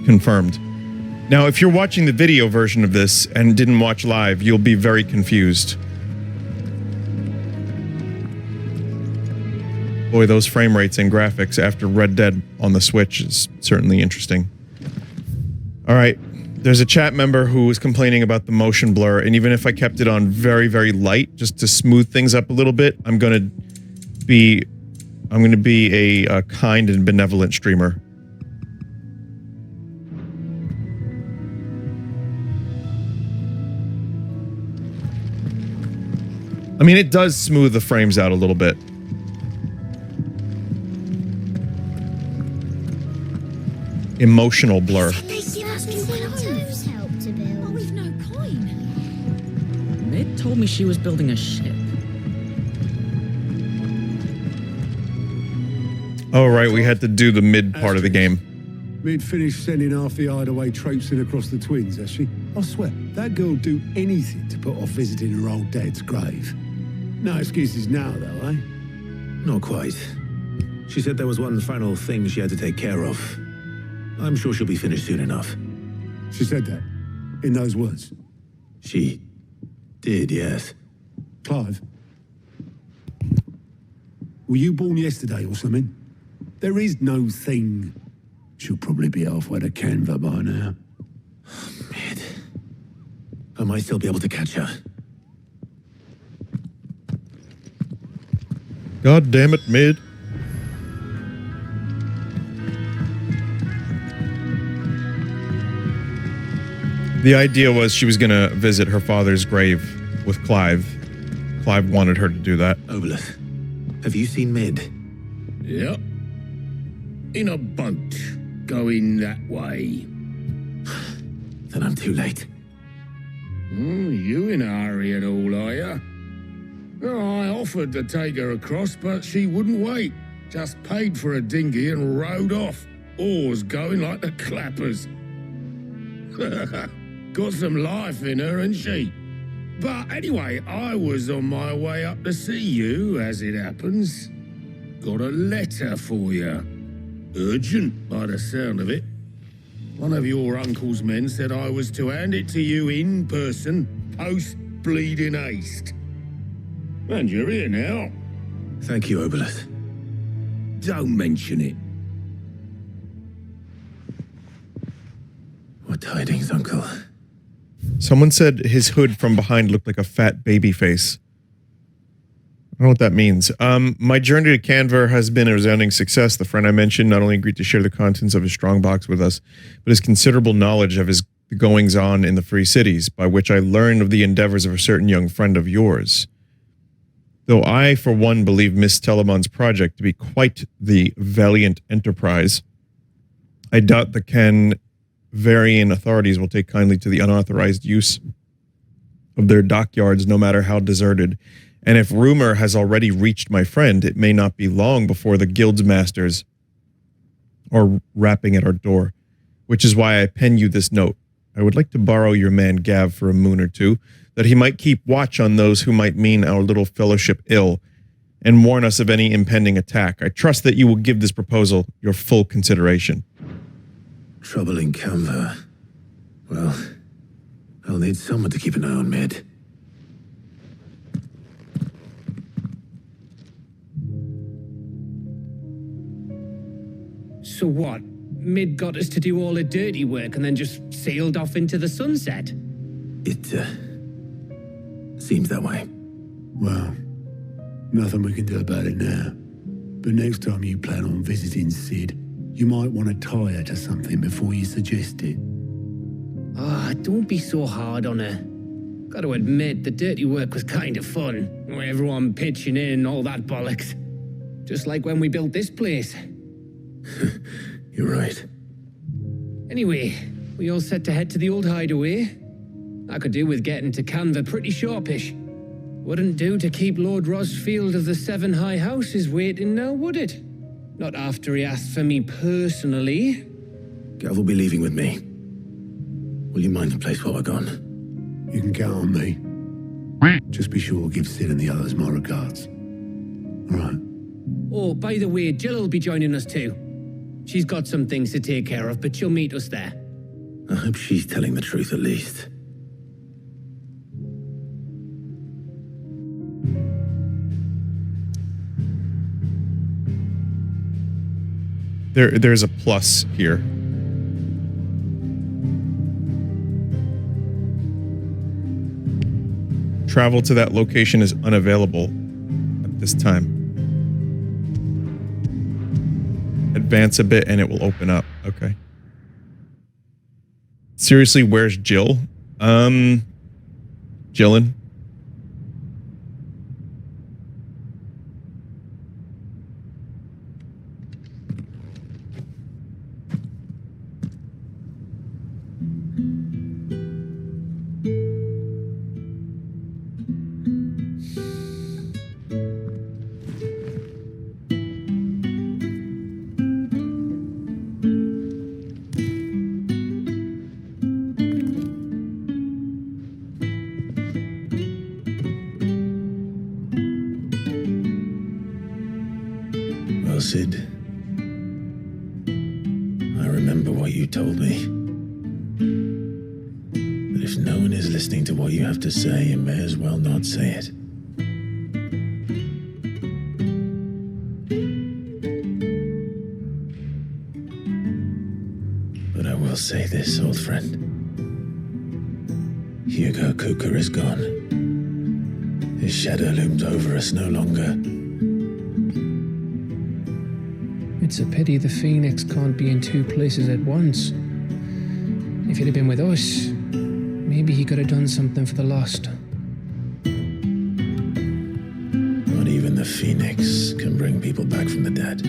confirmed. Now, if you're watching the video version of this and didn't watch live, you'll be very confused. Boy, those frame rates and graphics after Red Dead on the Switch is certainly interesting. All right, there's a chat member who was complaining about the motion blur, and even if I kept it on very, very light, just to smooth things up a little bit, I'm gonna be a kind and benevolent streamer. I mean, it does smooth the frames out a little bit. Emotional blur. Mid told me she was building a ship. Oh, right, we had to do the mid part of the game. Mid finished sending half the hideaway traipsing across the Twins, has she? I swear, that girl'd do anything to put off visiting her old dad's grave. No excuses now, though, eh? Not quite. She said there was one final thing she had to take care of. I'm sure she'll be finished soon enough. She said that? In those words? She did, yes. Clive? Were you born yesterday or something? There is no thing. She'll probably be halfway to Canva by now. Mid. I might still be able to catch her. God damn it, Mid. The idea was she was gonna visit her father's grave with Clive. Clive wanted her to do that. Obelus, have you seen Mid? Yep. In a boat, going that way. Then I'm too late. You in a hurry at all, are you? I offered to take her across, but she wouldn't wait. Just paid for a dinghy and rowed off. Oars going like the clappers. Got some life in her, ain't she? But anyway, I was on my way up to see you, as it happens. Got a letter for you. Urgent, by the sound of it. One of your uncle's men said I was to hand it to you in person, post-bleeding haste. And you're here now. Thank you, Obelus. Don't mention it. What tidings, Uncle? Someone said his hood from behind looked like a fat baby face. I don't know what that means. My journey to Canver has been a resounding success. The friend I mentioned not only agreed to share the contents of his strongbox with us, but his considerable knowledge of his goings-on in the Free Cities, by which I learned of the endeavors of a certain young friend of yours. Though I, for one, believe Miss Telemon's project to be quite the valiant enterprise, I doubt the Canvarian authorities will take kindly to the unauthorized use of their dockyards, no matter how deserted. And if rumor has already reached my friend, it may not be long before the guild's masters are rapping at our door, which is why I pen you this note. I would like to borrow your man Gav for a moon or two, that he might keep watch on those who might mean our little fellowship ill, and warn us of any impending attack. I trust that you will give this proposal your full consideration. Trouble in Canva. Well, I'll need someone to keep an eye on Mid. So what? Mid got us to do all the dirty work and then just sailed off into the sunset? It, seems that way. Well, nothing we can do about it now. But next time you plan on visiting Sid, you might want to tie her to something before you suggest it. Don't be so hard on her. Got to admit, the dirty work was kind of fun. Everyone pitching in, all that bollocks. Just like when we built this place. You're right. Anyway, we all set to head to the old hideaway. I could do with getting to Canva pretty sharpish. Wouldn't do to keep Lord Rosfield of the Seven High Houses waiting now, would it? Not after he asked for me personally. Gav will be leaving with me. Will you mind the place while we're gone? You can count on me. Just be sure to give Sid and the others my regards. All right. Oh, by the way, Jill will be joining us too. She's got some things to take care of, but she'll meet us there. I hope she's telling the truth at least. There's a plus here. Travel to that location is unavailable at this time. Advance a bit and it will open up. Okay. Seriously, where's Jill? Jillin? Sid, I remember what you told me. But if no one is listening to what you have to say, you may as well not say it. But I will say this, old friend. Hugo Kuka is gone. His shadow looms over us no longer. It's a pity the Phoenix can't be in two places at once. If he'd have been with us, maybe he could have done something for the lost. Not even the Phoenix can bring people back from the dead.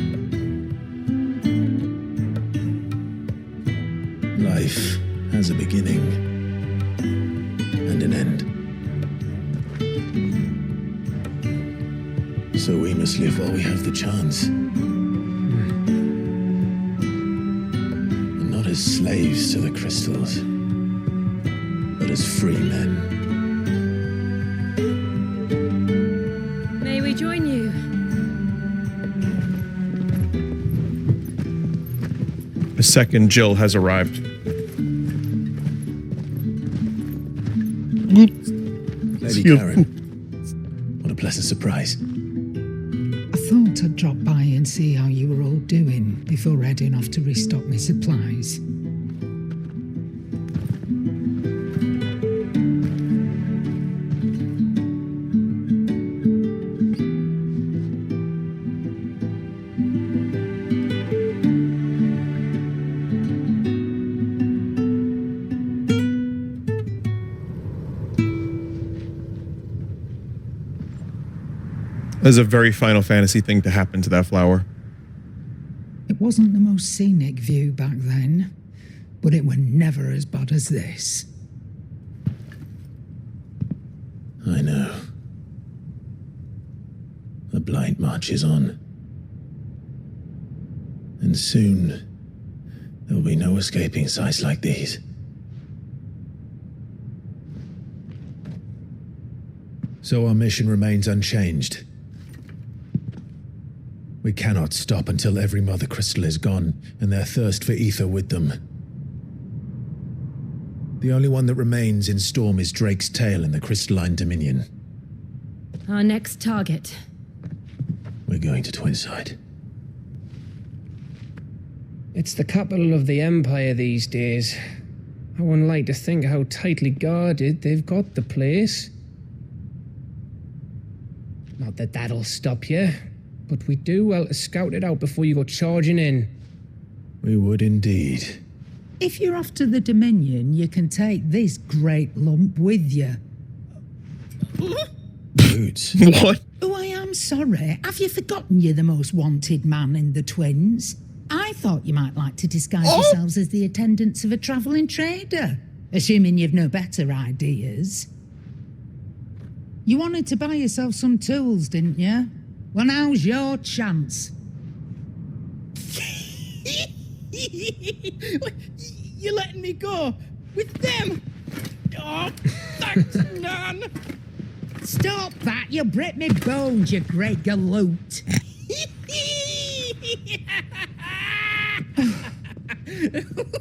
Life has a beginning and an end. So we must live while we have the chance. As slaves to the crystals, but as free men. May we join you? The second Jill has arrived. Lady Karen, what a pleasant surprise. I thought I'd drop by and see how you were all doing before heading off to restock my supplies. There's a very Final Fantasy thing to happen to that flower. It wasn't the most scenic view back then, but it were never as bad as this. I know. The Blight March is on. And soon, there will be no escaping sights like these. So our mission remains unchanged. We cannot stop until every Mother Crystal is gone, and their thirst for ether with them. The only one that remains in Storm is Drake's Tail in the Crystalline Dominion. Our next target. We're going to Twinside. It's the capital of the Empire these days. I wouldn't like to think how tightly guarded they've got the place. Not that that'll stop you, but we do well to scout it out before you go charging in. We would indeed. If you're off to the Dominion, you can take this great lump with you. Boots. What? Oh, I am sorry. Have you forgotten you're the most wanted man in the Twins? I thought you might like to disguise yourselves as the attendants of a travelling trader, assuming you've no better ideas. You wanted to buy yourself some tools, didn't you? Well, now's your chance. You're letting me go with them? Oh, thanks, Nan. Stop that! You'll break me bones, you great galoot.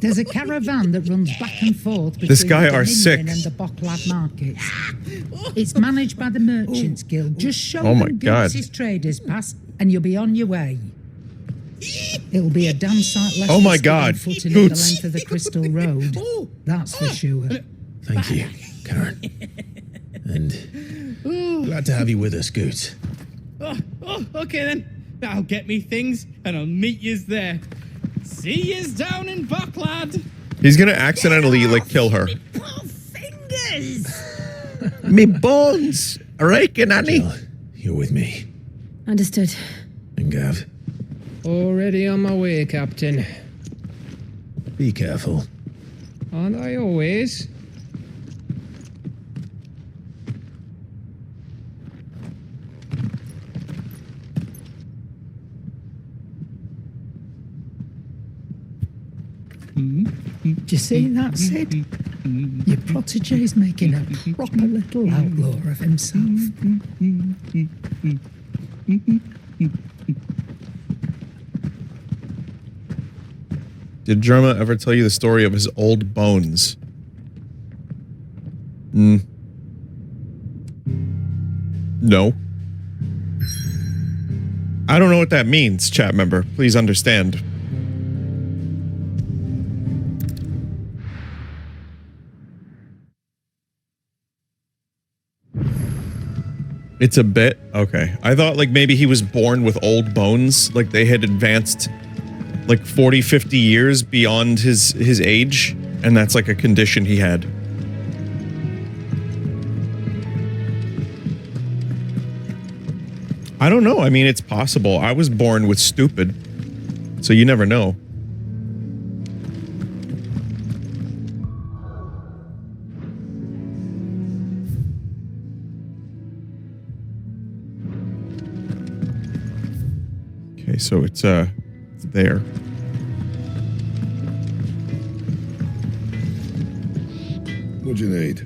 There's a caravan that runs back and forth between This guy the are Dominion sick. and the Boklad markets. It's managed by the Merchants Guild. Just show Oh my them God. Gillis' traders pass and you'll be on your way. It'll be a damn sight less Oh my risky than God. footing it the Hoots. length of the Crystal Road. That's for sure. Thank you, Karen. And glad to have you with us, Goot. Okay then. That'll get me things, and I'll meet yous there. See yous down in Boklad. He's gonna accidentally, like, kill her. Poor fingers! Me bones! Reckon, Annie. Jill, you're with me. Understood. And Gav, Already on my way, Captain. be careful. Aren't I always? Do you see that, Sid? Your protege's making a proper little outlaw of himself. Did Germa ever tell you the story of his old bones? No. I don't know what that means, chat member. Please understand. It's a bit? Okay. I thought like maybe he was born with old bones, like they had advanced like 40, 50 years beyond his age, and that's like a condition he had. I don't know. I mean, it's possible. I was born with stupid, so you never know. Okay, so it's there. What do you need?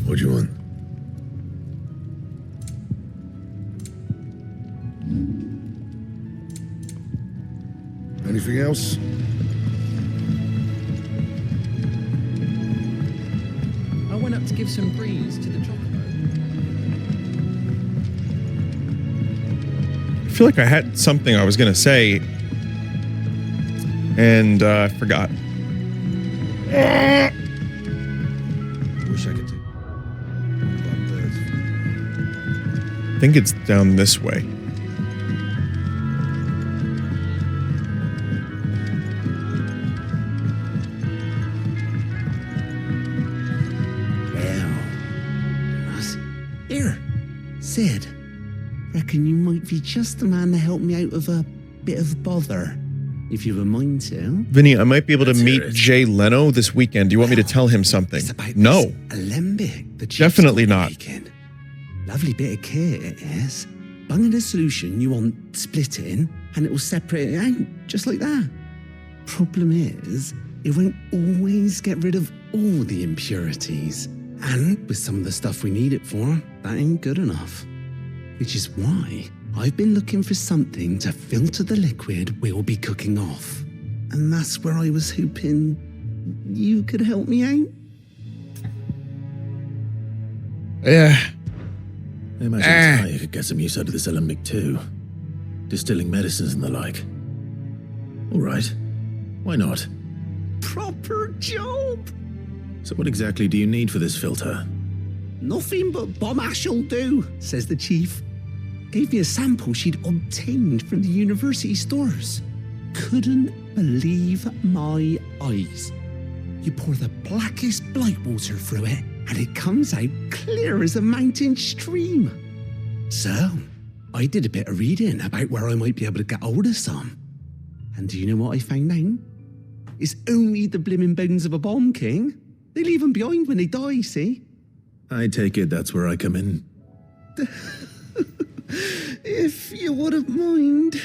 What do you want? Anything else? I went up to give some greens to the chocobo. I feel like I had something I was gonna say, and I forgot. Wish I could take. I think it's down this way. Here, Sid. Reckon you might be just the man to help me out of a bit of bother, if you've a mind to. Vinny, I might be able to Let's meet hear it. Jay Leno this weekend. Do you want me to tell him something? It's about No. this alembic, the chief's Definitely got not. making. Lovely bit of kit it is. Bunging a solution you want splitting, and it will separate it out, just like that. Problem is, it won't always get rid of all the impurities. And with some of the stuff we need it for, that ain't good enough. Which is why I've been looking for something to filter the liquid we'll be cooking off. And that's where I was hoping you could help me out. Yeah. I imagine Talia could get some use out of this alembic too. Distilling medicines and the like. All right. Why not? Proper job! So what exactly do you need for this filter? Nothing but bomb ash'll do, says the chief. Gave me a sample she'd obtained from the university stores. Couldn't believe my eyes. You pour the blackest blight water through it, and it comes out clear as a mountain stream. So, I did a bit of reading about where I might be able to get hold of some. And do you know what I found out? It's only the blimmin' bones of a bomb king. They leave them behind when they die, see? I take it that's where I come in. If you wouldn't mind.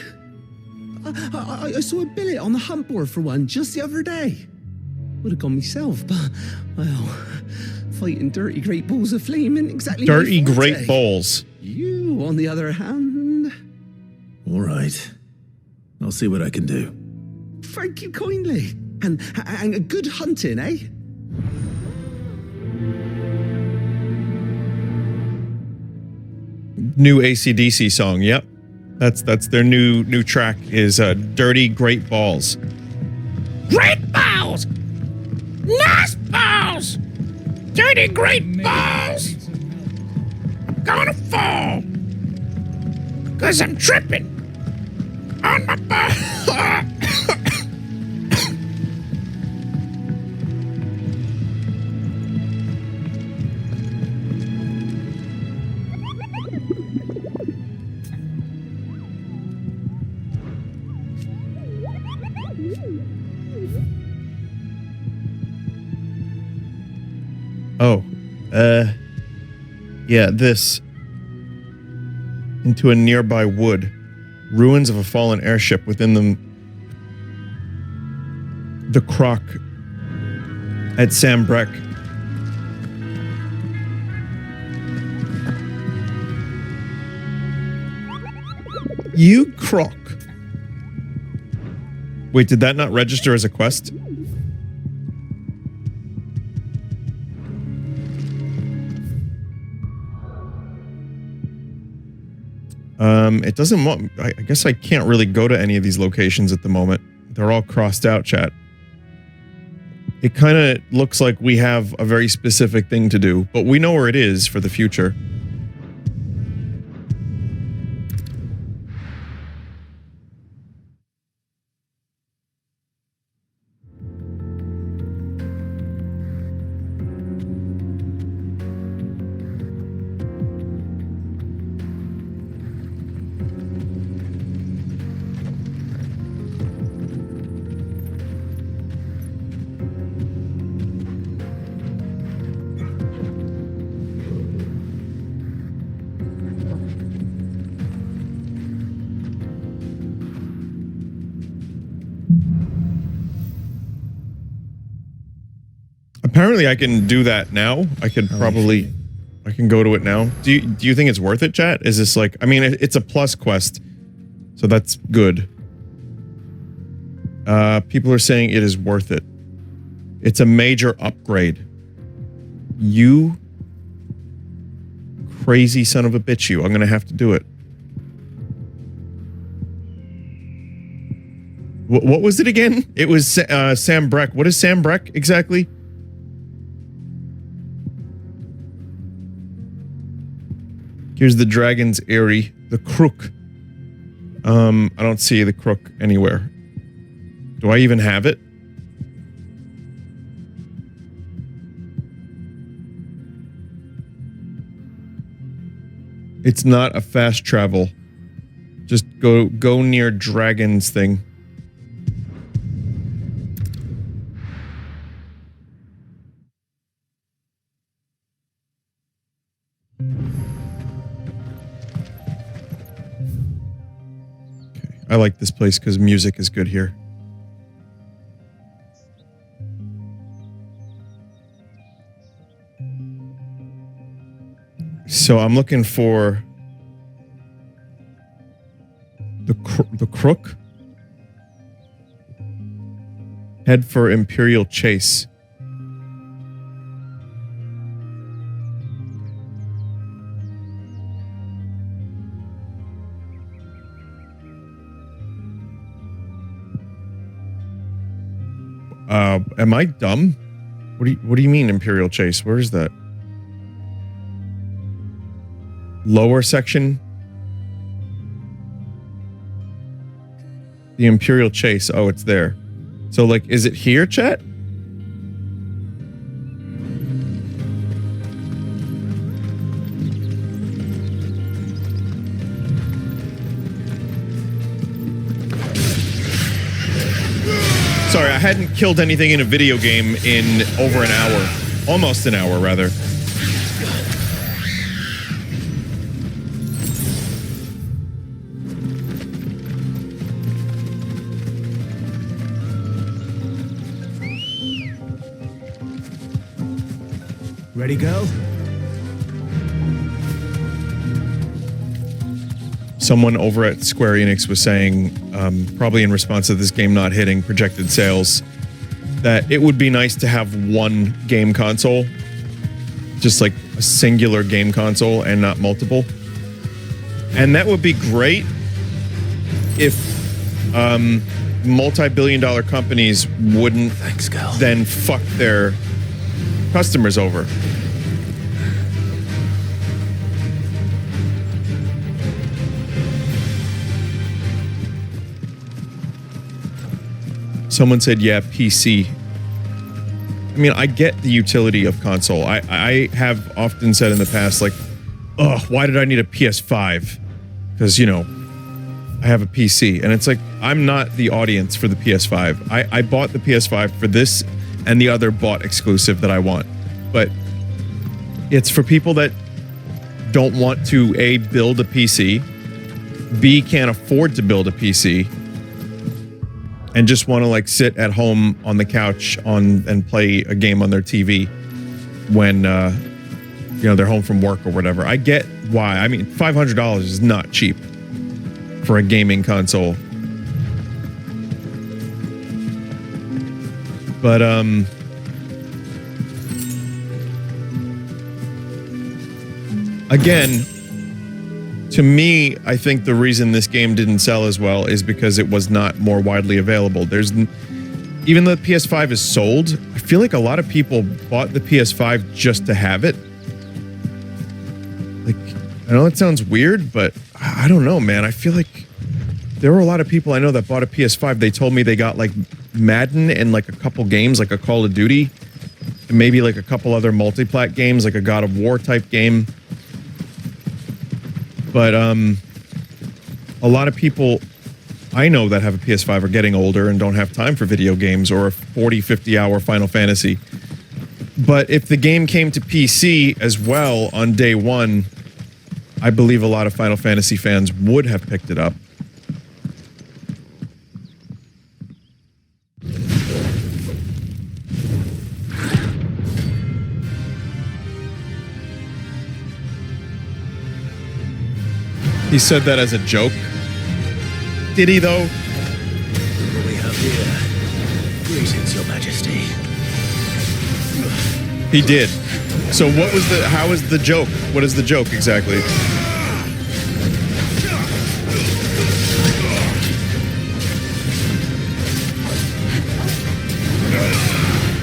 I saw a billet on the hunt board for one just the other day. Would have gone myself, but, well, fighting dirty great balls of flame ain't exactly my Dirty forte. great balls. You, on the other hand. All right. I'll see what I can do. Thank you kindly. And good hunting, eh? New AC/DC song. Yep, that's their new track. Is "Dirty Great Balls." Great balls! Nice balls! Dirty great balls! Gonna fall! 'Cause I'm tripping on my ball. Oh, yeah, this. Into a nearby wood. Ruins of a fallen airship within them. The croc at Sambrek. You croc. Wait, did that not register as a quest? It doesn't want, I guess I can't really go to any of these locations at the moment. They're all crossed out, chat. It kind of looks like we have a very specific thing to do, but we know where it is for the future. Apparently I can do that now. I could probably, I can go to it now. Do you think it's worth it, chat? Is this like, I mean, it's a plus quest, so that's good. People are saying it is worth it. It's a major upgrade. You crazy son of a bitch, you. I'm gonna have to do it. What was it again? It was Sambrek. What is Sambrek exactly? Here's the dragon's eyrie, the crook. I don't see the crook anywhere. Do I even have it? It's not a fast travel. Just go near dragon's thing. I like this place because music is good here. So I'm looking for the crook. Head for Imperial Chase. Am I dumb? What do you mean Imperial Chase? Where is that? Lower section? The Imperial Chase. Oh, it's there. So, like, is it here, chat? Sorry, I hadn't killed anything in a video game in over an hour. Almost an hour, rather. Ready, girl? someone over at Square Enix was saying, probably in response to this game not hitting projected sales, that it would be nice to have one game console, just like a singular game console and not multiple. And that would be great if multi-billion-dollar companies wouldn't then fuck their customers over. Someone said, yeah, PC. I mean, I get the utility of console. I have often said in the past, like, oh, why did I need a PS5? Because, you know, I have a PC. And it's like, I'm not the audience for the PS5. I bought the PS5 for this and the other bought exclusive that I want. But it's for people that don't want to, A, build a PC, B, can't afford to build a PC, and just want to like sit at home on the couch and play a game on their TV when you know, they're home from work or whatever. I get why. I mean, $500 is not cheap for a gaming console. But again, to me, I think the reason this game didn't sell as well is because it was not more widely available. Even though the PS5 is sold, I feel like a lot of people bought the PS5 just to have it. Like, I know it sounds weird, but I don't know, man. I feel like there were a lot of people I know that bought a PS5. They told me they got like Madden and like a couple games, like a Call of Duty, and maybe like a couple other multi-plat games, like a God of War type game. But a lot of people I know that have a PS5 are getting older and don't have time for video games or a 40, 50-hour Final Fantasy. But if the game came to PC as well on day one, I believe a lot of Final Fantasy fans would have picked it up. He said that as a joke. Did he, though? What do we have here? Greetings, Your Majesty. He did. So what was the... How is the joke? What is the joke, exactly?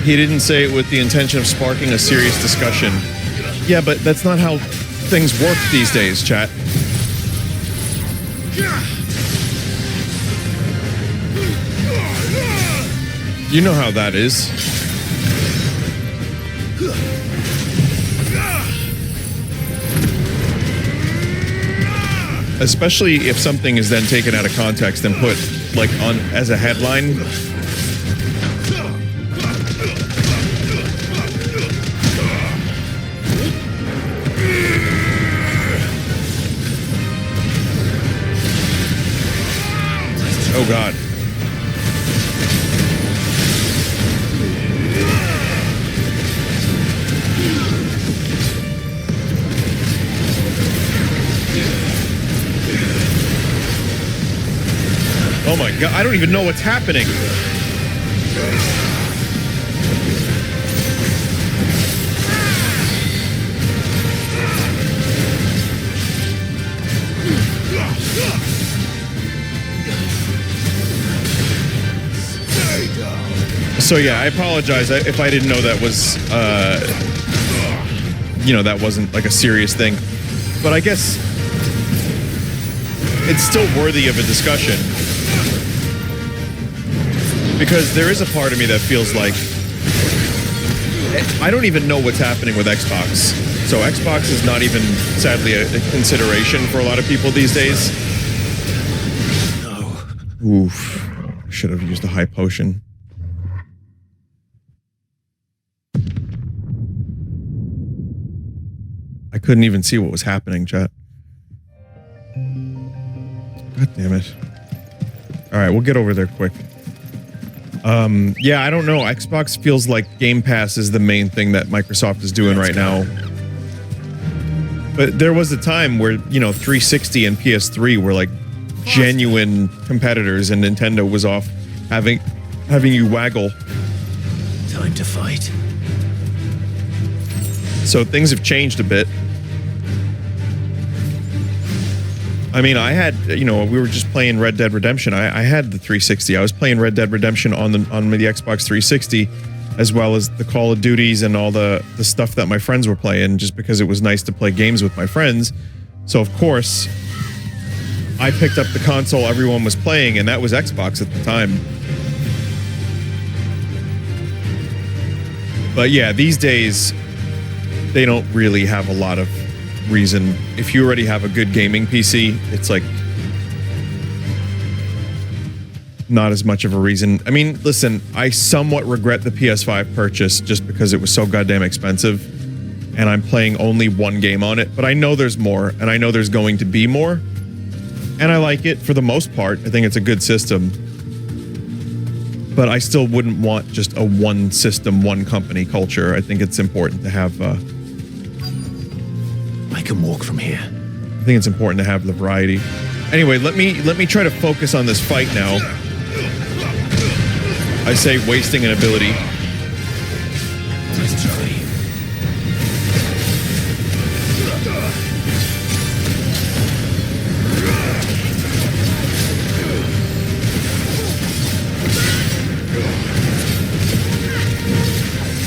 He didn't say it with the intention of sparking a serious discussion. Yeah, but that's not how things work these days, chat. You know how that is. Especially if something is then taken out of context and put like on as a headline. Oh God. Oh my God, I don't even know what's happening. So yeah, I apologize if I didn't know that was, you know, that wasn't like a serious thing. But I guess it's still worthy of a discussion. Because there is a part of me that feels like I don't even know what's happening with Xbox. So Xbox is not even, sadly, a consideration for a lot of people these days. No. Oof. Should have used a high potion. I couldn't even see what was happening, chat. God damn it. All right, we'll get over there quick. Yeah, I don't know. Xbox feels like Game Pass is the main thing that Microsoft is doing right now. But there was a time where, 360 and PS3 were like genuine competitors, and Nintendo was off having you waggle. Time to fight. So things have changed a bit. I mean, I had, we were just playing Red Dead Redemption. I had the 360. I was playing Red Dead Redemption on the Xbox 360, as well as the Call of Duties and all the stuff that my friends were playing, just because it was nice to play games with my friends. So of course, I picked up the console everyone was playing, and that was Xbox at the time. But yeah, these days, they don't really have a lot of reason. If you already have a good gaming PC, it's like not as much of a reason. I mean, listen, I somewhat regret the PS5 purchase just because it was so goddamn expensive, and I'm playing only one game on it, but I know there's more, and I know there's going to be more, and I like it for the most part. I think it's a good system, but I still wouldn't want just a one system, one company culture. I think it's important to have I can walk from here. I think it's important to have the variety. Anyway, let me try to focus on this fight now. I say wasting an ability. Let's try.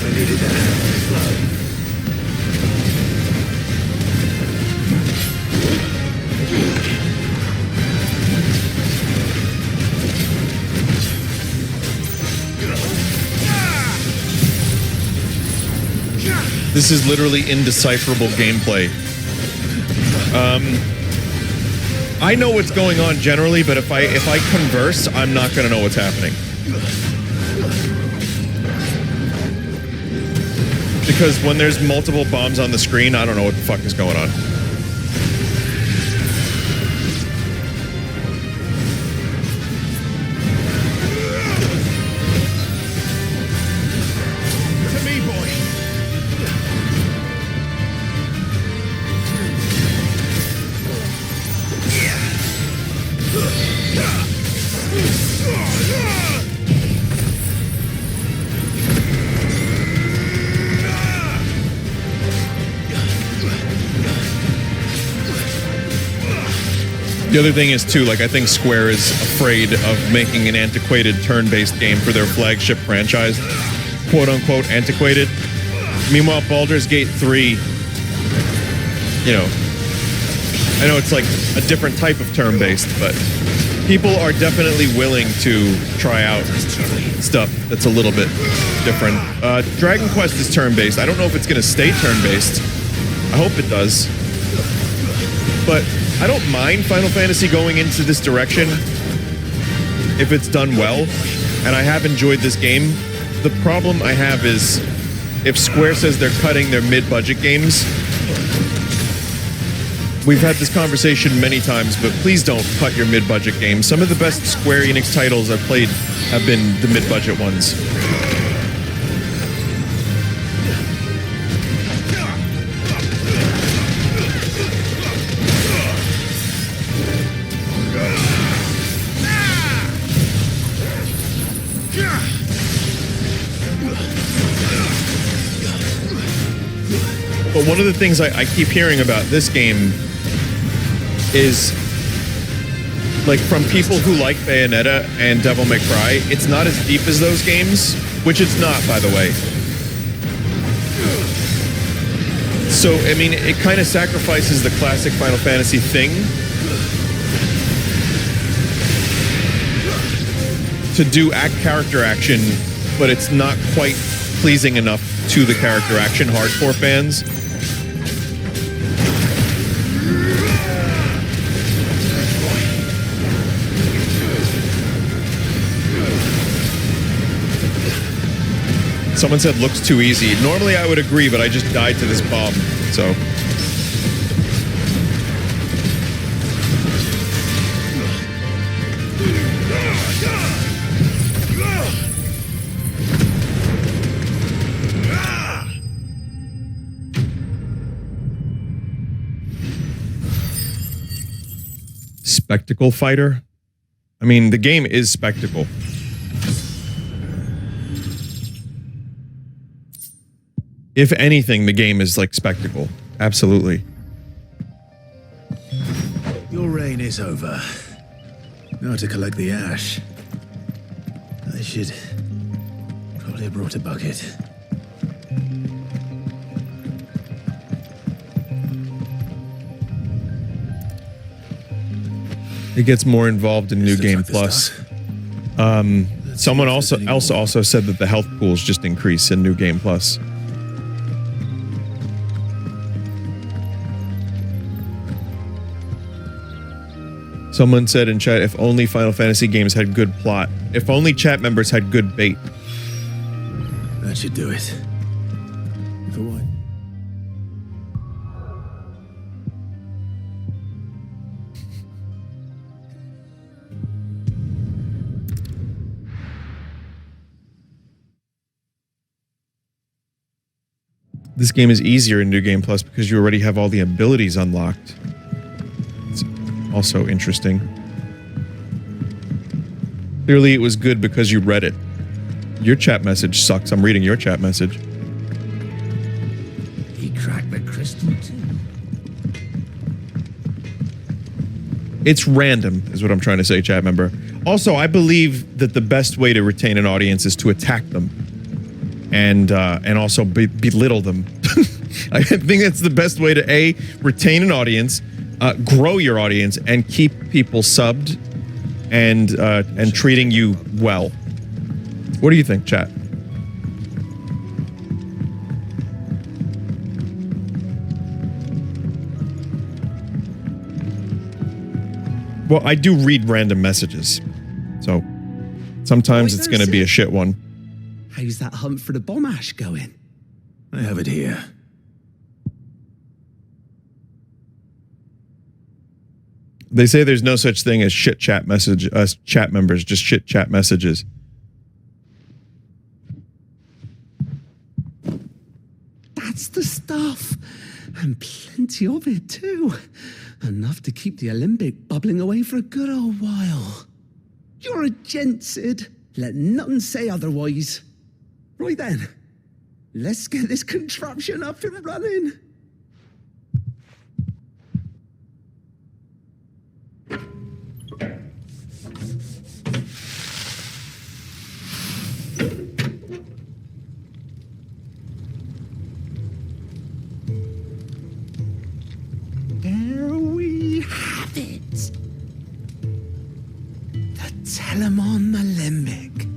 I needed that. This is literally indecipherable gameplay. I know what's going on generally, but if I converse, I'm not gonna know what's happening. Because when there's multiple bombs on the screen, I don't know what the fuck is going on. The other thing is, too, like, I think Square is afraid of making an antiquated turn-based game for their flagship franchise. Quote-unquote antiquated. Meanwhile, Baldur's Gate 3, I know it's like a different type of turn-based, but people are definitely willing to try out stuff that's a little bit different. Dragon Quest is turn-based. I don't know if it's going to stay turn-based. I hope it does. But I don't mind Final Fantasy going into this direction if it's done well, and I have enjoyed this game. The problem I have is if Square says they're cutting their mid-budget games. We've had this conversation many times, but please don't cut your mid-budget games. Some of the best Square Enix titles I've played have been the mid-budget ones. But one of the things I keep hearing about this game is, like, from people who like Bayonetta and Devil May Cry, it's not as deep as those games, which it's not, by the way. So, I mean, it kind of sacrifices the classic Final Fantasy thing to do character action, but it's not quite pleasing enough to the character action hardcore fans. Someone said looks too easy. Normally I would agree, but I just died to this bomb, so. spectacle fighter. I mean, the game is spectacle. If anything, the game is like spectacle. Absolutely. Your reign is over. Now to collect the ash. I should probably have brought a bucket. It gets more involved in New Game Plus. Someone also said that the health pools just increase in New Game Plus. Someone said in chat, if only Final Fantasy games had good plot. If only chat members had good bait. That should do it. For what? This game is easier in New Game Plus because you already have all the abilities unlocked. It's also interesting. Clearly it was good because you read it. Your chat message sucks. I'm reading your chat message. He cracked the crystal too. It's random, is what I'm trying to say, chat member. Also, I believe that the best way to retain an audience is to attack them. And also belittle them. I think that's the best way to A, retain an audience, grow your audience, and keep people subbed and treating you well. What do you think, chat? Well, I do read random messages, so sometimes it's going to be a shit one. How's that hunt for the bomb ash going? I have it here. They say there's no such thing as shit chat message, chat members, just shit chat messages. That's the stuff. And plenty of it too. Enough to keep the Olympic bubbling away for a good old while. You're a gent, Sid. Let none say otherwise. Right then, let's get this contraption up and running. There we have it. The Telemon Alembic.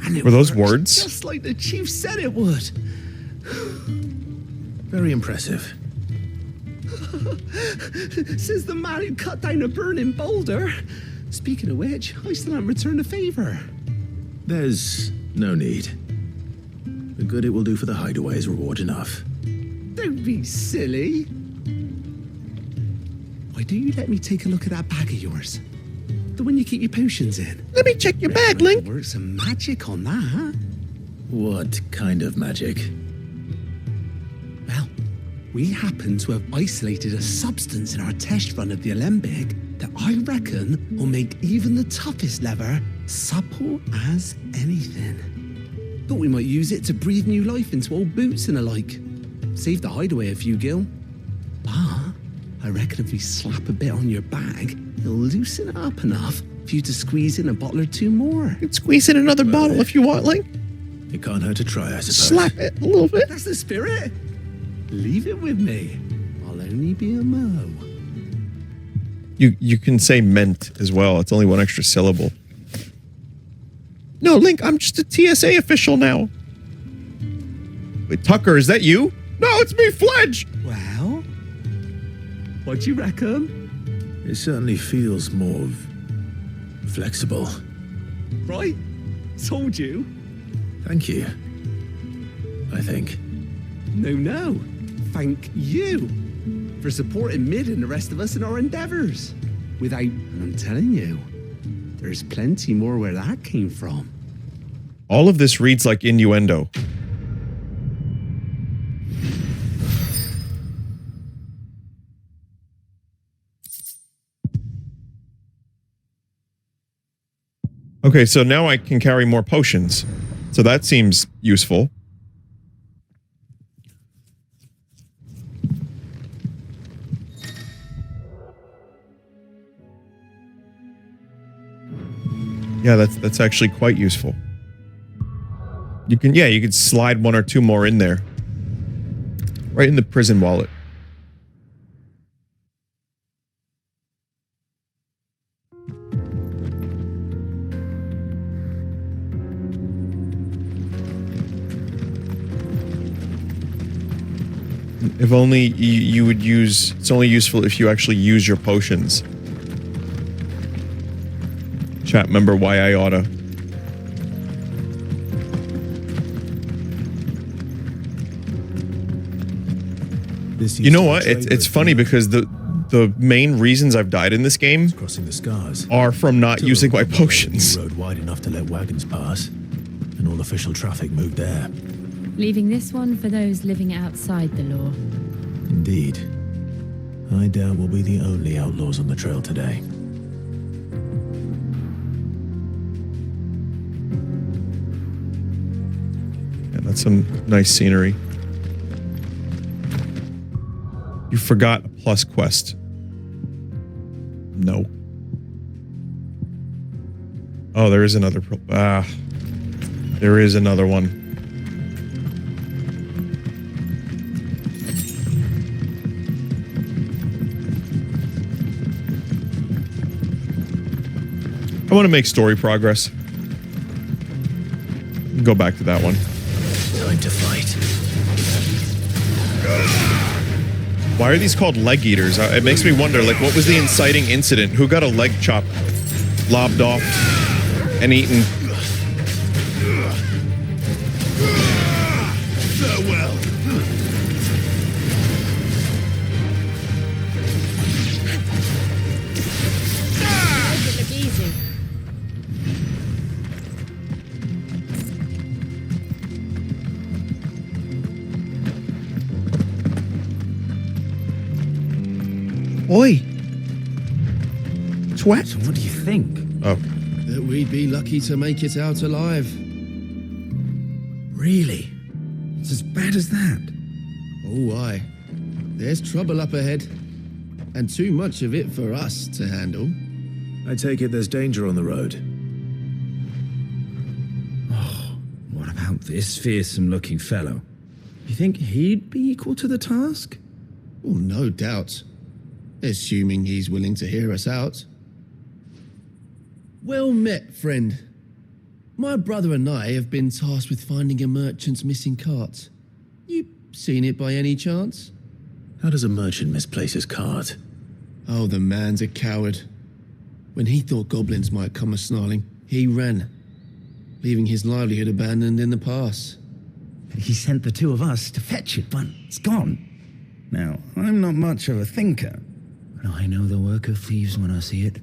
And it Were those works words? just like the chief said it would. Very impressive. Says the man who cut down a burning boulder. Speaking of which, I still haven't returned the favor. There's no need. The good it will do for the hideaway is reward enough. Don't be silly. Why don't you let me take a look at that bag of yours? The one you keep your potions in. Let me check your bag, Link. Work some magic on that. What kind of magic? Well, we happen to have isolated a substance in our test run of the Alembic that I reckon will make even the toughest lever supple as anything. Thought we might use it to breathe new life into old boots and the like. Save the hideaway a few gil. But I reckon if we slap a bit on your bag, it'll loosen it up enough for you to squeeze in a bottle or two more. You can squeeze in another bottle if you want, Link. It can't hurt to try, I suppose. Slap it a little bit. That's the spirit. Leave it with me. I'll only be a mo. You can say meant as well. It's only one extra syllable. No, Link, I'm just a TSA official now. Wait, Tucker, is that you? No, it's me, Fledge. Well, what do you reckon? It certainly feels more flexible. Right? Told you. Thank you. I think. No. Thank you for supporting Mid and the rest of us in our endeavors. Without, I'm telling you, there's plenty more where that came from. All of this reads like innuendo. Okay, so now I can carry more potions. So that seems useful. Yeah, that's actually quite useful. You could slide 1 or 2 more in there. Right in the prison wallet. If only you would use... It's only useful if you actually use your potions. Chat, remember why I oughta. You know what? It's funny because the main reasons I've died in this game crossing the scars are from not using my potions. Road wide enough to let wagons pass, and all official traffic moved there. Leaving this one for those living outside the law. Indeed. I doubt we'll be the only outlaws on the trail today. Yeah, that's some nice scenery. You forgot a plus quest. No. Oh, there is another. There is another one. I want to make story progress. Go back to that one. Time to fight. Why are these called leg eaters? It makes me wonder, like, what was the inciting incident? Who got a leg chop lobbed off and eaten? Farewell. Make it look easy. Oi! Twat! So what do you think? Oh. That we'd be lucky to make it out alive. Really? It's as bad as that? Oh, aye. There's trouble up ahead. And too much of it for us to handle. I take it there's danger on the road. Oh, what about this fearsome-looking fellow? You think he'd be equal to the task? Oh, no doubt. Assuming he's willing to hear us out. Well met, friend. My brother and I have been tasked with finding a merchant's missing cart. You seen it by any chance? How does a merchant misplace his cart? Oh, the man's a coward. When he thought goblins might come a-snarling, he ran, leaving his livelihood abandoned in the pass. He sent the two of us to fetch it, but it's gone. Now, I'm not much of a thinker, but I know the work of thieves when I see it.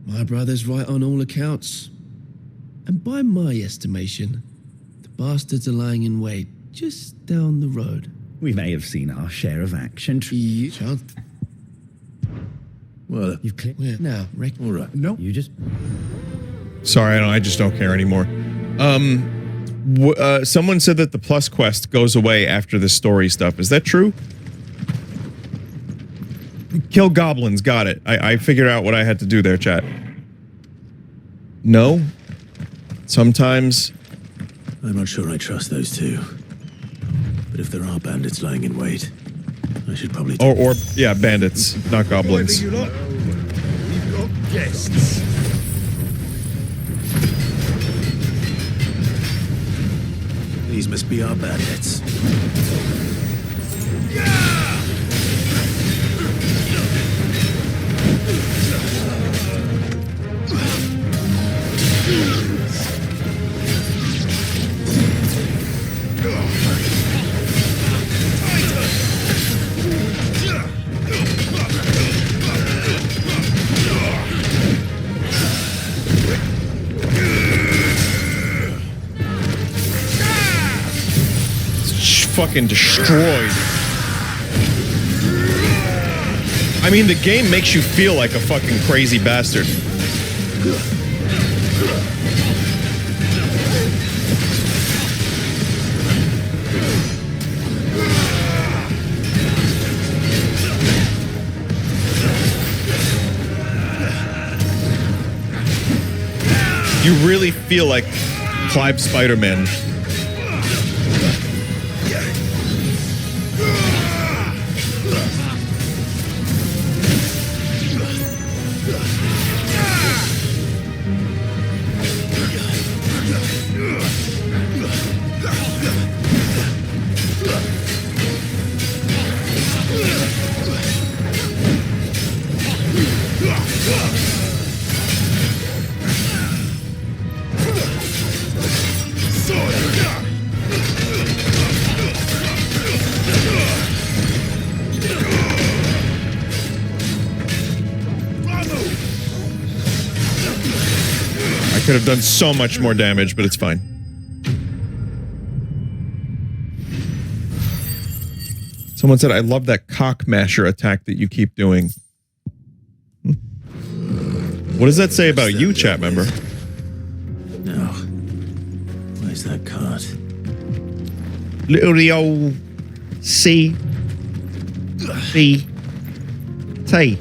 My brother's right on all accounts. And by my estimation, the bastards are lying in wait just down the road. We may have seen our share of action. Well, You've clicked. Where now, Rick? all right. No. You just... Sorry, I just don't care anymore. Someone said that the plus quest goes away after the story stuff. Is that true? Kill goblins, got it. I figured out what I had to do there, chat. No? Sometimes... I'm not sure I trust those two. But if there are bandits lying in wait, I should probably... yeah, bandits, not goblins. We've got guests. These must be our bandits. Fucking destroyed. I mean, the game makes you feel like a fucking crazy bastard. You really feel like Clive Spider-Man. Could have done so much more damage, but it's fine. Someone said, I love that cock masher attack that you keep doing. What does that say about you, chat member? No. Where's that card? Little old C B T.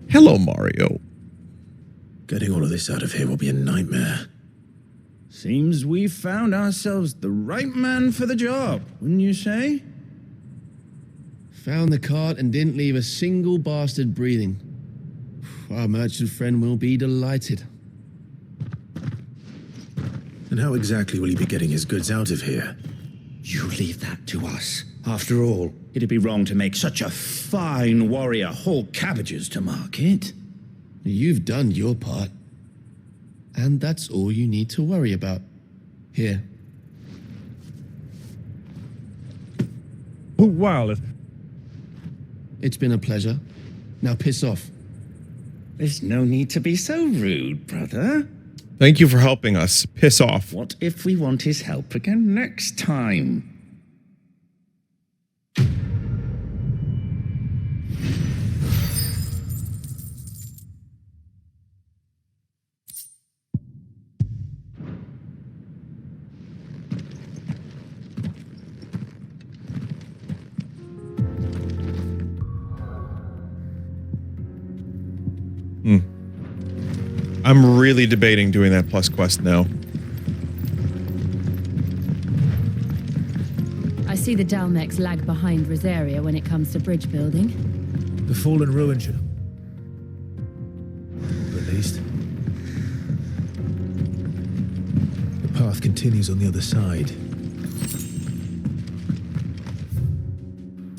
Hello, Mario. Getting all of this out of here will be a nightmare. Seems we found ourselves the right man for the job, wouldn't you say? Found the cart and didn't leave a single bastard breathing. Our merchant friend will be delighted. And how exactly will he be getting his goods out of here? You leave that to us. After all, it'd be wrong to make such a fine warrior haul cabbages to market. You've done your part. And that's all you need to worry about. Here. Oh, wow. It's been a pleasure. Now piss off. There's no need to be so rude, brother. Thank you for helping us. Piss off. What if we want his help again next time? I'm really debating doing that plus quest now. I see the Dalmex lag behind Rosaria when it comes to bridge building. The fallen ruin ship. At least. The path continues on the other side.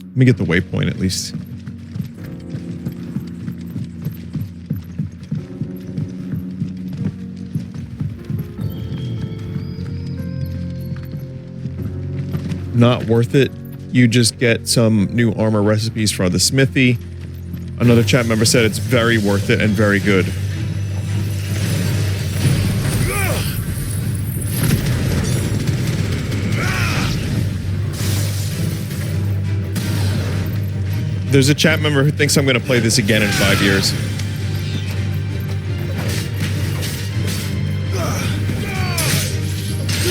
Let me get the waypoint at least. Not worth it. You just get some new armor recipes for the smithy. Another chat member said it's very worth it and very good. There's a chat member who thinks I'm going to play this again in 5 years.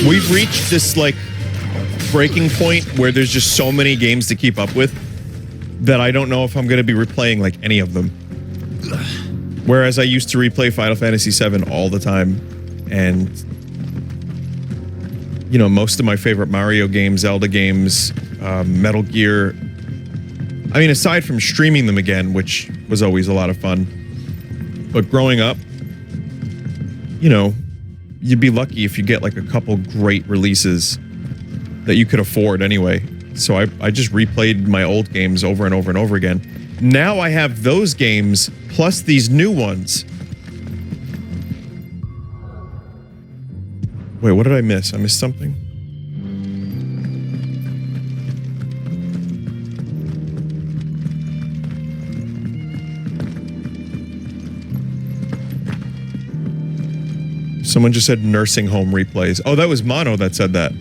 We've reached this, like, breaking point where there's just so many games to keep up with that I don't know if I'm going to be replaying, like, any of them. Whereas I used to replay Final Fantasy VII all the time, and, you know, most of my favorite Mario games, Zelda games, Metal Gear. I mean, aside from streaming them again, which was always a lot of fun. But growing up, you know, you'd be lucky if you get, like, a couple great releases that you could afford anyway. So I just replayed my old games over and over and over again. Now I have those games plus these new ones. Wait, what did I miss? I missed something? Someone just said nursing home replays. Oh, that was Mono that said that.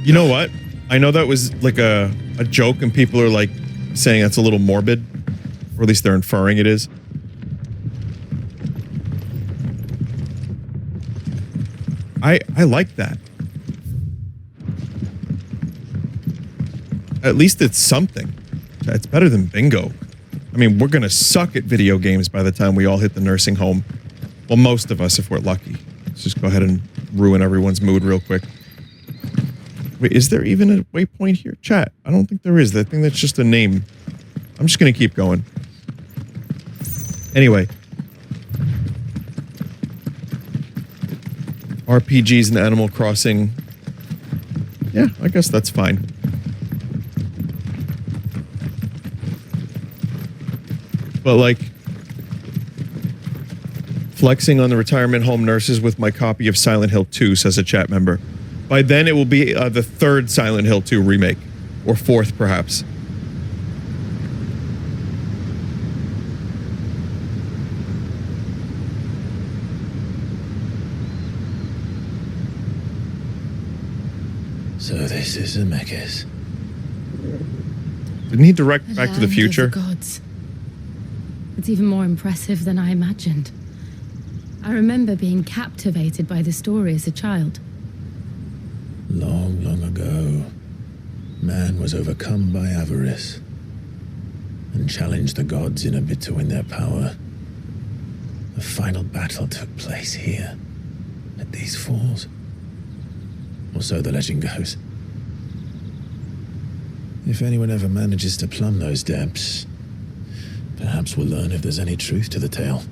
You know what? I know that was like a joke and people are like saying that's a little morbid, or at least they're inferring it is. I like that. At least it's something. It's better than bingo. I mean, we're gonna suck at video games by the time we all hit the nursing home. Well, most of us, if we're lucky. Let's just go ahead and ruin everyone's mood real quick. Wait, is there even a waypoint here? Chat, I don't think there is. I think that's just a name. I'm just gonna keep going. Anyway. RPGs and Animal Crossing. Yeah, I guess that's fine. But like, flexing on the retirement home nurses with my copy of Silent Hill 2, says a chat member. By then it will be the third Silent Hill 2 remake. Or fourth, perhaps. So this is Zemeckis. Didn't he direct Back to the Future? The gods. It's even more impressive than I imagined. I remember being captivated by the story as a child. Long, long ago, man was overcome by avarice and challenged the gods in a bid to win their power. The final battle took place here, at these falls. Or so the legend goes. If anyone ever manages to plumb those depths, perhaps we'll learn if there's any truth to the tale.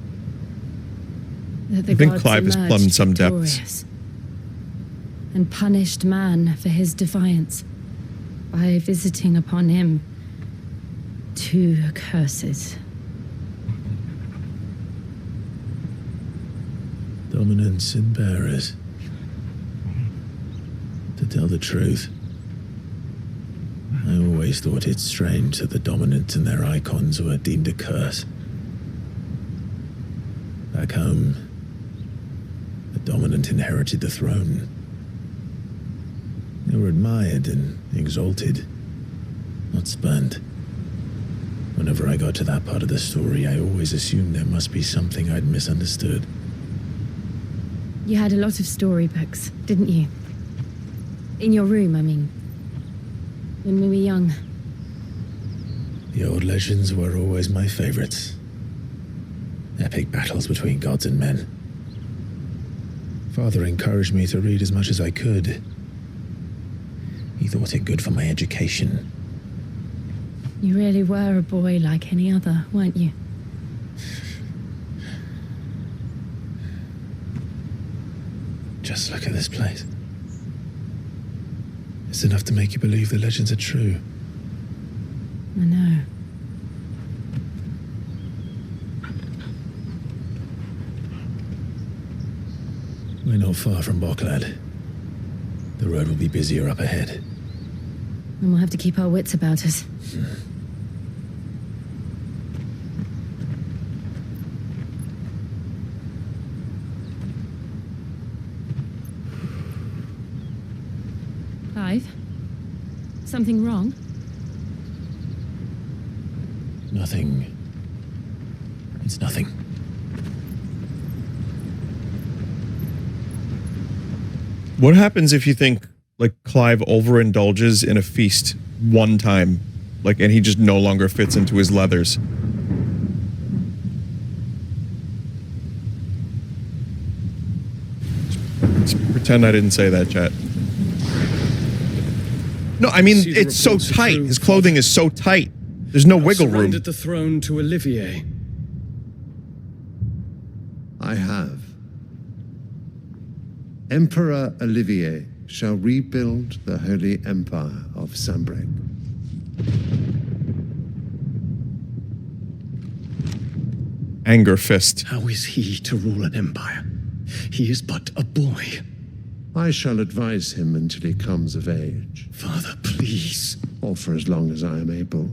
That the I think gods Clive has emerged plumbed some victorious depths. And punished man for his defiance by visiting upon him 2 curses. Dominance and bearers. To tell the truth, I always thought it strange that the dominant and their icons were deemed a curse. Back home, the dominant inherited the throne. They were admired and exalted, not spurned. Whenever I got to that part of the story, I always assumed there must be something I'd misunderstood. You had a lot of storybooks, didn't you? In your room, I mean. When we were young. The old legends were always my favorites. Epic battles between gods and men. Father encouraged me to read as much as I could. He thought it good for my education. You really were a boy like any other, weren't you? Just look at this place. It's enough to make you believe the legends are true. I know. We're not far from Boklad. The road will be busier up ahead. And we'll have to keep our wits about us. Clive? Something wrong? Nothing. It's nothing. What happens if you think, like, Clive overindulges in a feast one time, like, and he just no longer fits into his leathers? Just pretend I didn't say that, chat. No, I mean, it's so tight. His clothing is so tight. There's no wiggle room. Surrendered the throne to Olivier. I have. Emperor Olivier shall rebuild the Holy Empire of Sambrec. Anger fist. How is he to rule an empire? He is but a boy. I shall advise him until he comes of age. Father, please. Or for as long as I am able.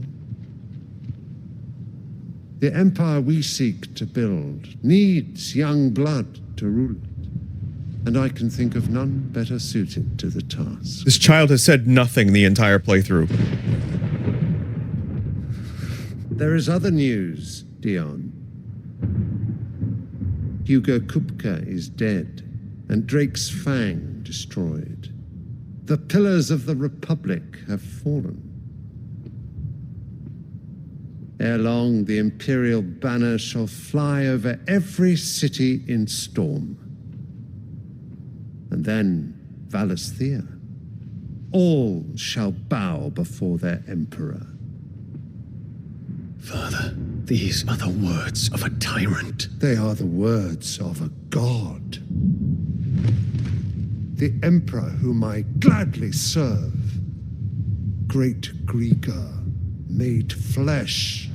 The empire we seek to build needs young blood to rule it. And I can think of none better suited to the task. This child has said nothing the entire playthrough. There is other news, Dion. Hugo Kupka is dead, and Drake's Fang destroyed. The pillars of the Republic have fallen. Ere long, the Imperial banner shall fly over every city in Storm. And then Valisthea. All shall bow before their Emperor. Father, these are the words of a tyrant. They are the words of a god. The Emperor whom I gladly serve. Great Greeker, made flesh.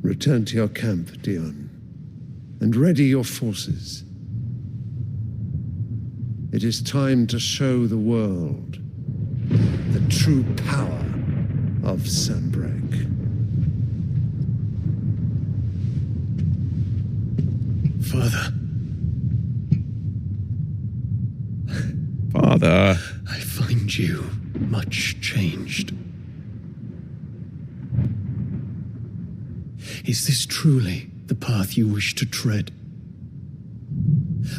Return to your camp, Dion, and ready your forces. It is time to show the world the true power of Sanbreque. Father. Father. I find you much changed. Is this truly the path you wish to tread?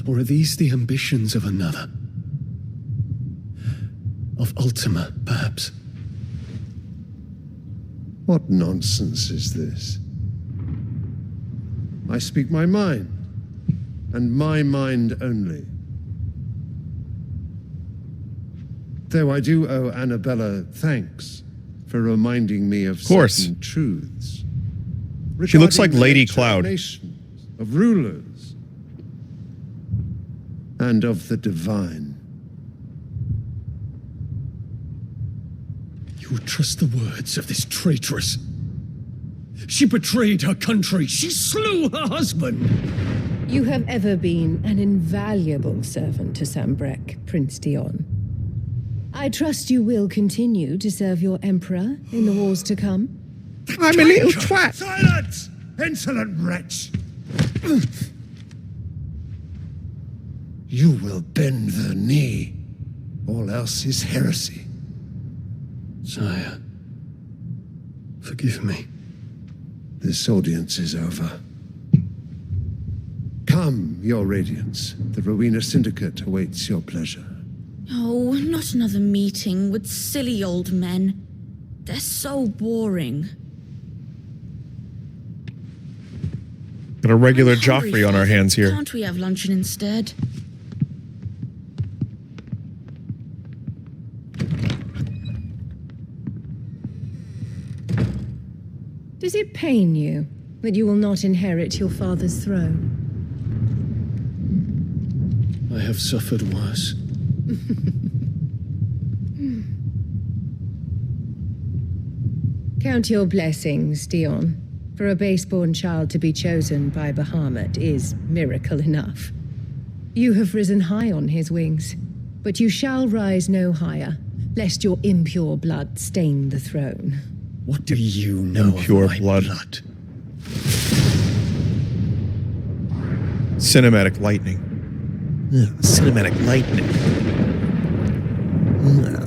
Or are these the ambitions of another? Of Ultima, perhaps? What nonsense is this? I speak my mind, and my mind only. Though I do owe Anabella thanks for reminding me of certain truths. She looks like regarding the Lady nature of Cloud. nations, of rulers, and of the divine. You would trust the words of this traitress? She betrayed her country. She slew her husband. You have ever been an invaluable servant to Sanbreque, Prince Dion. I trust you will continue to serve your Emperor in the wars to come. I'm a little twat. Silence! Insolent wretch! You will bend the knee. All else is heresy. Sire, forgive me. This audience is over. Come, your radiance. The Rowena Syndicate awaits your pleasure. Oh, not another meeting with silly old men. They're so boring. Got a regular I'm hungry, Joffrey on our hands here. Can't we have luncheon instead? Does it pain you that you will not inherit your father's throne? I have suffered worse. Count your blessings, Dion. For a base-born child to be chosen by Bahamut is miracle enough. You have risen high on his wings, but you shall rise no higher, lest your impure blood stain the throne. What do you know Impure of my blood. blood? Cinematic lightning. Ugh, cinematic lightning. Ugh.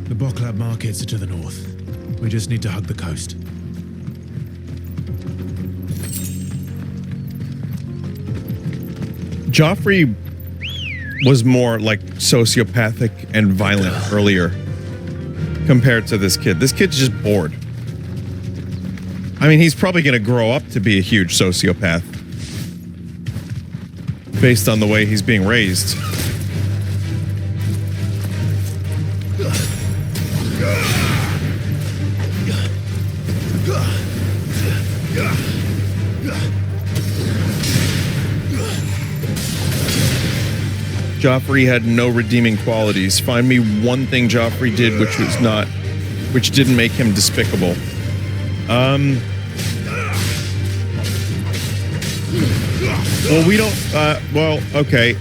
The Boklad markets are to the north. We just need to hug the coast. Joffrey was more like sociopathic and violent earlier compared to this kid. This kid's just bored. I mean, he's probably going to grow up to be a huge sociopath based on the way he's being raised. Joffrey had no redeeming qualities. Find me one thing Joffrey did which didn't make him despicable. Well, we don't, well, okay.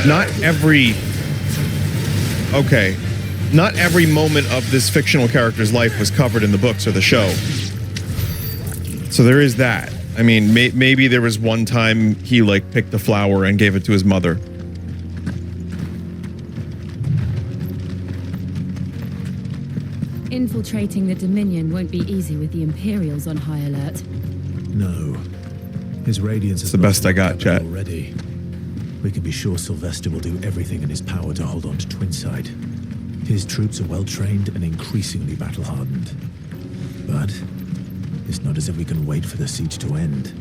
Not every moment of this fictional character's life was covered in the books or the show. So there is that. I mean, maybe there was one time he, like, picked a flower and gave it to his mother. Infiltrating the Dominion won't be easy with the Imperials on high alert. No. His radiance is the best I got, chat. Already. We can be sure Sylvestre will do everything in his power to hold on to Twinside. His troops are well trained and increasingly battle hardened. But it's not as if we can wait for the siege to end.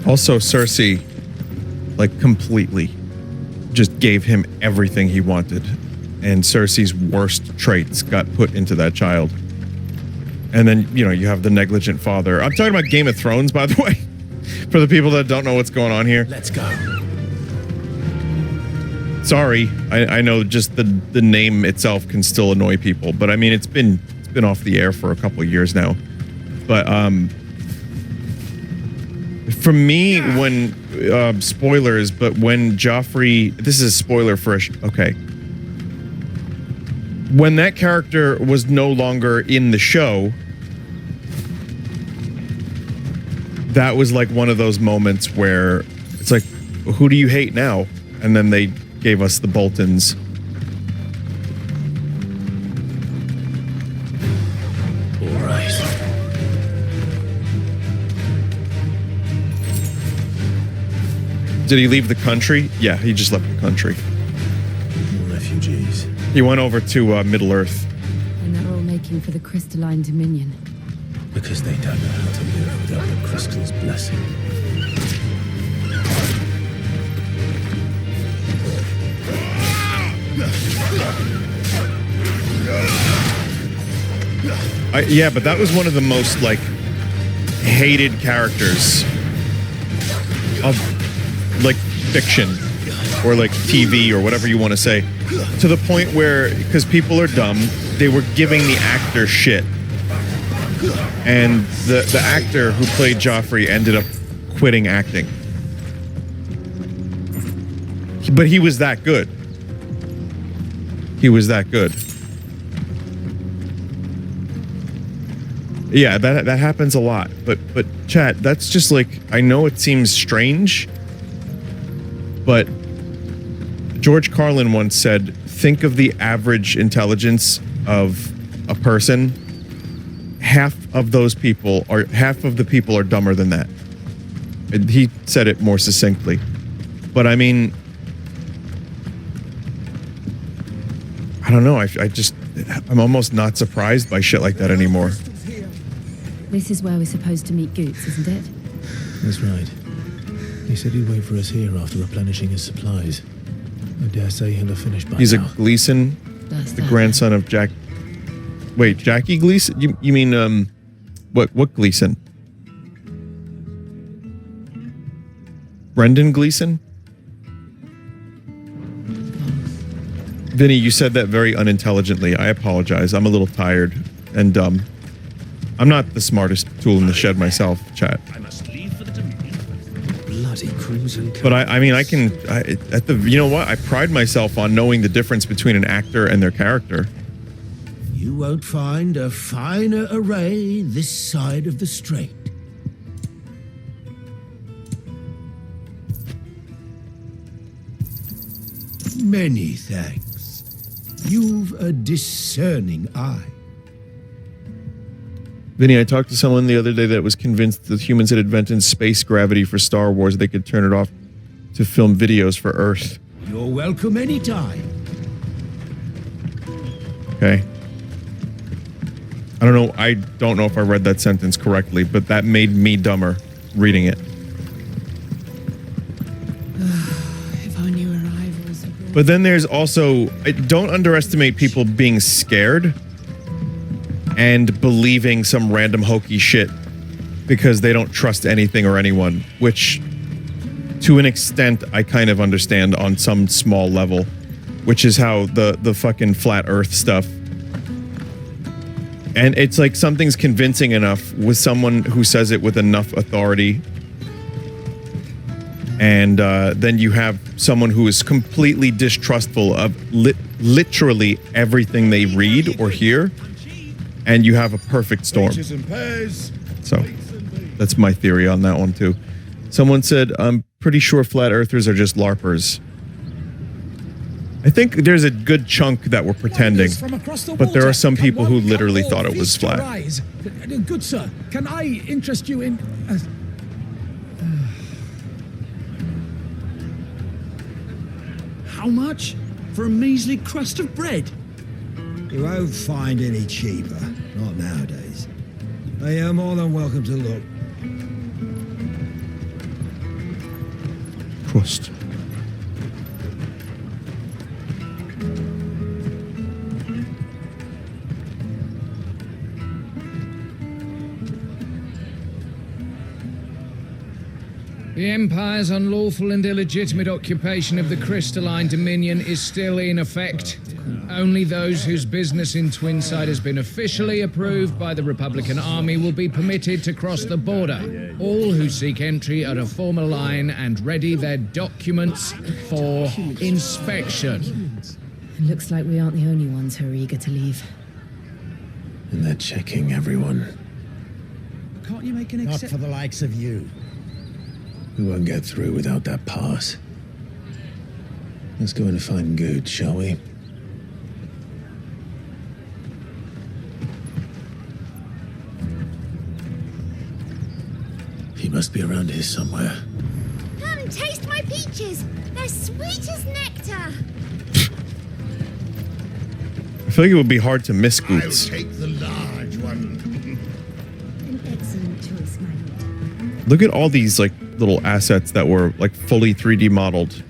Also, Cersei, like, completely just gave him everything he wanted. And Cersei's worst traits got put into that child. And then, you know, you have the negligent father. I'm talking about Game of Thrones, by the way, for the people that don't know what's going on here. Let's go. Sorry, I know just the name itself can still annoy people, but I mean, it's been off the air for a couple of years now. But for me, when spoilers, but when Joffrey, this is a spoiler for okay. When that character was no longer in the show, that was like one of those moments where it's like, who do you hate now? And then they gave us the Boltons. All right. Did he leave the country? Yeah, he just left the country. More refugees. He went over to Middle Earth. And they're all making for the Crystalline Dominion. Because they don't know how to live without the crystal's blessing. Yeah, but that was one of the most, like, hated characters of, like, fiction or, like, TV or whatever you want to say, to the point where, because people are dumb, they were giving the actor shit. And the actor who played Joffrey ended up quitting acting. But he was that good. He was that good. Yeah, that happens a lot. But chat, that's just like, I know it seems strange, but George Carlin once said, think of the average intelligence of a person. Half of the people are dumber than that. And he said it more succinctly. But I mean, I don't know. I'm almost not surprised by shit like that anymore. This is where we're supposed to meet Goots, isn't it? That's right. He said he'd wait for us here after replenishing his supplies. I dare say he'll have finished by now. He's a Gleason, the grandson of Jack. Wait, Jackie Gleason? You mean what Gleason? Brendan Gleason? Vinny, you said that very unintelligently. I apologize. I'm a little tired and dumb. I'm not the smartest tool in the shed myself, chat. I must leave for the Dominion. Bloody crimson. But I mean, you know what? I pride myself on knowing the difference between an actor and their character. You won't find a finer array this side of the strait. Many thanks. You've a discerning eye. Vinny, I talked to someone the other day that was convinced that humans had invented space gravity for Star Wars. They could turn it off to film videos for Earth. You're welcome anytime. Okay. I don't know if I read that sentence correctly, but that made me dumber reading it. If only your rivals. But then there's also, don't underestimate people being scared and believing some random hokey shit because they don't trust anything or anyone, which to an extent I kind of understand on some small level, which is how the fucking flat earth stuff. And it's like something's convincing enough with someone who says it with enough authority. And then you have someone who is completely distrustful of literally everything they read or hear. And you have a perfect storm. So that's my theory on that one too. Someone said, I'm pretty sure flat earthers are just LARPers. I think there's a good chunk that were pretending, but there are some people who literally thought it was flat. Good sir, can I interest you in... How much? For a measly crust of bread? You won't find any cheaper, not nowadays. But you're more than welcome to look. Crust. The Empire's unlawful and illegitimate occupation of the crystalline dominion is still in effect. Only those whose business in Twinside has been officially approved by the Republican Army will be permitted to cross the border. All who seek entry are to form a line and ready their documents for inspection. It looks like we aren't the only ones who are eager to leave. And they're checking everyone. Can't you make an Not for the likes of you. We won't get through without that pass. Let's go and find Good, shall we? He must be around here somewhere. Come, taste my peaches. They're sweet as nectar. I feel like it would be hard to miss Goots. I'll take the large one. An excellent choice, my lord. Look at all these like little assets that were like fully 3D modeled.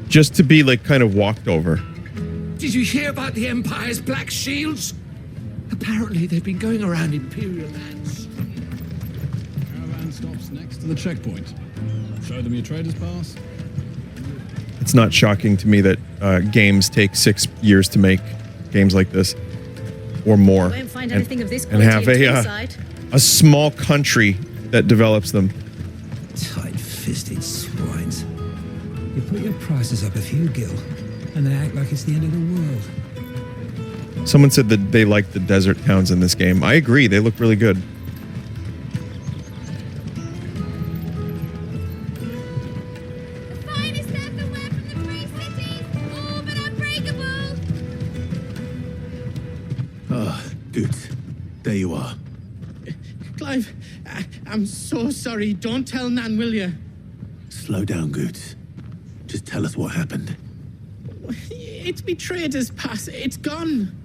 Just to be like kind of walked over. Did you hear about the Empire's black shields? Apparently they've been going around Imperial lands. Caravan stops next to the checkpoint. Show them your trader's pass. It's not shocking to me that games take 6 years to make, games like this, or more. Won't find anything of this and have quality in Twinside. a small country that develops them. Tight-fisted swines. You put your prices up a few gil, and they act like it's the end of the world. Someone said that they like the desert towns in this game. I agree, they look really good. Good. There you are. Clive, I'm so sorry. Don't tell Nan, will you? Slow down, Goots. Just tell us what happened. It's me trader's pass. It's gone.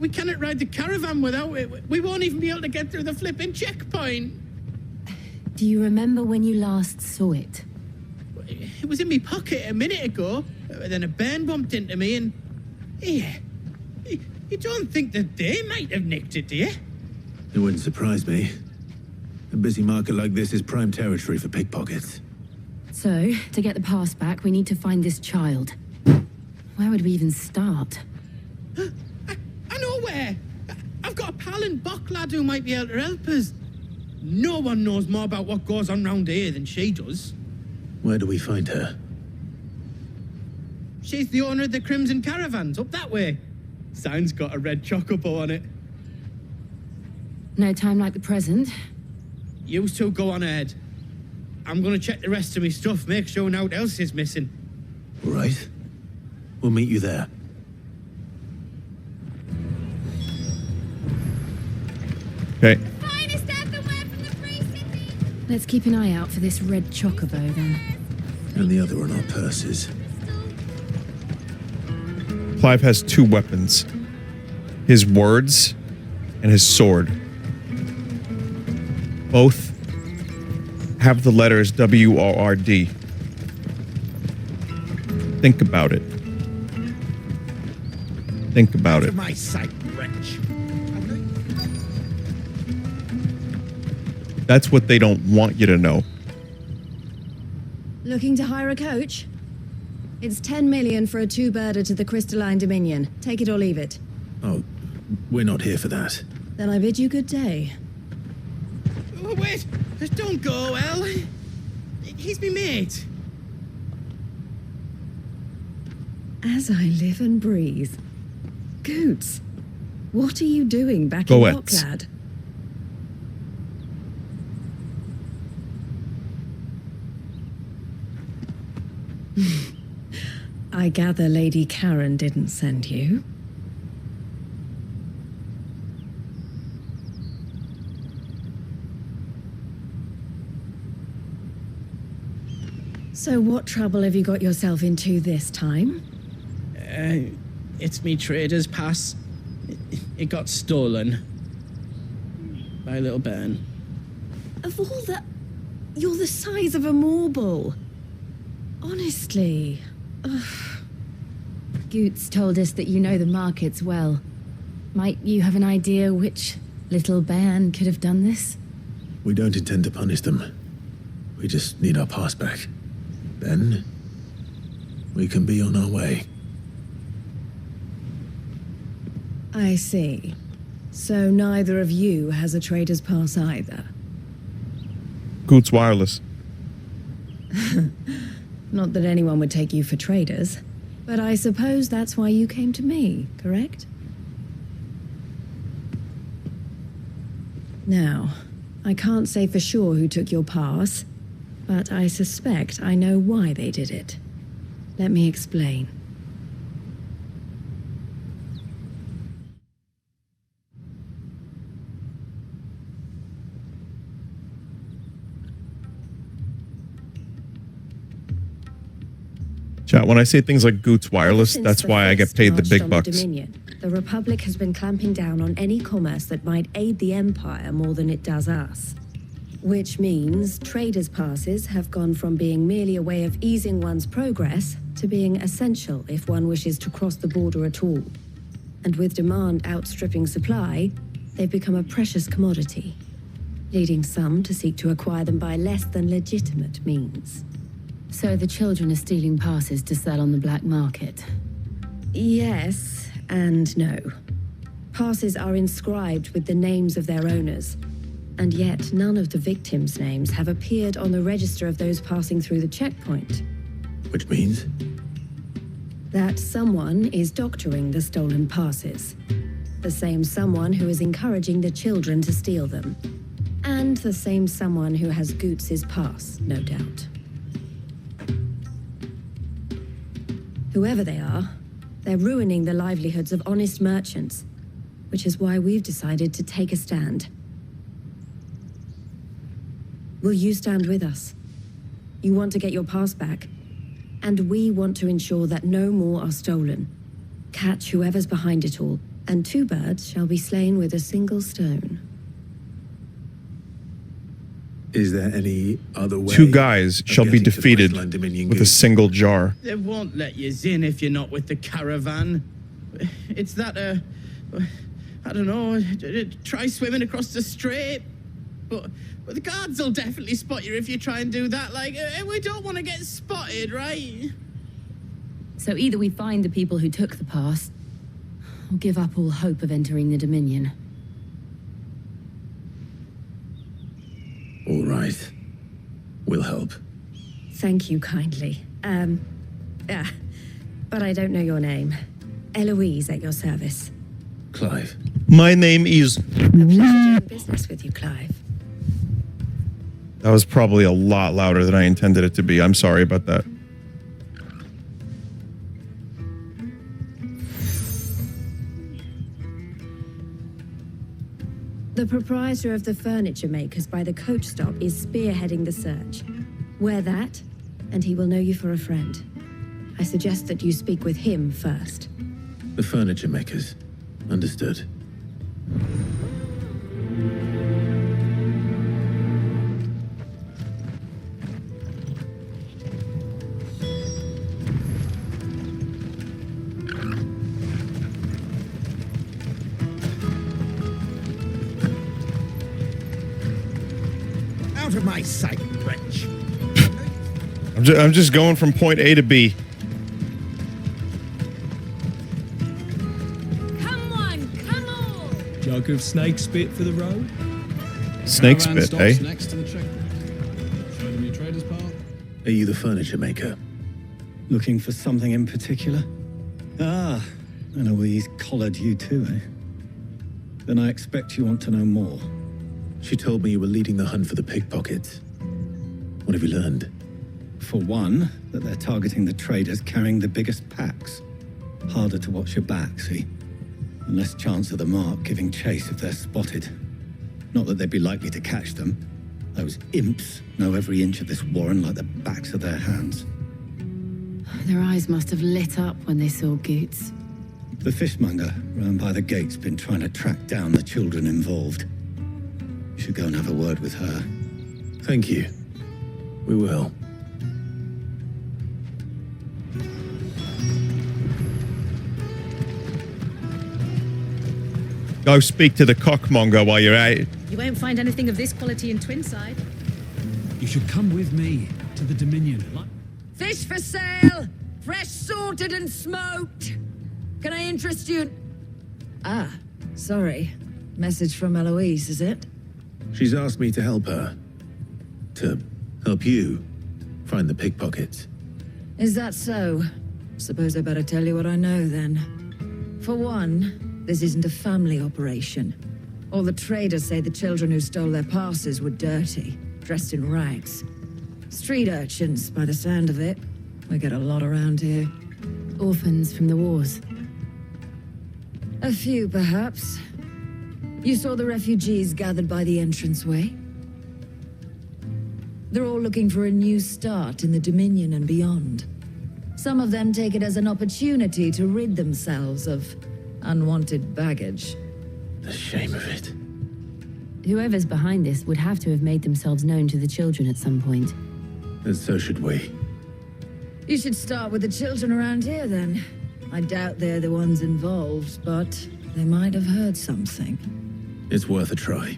We cannot ride the caravan without it. We won't even be able to get through the flipping checkpoint. Do you remember when you last saw it? It was in my pocket a minute ago. Then a bairn bumped into me and... Yeah. You don't think that they might have nicked it, do you? It wouldn't surprise me. A busy market like this is prime territory for pickpockets. So, to get the pass back, we need to find this child. Where would we even start? I know where. I've got a pal in Boklad who might be able to help us. No one knows more about what goes on round here than she does. Where do we find her? She's the owner of the Crimson Caravans, up that way. Sign's got a red chocobo on it. No time like the present. You two go on ahead. I'm gonna check the rest of my stuff, make sure no one else is missing. All right. We'll meet you there. Okay. Let's keep an eye out for this red chocobo then. And the other on our purses. Clive has 2 weapons. His words and his sword. Both have the letters W-O-R-D. Think about it. Think about it. My sight, wretch. That's what they don't want you to know. Looking to hire a coach? It's 10 million for a two-birder to the Crystalline Dominion. Take it or leave it. Oh, we're not here for that. Then I bid you good day. Oh, wait! Don't go, El. He's me mate. As I live and breathe. Goots, what are you doing back Go in Ets. Boklad? I gather Lady Karen didn't send you. So what trouble have you got yourself into this time? It's me trader's pass. It got stolen. By a little bairn. Of all the... You're the size of a marble. Honestly. Ugh. Goots told us that you know the markets well. Might you have an idea which little bairn could have done this? We don't intend to punish them. We just need our pass back. Then, we can be on our way. I see. So neither of you has a trader's pass either. Goots Wireless. Not that anyone would take you for traders, but I suppose that's why you came to me, correct? Now, I can't say for sure who took your pass, but I suspect I know why they did it. Let me explain. Chat, when I say things like Goots Wireless, Since that's the why I get Fist paid the marched big on bucks. Dominion, the Republic has been clamping down on any commerce that might aid the Empire more than it does us. Which means traders' passes have gone from being merely a way of easing one's progress to being essential if one wishes to cross the border at all. And with demand outstripping supply, they've become a precious commodity, leading some to seek to acquire them by less than legitimate means. So the children are stealing passes to sell on the black market? Yes and no. Passes are inscribed with the names of their owners, and yet none of the victims' names have appeared on the register of those passing through the checkpoint. Which means? That someone is doctoring the stolen passes. The same someone who is encouraging the children to steal them. And the same someone who has Goots' pass, no doubt. Whoever they are, they're ruining the livelihoods of honest merchants, which is why we've decided to take a stand. Will you stand with us? You want to get your pass back, and we want to ensure that no more are stolen. Catch whoever's behind it all, and two birds shall be slain with a single stone. Is there any other way? Two guys shall be getting to the defeated Crystalline Dominion with a Goose? single jar. They won't let you in if you're not with the caravan. It's that, I don't know, try swimming across the strait. But the guards will definitely spot you if you try and do that. Like, we don't want to get spotted, right? So either we find the people who took the pass, or give up all hope of entering the Dominion. All right. We'll help. Thank you kindly. But I don't know your name. Eloise at your service. Clive. My name is... A pleasure doing business with you, Clive. That was probably a lot louder than I intended it to be. I'm sorry about that. The proprietor of the furniture makers by the coach stop is spearheading the search. Wear that, and he will know you for a friend. I suggest that you speak with him first. The furniture makers. Understood. out of my sight, wretch. I'm just going from point A to B. Come on, come on! Jug of snake spit for the road. Snake Caravan spit, stops eh? next to the checkpoint. Show them your trader's path. Are you the furniture maker? Looking for something in particular? Ah, I know he's collared you too, eh? Then I expect you want to know more. She told me you were leading the hunt for the pickpockets. What have you learned? For one, that they're targeting the traders carrying the biggest packs. Harder to watch your back, see? And less chance of the mark giving chase if they're spotted. Not that they'd be likely to catch them. Those imps know every inch of this warren like the backs of their hands. Their eyes must have lit up when they saw Goots. The fishmonger round by the gate's been trying to track down the children involved. You should go and have a word with her. Thank you. We will. Go speak to the cockmonger while you're at it. You won't find anything of this quality in Twinside. You should come with me to the Dominion. Fish for sale! Fresh sorted and smoked! Can I interest you? Ah, sorry. Message from Eloise, is it? She's asked me to help her. To help you find the pickpockets. Is that so? Suppose I better tell you what I know then. For one, this isn't a family operation. All the traders say the children who stole their passes were dirty, dressed in rags. Street urchins, by the sound of it. We get a lot around here. Orphans from the wars. A few, perhaps. You saw the refugees gathered by the entranceway? They're all looking for a new start in the Dominion and beyond. Some of them take it as an opportunity to rid themselves of unwanted baggage. The shame of it. Whoever's behind this would have to have made themselves known to the children at some point. And so should we. You should start with the children around here, then. I doubt they're the ones involved, but they might have heard something. It's worth a try.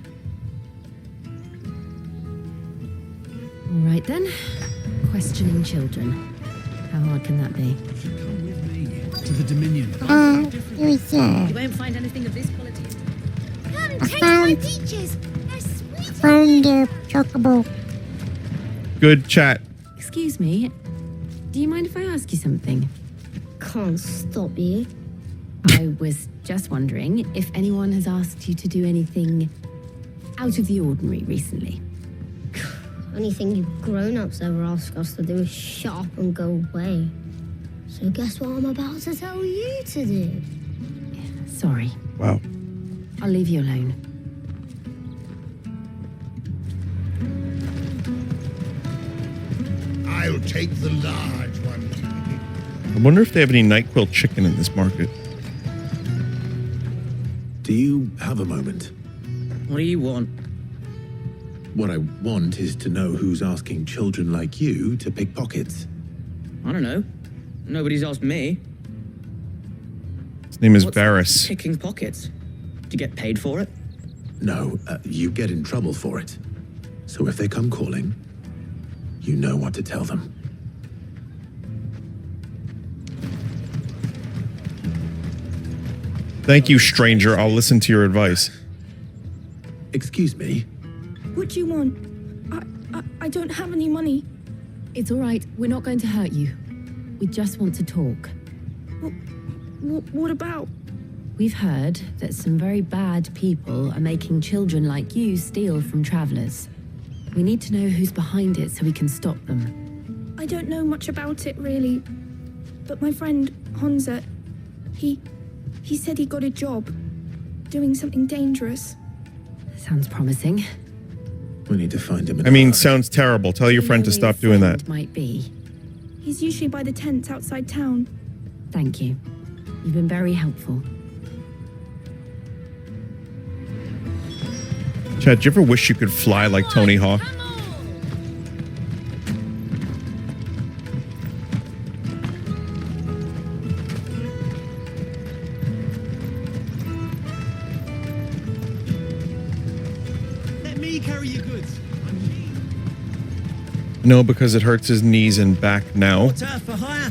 All right then. Questioning children. How hard can that be? Come with me to the Dominion. You won't find anything of this quality. Come, taste my peaches! They're sweet! Found the chocobo. Good chat. Excuse me. Do you mind if I ask you something? Can't stop you. I was just wondering if anyone has asked you to do anything out of the ordinary recently. Anything you grown-ups ever ask us to do is shut up and go away. So guess what I'm about to tell you to do? Sorry. Wow. I'll leave you alone. I'll take the large one. I wonder if they have any NyQuil chicken in this market. Do you have a moment? What do you want? What I want is to know who's asking children like you to pick pockets. I don't know. Nobody's asked me. His name is What's Varys. Picking pockets. Do you get paid for it? No, you get in trouble for it. So if they come calling, you know what to tell them. Thank you, stranger. I'll listen to your advice. Excuse me? What do you want? I don't have any money. It's all right. We're not going to hurt you. We just want to talk. What about? We've heard that some very bad people are making children like you steal from travelers. We need to know who's behind it so we can stop them. I don't know much about it, really. But my friend, Honza, he said he got a job. Doing something dangerous. Sounds promising. We need to find him. I mean, sounds terrible. Tell your friend to stop doing that. Might be. He's usually by the tents outside town. Thank you. You've been very helpful. Chad, do you ever wish you could fly like Tony Hawk? Let me carry your goods. No, because it hurts his knees and back now. What's out for hire?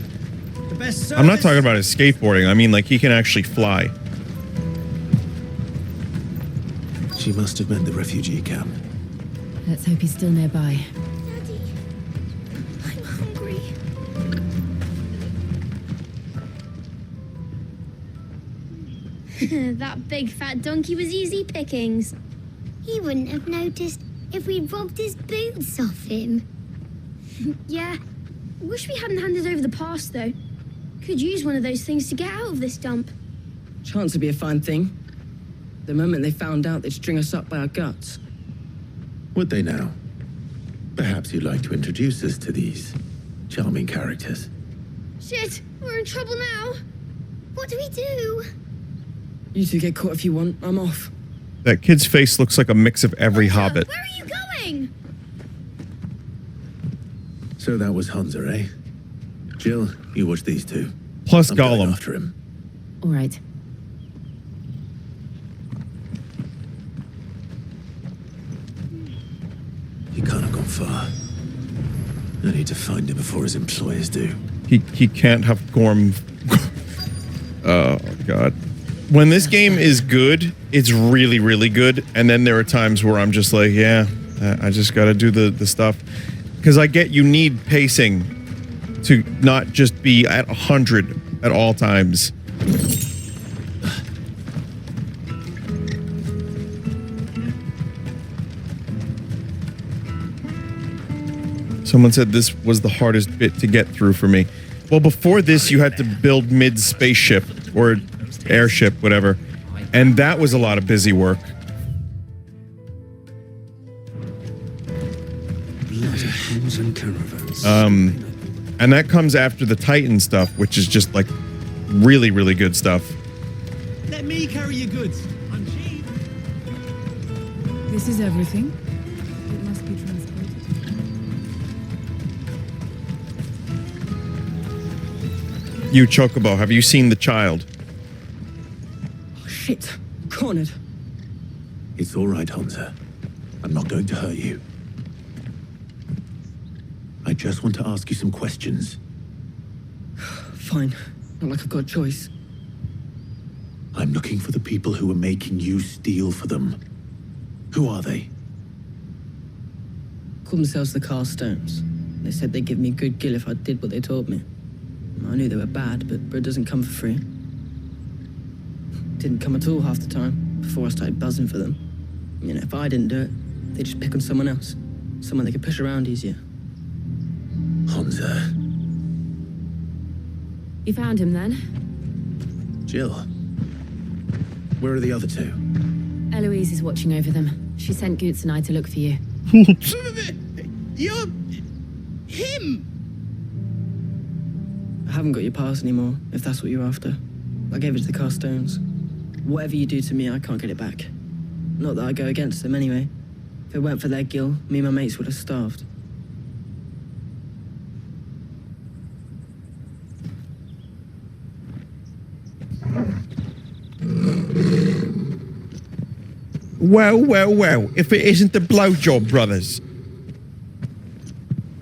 The best I'm not service? talking about his skateboarding. I mean, like, he can actually fly. She must have meant the refugee camp. Let's hope he's still nearby. Daddy, I'm hungry. That big fat donkey was easy pickings. He wouldn't have noticed if we'd robbed his boots off him. Yeah. Wish we hadn't handed over the pass, though. Could use one of those things to get out of this dump. Chance would be a fine thing. The moment they found out, they'd string us up by our guts. Would they now? Perhaps you'd like to introduce us to these charming characters. Shit, we're in trouble now. What do we do? You two get caught if you want. I'm off. That kid's face looks like a mix of every Hobbit. Where are you going? So that was Hunter, eh? Jill, you watch these two. Plus I'm going Gollum. after him. All right. He can't have gone far. I need to find him before his employers do. He can't have Gorm. Oh, God. When this game is good, it's really, really good. And then there are times where I'm just like, yeah, I just got to do the stuff. Because I get you need pacing to not just be at 100 at all times. Someone said this was the hardest bit to get through for me. Well, before this, you had to build mid-spaceship or airship, whatever. And that was a lot of busy work. Bloody hands and caravans. And that comes after the Titan stuff, which is just like really, really good stuff. Let me carry your goods. I'm cheap. This is everything. It must be transported. You, Chocobo, have you seen the child? Oh, shit. Cornered. It's all right, Hunter. I'm not going to hurt you. I just want to ask you some questions. Fine. Not like I've got a choice. I'm looking for the people who are making you steal for them. Who are they? Called themselves the Carstones. They said they'd give me good gill if I did what they told me. I knew they were bad, but bread doesn't come for free. Didn't come at all half the time, before I started buzzing for them. You know, if I didn't do it, they'd just pick on someone else. Someone they could push around easier. Hunter. You found him then? Jill. Where are the other two? Eloise is watching over them. She sent Goots and I to look for you. You're... him! I haven't got your pass anymore, if that's what you're after. I gave it to the Carstones. Whatever you do to me, I can't get it back. Not that I go against them anyway. If it weren't for their gill, me and my mates would have starved. Well, well, well. If it isn't the blowjob brothers.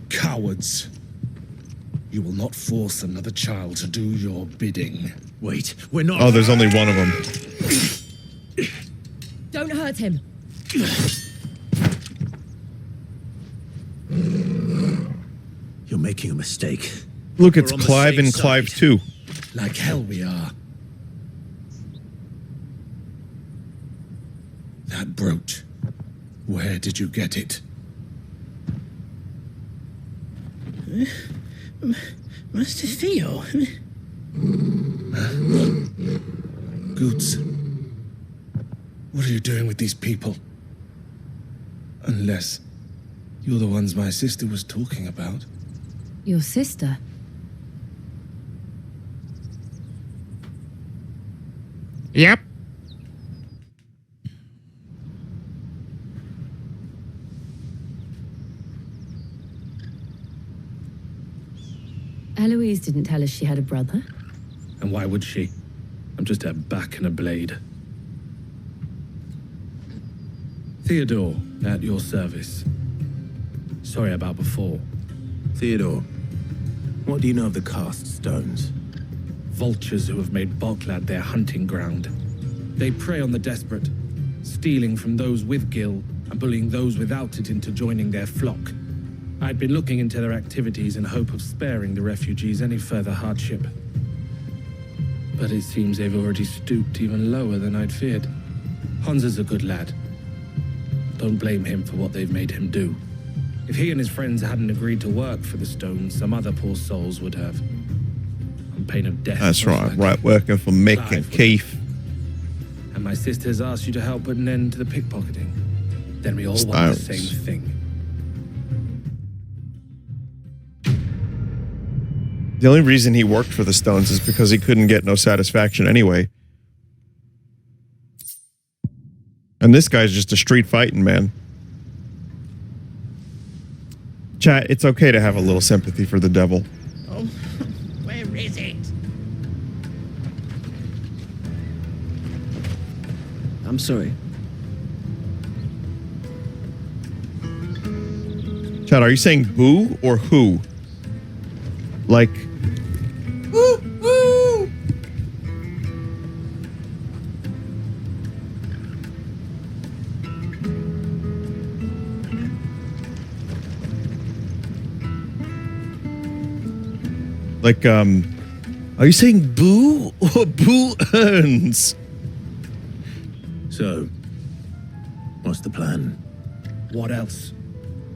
Cowards. You will not force another child to do your bidding. Wait, we're not... Oh, there's only one of them. Don't hurt him. You're making a mistake. Look, it's We're on the Clive same and Clive side. 2. Like hell we are. That brooch. Where did you get it? Master Theo. Goots. What are you doing with these people? Unless you're the ones my sister was talking about. Your sister? Yep. Eloise didn't tell us she had a brother. And why would she? I'm just her back and a blade. Theodore, at your service. Sorry about before. Theodore, what do you know of the cast stones? Vultures who have made Boklad their hunting ground. They prey on the desperate, stealing from those with Gil and bullying those without it into joining their flock. I'd been looking into their activities in hope of sparing the refugees any further hardship. But it seems they've already stooped even lower than I'd feared. Hansa's a good lad. Don't blame him for what they've made him do. If he and his friends hadn't agreed to work for the stones, some other poor souls would have. On pain of death. That's right, right, working for Mick and Keith. And my sisters asked you to help put an end to the pickpocketing. Then we all want the same thing. The only reason he worked for the Stones is because he couldn't get no satisfaction anyway. And this guy's just a street fighting man. Chat, it's okay to have a little sympathy for the devil. Oh, where is it? I'm sorry. Chat, are you saying boo or who? Like... Woo, woo! Like, are you saying boo or boo earns? So, what's the plan? What else?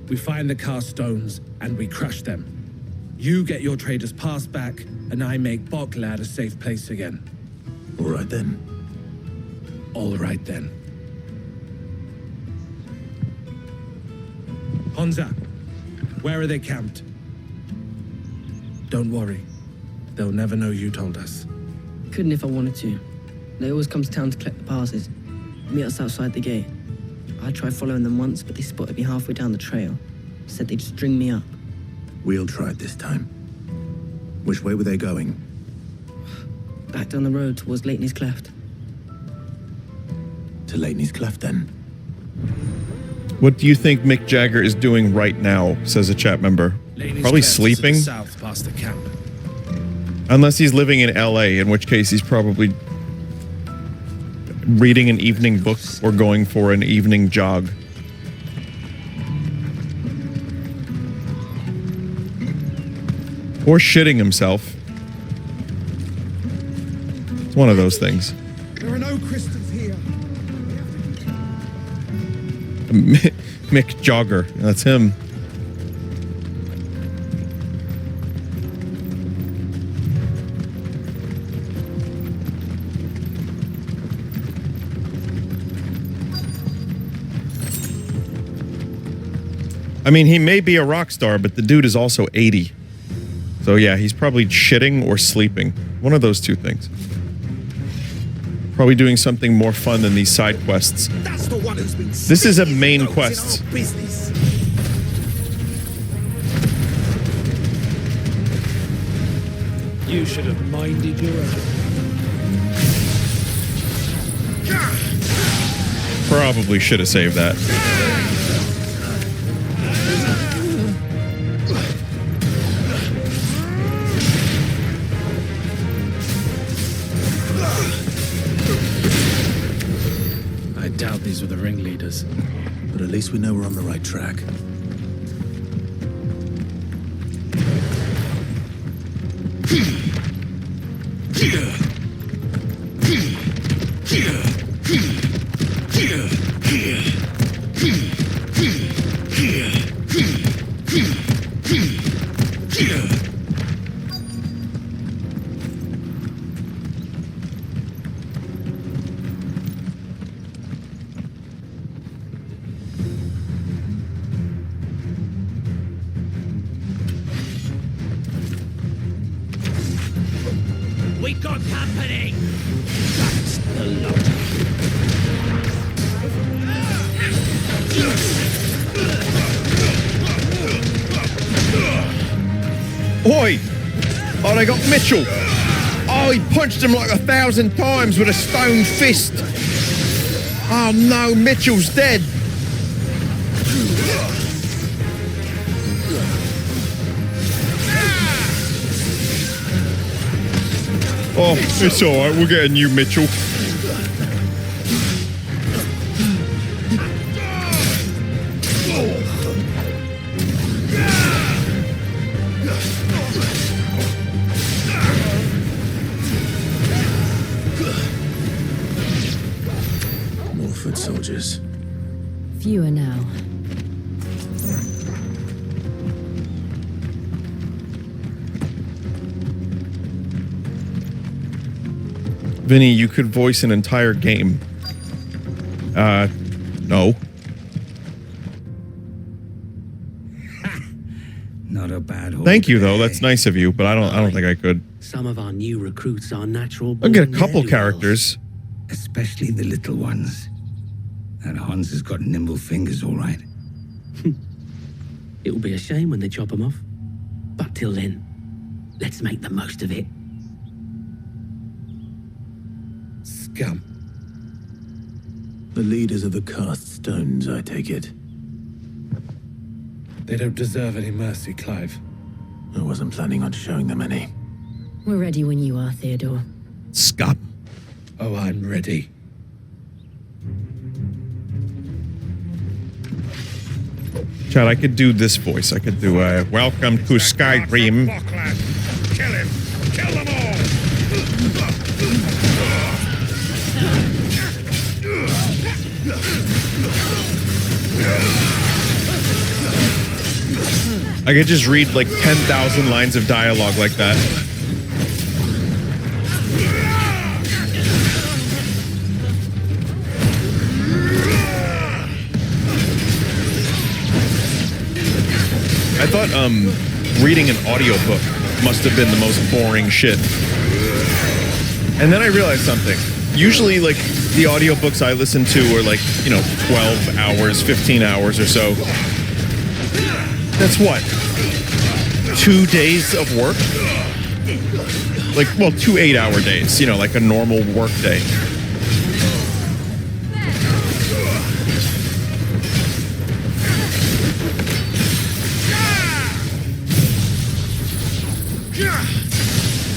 We find the cast stones and we crush them. You get your trader's pass back, and I make Boklad a safe place again. All right then. All right then. Hansa, where are they camped? Don't worry. They'll never know you told us. Couldn't if I wanted to. They always come to town to collect the passes. Meet us outside the gate. I tried following them once, but they spotted me halfway down the trail. Said they'd string me up. We'll try it this time. Which way were they going? Back down the road towards Lateney's Cleft. To Lateney's Cleft, then? What do you think Mick Jagger is doing right now, says a chat member? Lateney's Probably Cleft is to sleeping. the south past the camp. Unless he's living in LA, in which case he's probably reading an evening book or going for an evening jog. Or shitting himself. It's one of those things. There are no crystals here. Mick Jogger. That's him. I mean, he may be a rock star, but the dude is also 80. So yeah, he's probably shitting or sleeping. One of those two things. Probably doing something more fun than these side quests. That's the one who's been This is a main quest. business. You should have minded your own. Probably should have saved that. I doubt these were the ringleaders. But at least we know we're on the right track. We got company. That's the lot. Oi! Oh, they got Mitchell. Oh, he punched him like 1,000 times with a stone fist. Oh no, Mitchell's dead. Oh, it's alright. We're getting you, Mitchell. More foot soldiers. Fewer now. Vinny, you could voice an entire game. No. Not a bad horse. Thank you, though. That's nice of you, but I don't think I could. Some of our new recruits are natural. I'll get a couple born characters. Especially the little ones. That Hans has got nimble fingers, all right. It will be a shame when they chop them off. But till then, let's make the most of it. Scum. The leaders of the cast stones, I take it. They don't deserve any mercy, Clive. I wasn't planning on showing them any. We're ready when you are, Theodore. Scum. Oh, I'm ready. Chad, I could do this voice. I could do welcome to Skyrim. Boklad. Kill him. Kill them all. I could just read like 10,000 lines of dialogue like that. I thought reading an audiobook must have been the most boring shit. And then I realized something. Usually like the audiobooks I listen to are like, 12 hours, 15 hours or so. That's what? 2 days of work? Like, well, 2 8-hour days, like a normal work day.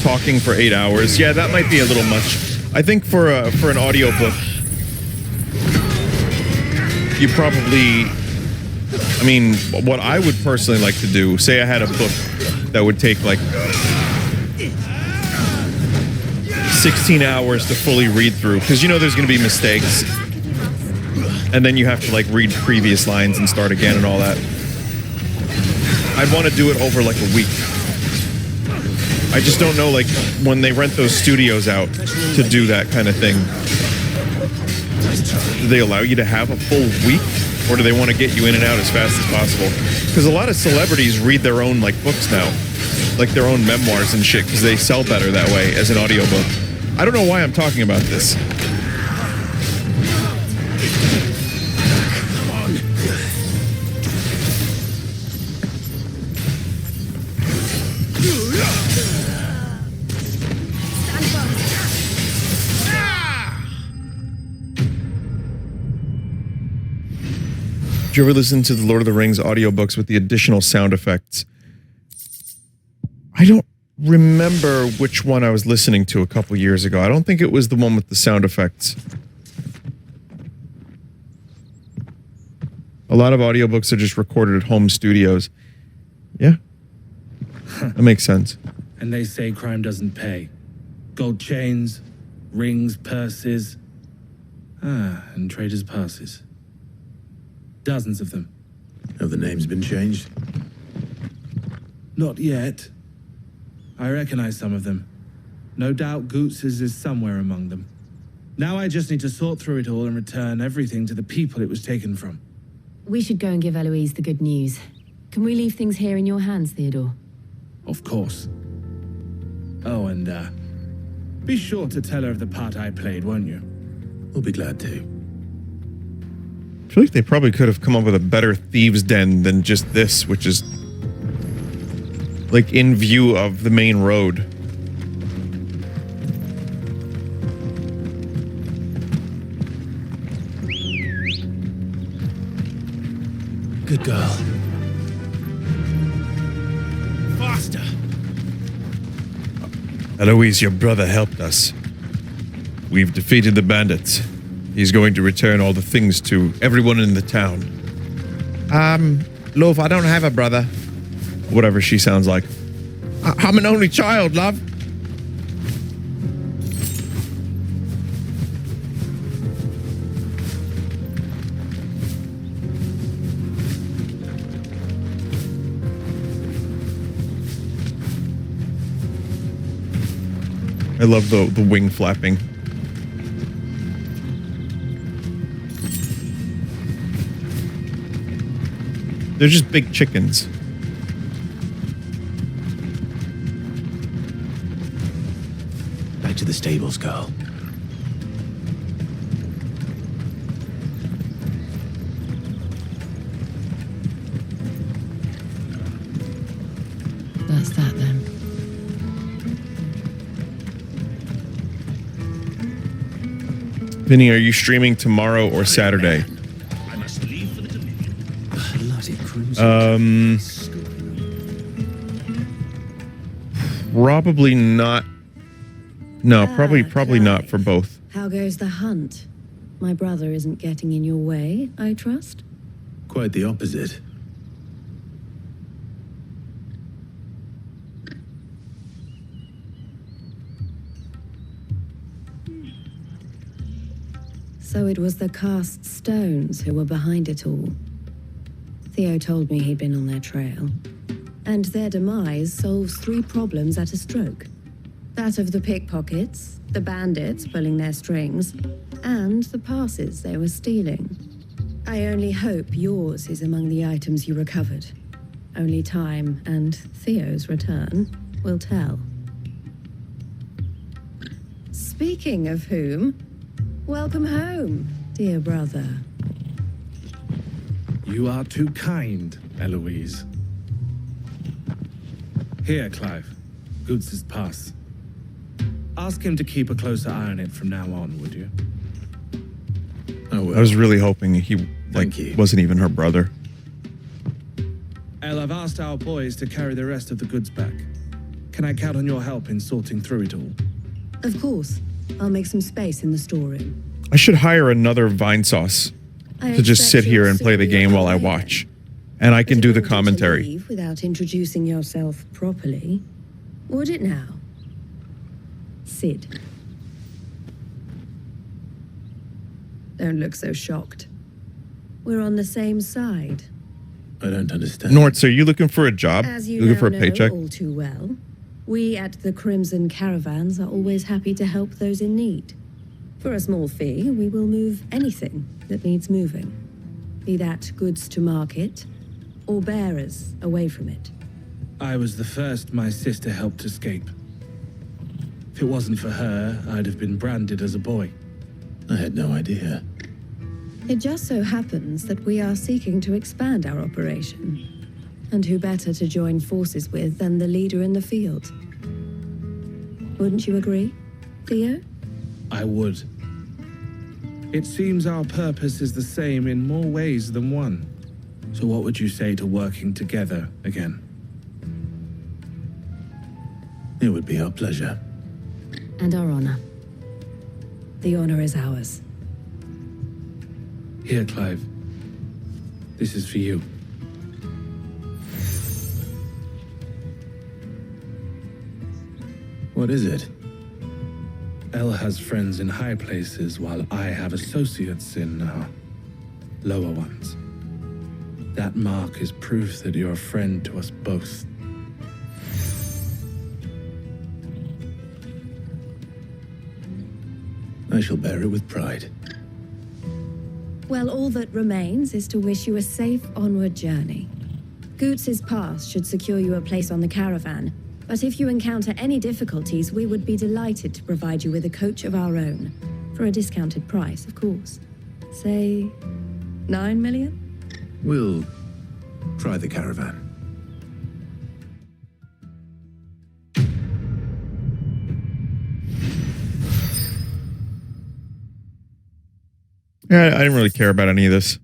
Talking for 8 hours. Yeah, that might be a little much. I think for an audiobook, you probably, what I would personally like to do, say I had a book that would take like 16 hours to fully read through, because there's going to be mistakes. And then you have to like read previous lines and start again and all that. I'd want to do it over like a week. I just don't know, like, when they rent those studios out to do that kind of thing, do they allow you to have a full week? Or do they want to get you in and out as fast as possible? Because a lot of celebrities read their own, like, books now. Like, their own memoirs and shit, because they sell better that way as an audiobook. I don't know why I'm talking about this. Did you ever listen to the Lord of the Rings audiobooks with the additional sound effects? I don't remember which one I was listening to a couple years ago. I don't think it was the one with the sound effects. A lot of audiobooks are just recorded at home studios. Yeah. That makes sense. And they say crime doesn't pay. Gold chains, rings, purses. And traders' passes. Dozens of them. Have the names been changed? Not yet. I recognize some of them. No doubt Goots's is somewhere among them. Now I just need to sort through it all and return everything to the people it was taken from. We should go and give Eloise the good news. Can we leave things here in your hands, Theodore? Of course. Oh, and be sure to tell her of the part I played, won't you? We'll be glad to. I feel like they probably could have come up with a better thieves' den than just this, which is like in view of the main road. Good girl. Faster. Eloise, your brother helped us. We've defeated the bandits. He's going to return all the things to everyone in the town. Love, I don't have a brother. Whatever she sounds like. I'm an only child, love. I love the wing flapping. They're just big chickens. Back to the stables, girl. That's that then. Vinny, are you streaming tomorrow or Saturday? I must leave for the Dominion. Bloody crimson. Probably not. No, probably Clive. not for both. How goes the hunt? My brother isn't getting in your way, I trust? Quite the opposite. So it was the cast stones who were behind it all. Theo told me he'd been on their trail. And their demise solves 3 problems at a stroke. That of the pickpockets, the bandits pulling their strings, and the passes they were stealing. I only hope yours is among the items you recovered. Only time and Theo's return will tell. Speaking of whom, welcome home, dear brother. You are too kind, Eloise. Here, Clive. Goots' pass. Ask him to keep a closer eye on it from now on, would you? I was really hoping he wasn't even her brother. El, I've asked our boys to carry the rest of the goods back. Can I count on your help in sorting through it all? Of course. I'll make some space in the storeroom. I should hire another Vinesauce to just sit here and play the game while I watch. And I can do the commentary. Leave without introducing yourself properly. Would it now? Sid. Don't look so shocked. We're on the same side. I don't understand. Nortz, are you looking for a job? As you looking now for a know paycheck? all too well, we at the Crimson Caravans are always happy to help those in need. For a small fee, we will move anything that needs moving. Be that goods to market, or bearers away from it. I was the first my sister helped escape. If it wasn't for her, I'd have been branded as a boy. I had no idea. It just so happens that we are seeking to expand our operation. And who better to join forces with than the leader in the field? Wouldn't you agree, Theo? I would. It seems our purpose is the same in more ways than one. So what would you say to working together again? It would be our pleasure. And our honor. The honor is ours. Here, Clive. This is for you. What is it? El has friends in high places while I have associates in lower ones. That mark is proof that you're a friend to us both. I shall bear it with pride. Well, all that remains is to wish you a safe onward journey. Goots' pass should secure you a place on the caravan, but if you encounter any difficulties, we would be delighted to provide you with a coach of our own. For a discounted price, of course. Say, 9 million? We'll try the caravan. Yeah, I didn't really care about any of this.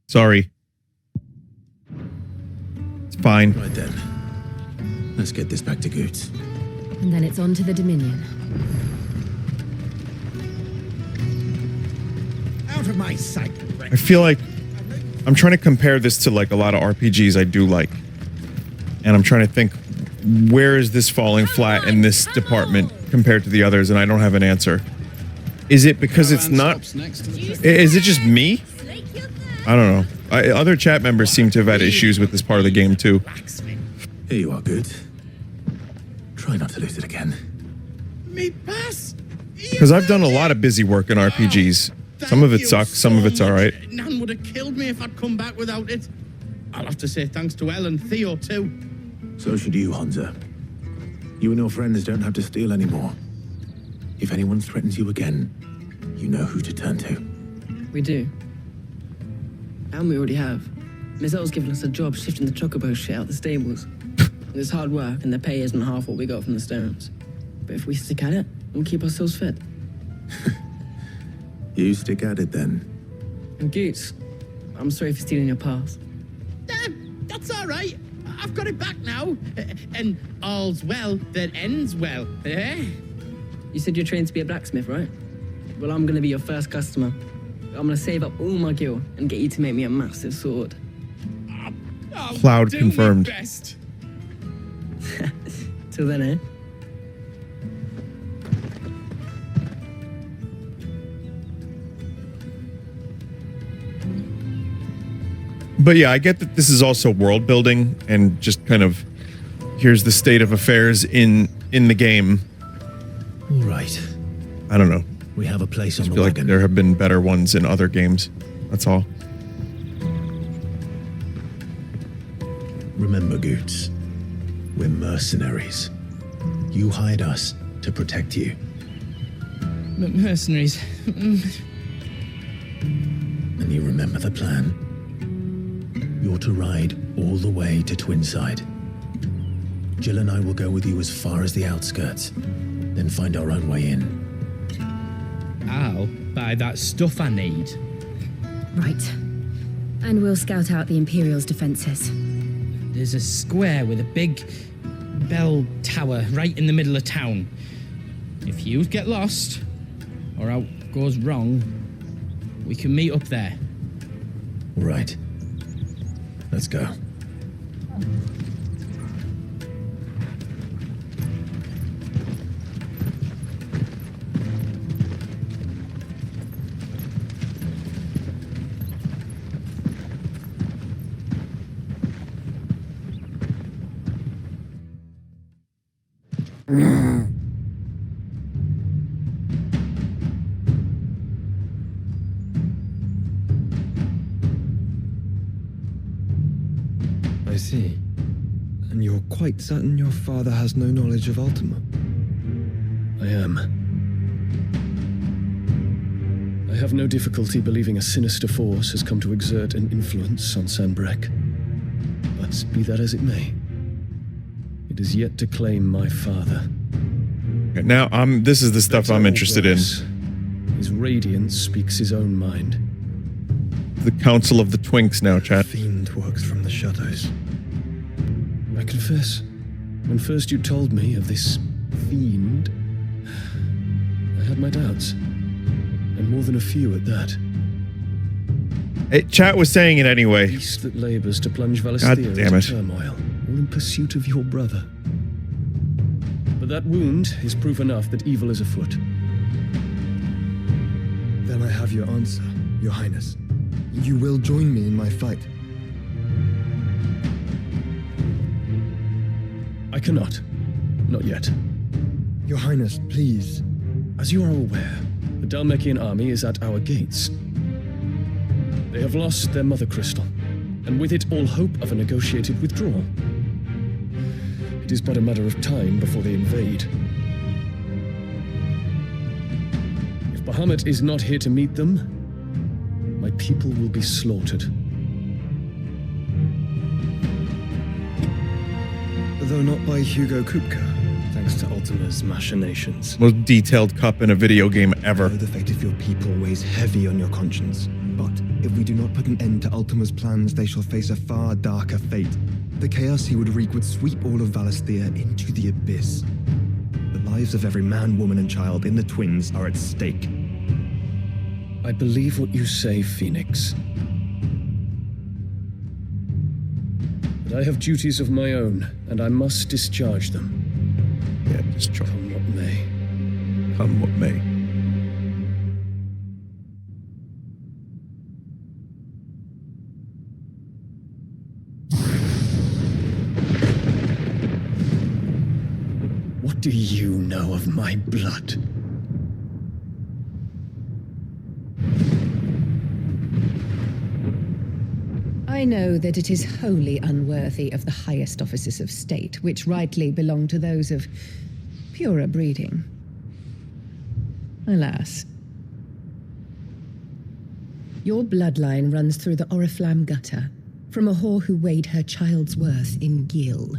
Sorry. It's fine. Right then. Let's get this back to Goots. And then it's on to the Dominion. Out of my sight. I feel like I'm trying to compare this to like a lot of RPGs I do like. And I'm trying to think, where is this falling flat in this department compared to the others? And I don't have an answer. Is it because it's not... Is it just me? I don't know. Other chat members seem to have had issues with this part of the game too. Here you are, Goots. Try not to lose it again. Me pass. Because I've done a lot of busy work in RPGs. Some of it sucks, some of it's alright. Nan would have killed me if I'd come back without it. I'll have to say thanks to Elle and Theo too. So should you, Hansa. You and your friends don't have to steal anymore. If anyone threatens you again, you know who to turn to. We do. And we already have. Miss L's given us a job shifting the chocobo shit out the stables. It's hard work, and the pay isn't half what we got from the stones. But if we stick at it, we'll keep ourselves fed. You stick at it then. And Goots, I'm sorry for stealing your pass. That's all right. I've got it back now. And all's well that ends well, eh? You said you're trained to be a blacksmith, right? Well, I'm gonna be your first customer. I'm gonna save up all my gil and get you to make me a massive sword. Cloud confirmed. Till then, eh? But yeah, I get that this is also world building and just kind of here's the state of affairs in the game. All right. I don't know. We have a place on the feel like wagon. there have been better ones in other games. That's all. Remember, Goots, we're mercenaries. You hired us to protect you. Mercenaries. And you remember the plan? You're to ride all the way to Twinside. Jill and I will go with you as far as the outskirts, then find our own way in. I'll buy that stuff I need. Right. And we'll scout out the Imperial's defenses. There's a square with a big bell tower right in the middle of town. If you get lost, or out goes wrong, we can meet up there. Right. Let's go. I see. And you're quite certain your father has no knowledge of Ultima? I am. I have no difficulty believing a sinister force has come to exert an influence on Sanbreque. But be that as it may, it is yet to claim my father. Okay, now, this is the stuff I'm interested in. His radiance speaks his own mind. The Council of the Twinks now, chat. Fiend works from the shadows. I confess, when first you told me of this fiend, I had my doubts. And more than a few at that. Chat was saying it anyway. Beast that labors to plunge God Valestia damn into it. turmoil, all in pursuit of your brother. But that wound is proof enough that evil is afoot. Then I have your answer, Your Highness. You will join me in my fight. I cannot. Not yet. Your Highness, please. As you are aware, the Dhalmekian army is at our gates. They have lost their mother crystal, and with it all hope of a negotiated withdrawal. It is but a matter of time before they invade. If Bahamut is not here to meet them, my people will be slaughtered. Though not by Hugo Kupka, thanks to Ultima's machinations. Most detailed cup in a video game ever. The fate of your people weighs heavy on your conscience, but If we do not put an end to Ultima's plans, they shall face a far darker fate. The chaos he would wreak would sweep all of Valisthea into the abyss. The lives of every man, woman, and child in the Twins are at stake. I believe what you say, Phoenix. But I have duties of my own, and I must discharge them. Yeah, discharge. Come what may. Come what may. What do you know of my blood? I know that it is wholly unworthy of the highest offices of state, which rightly belong to those of purer breeding. Alas. Your bloodline runs through the Oriflamme gutter, from a whore who weighed her child's worth in gil.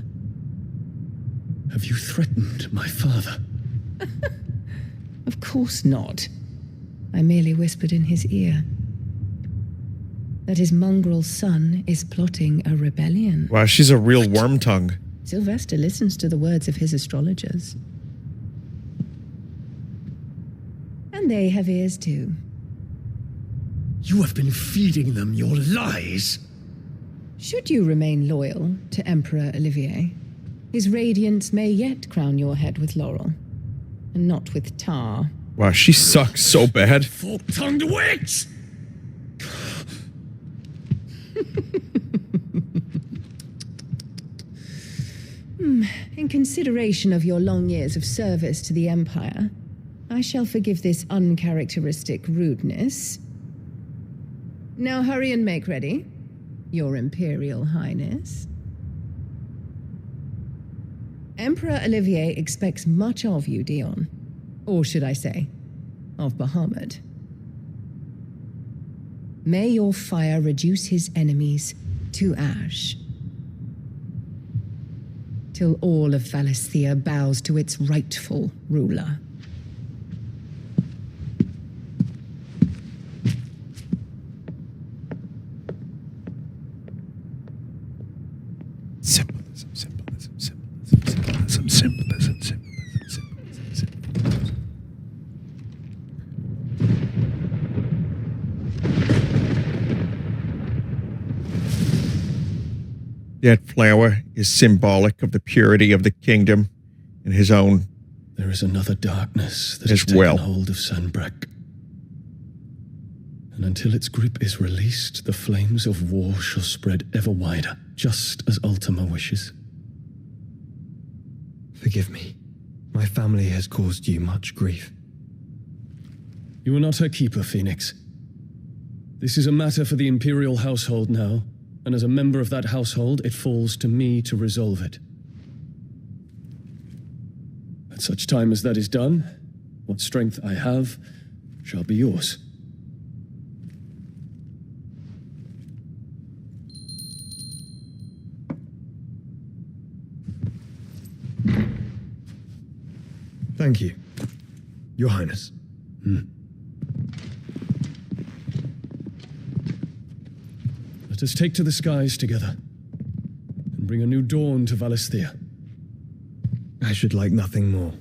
Have you threatened my father? Of course not. I merely whispered in his ear that his mongrel son is plotting a rebellion. Wow, she's a real worm tongue. Sylvestre listens to the words of his astrologers. And they have ears too. You have been feeding them your lies. Should you remain loyal to Emperor Olivier, his radiance may yet crown your head with laurel, and not with tar. Wow, she sucks so bad. Fork-tongued witch! In consideration of your long years of service to the Empire, I shall forgive this uncharacteristic rudeness. Now hurry and make ready, Your Imperial Highness. Emperor Olivier expects much of you, Dion. Or should I say, of Bahamut. May your fire reduce his enemies to ash, till all of Valisthea bows to its rightful ruler. Symbolism, symbolism, symbolism, symbolism, symbolism, symbolism, symbolism. That flower is symbolic of the purity of the kingdom and his own. There is another darkness that as has taken well. hold of Sanbreque. And until its grip is released, the flames of war shall spread ever wider, just as Ultima wishes. Forgive me. My family has caused you much grief. You are not her keeper, Phoenix. This is a matter for the Imperial household now, and as a member of that household, it falls to me to resolve it. At such time as that is done, what strength I have shall be yours. Thank you, Your Highness. Let us take to the skies together, and bring a new dawn to Valisthea. I should like nothing more.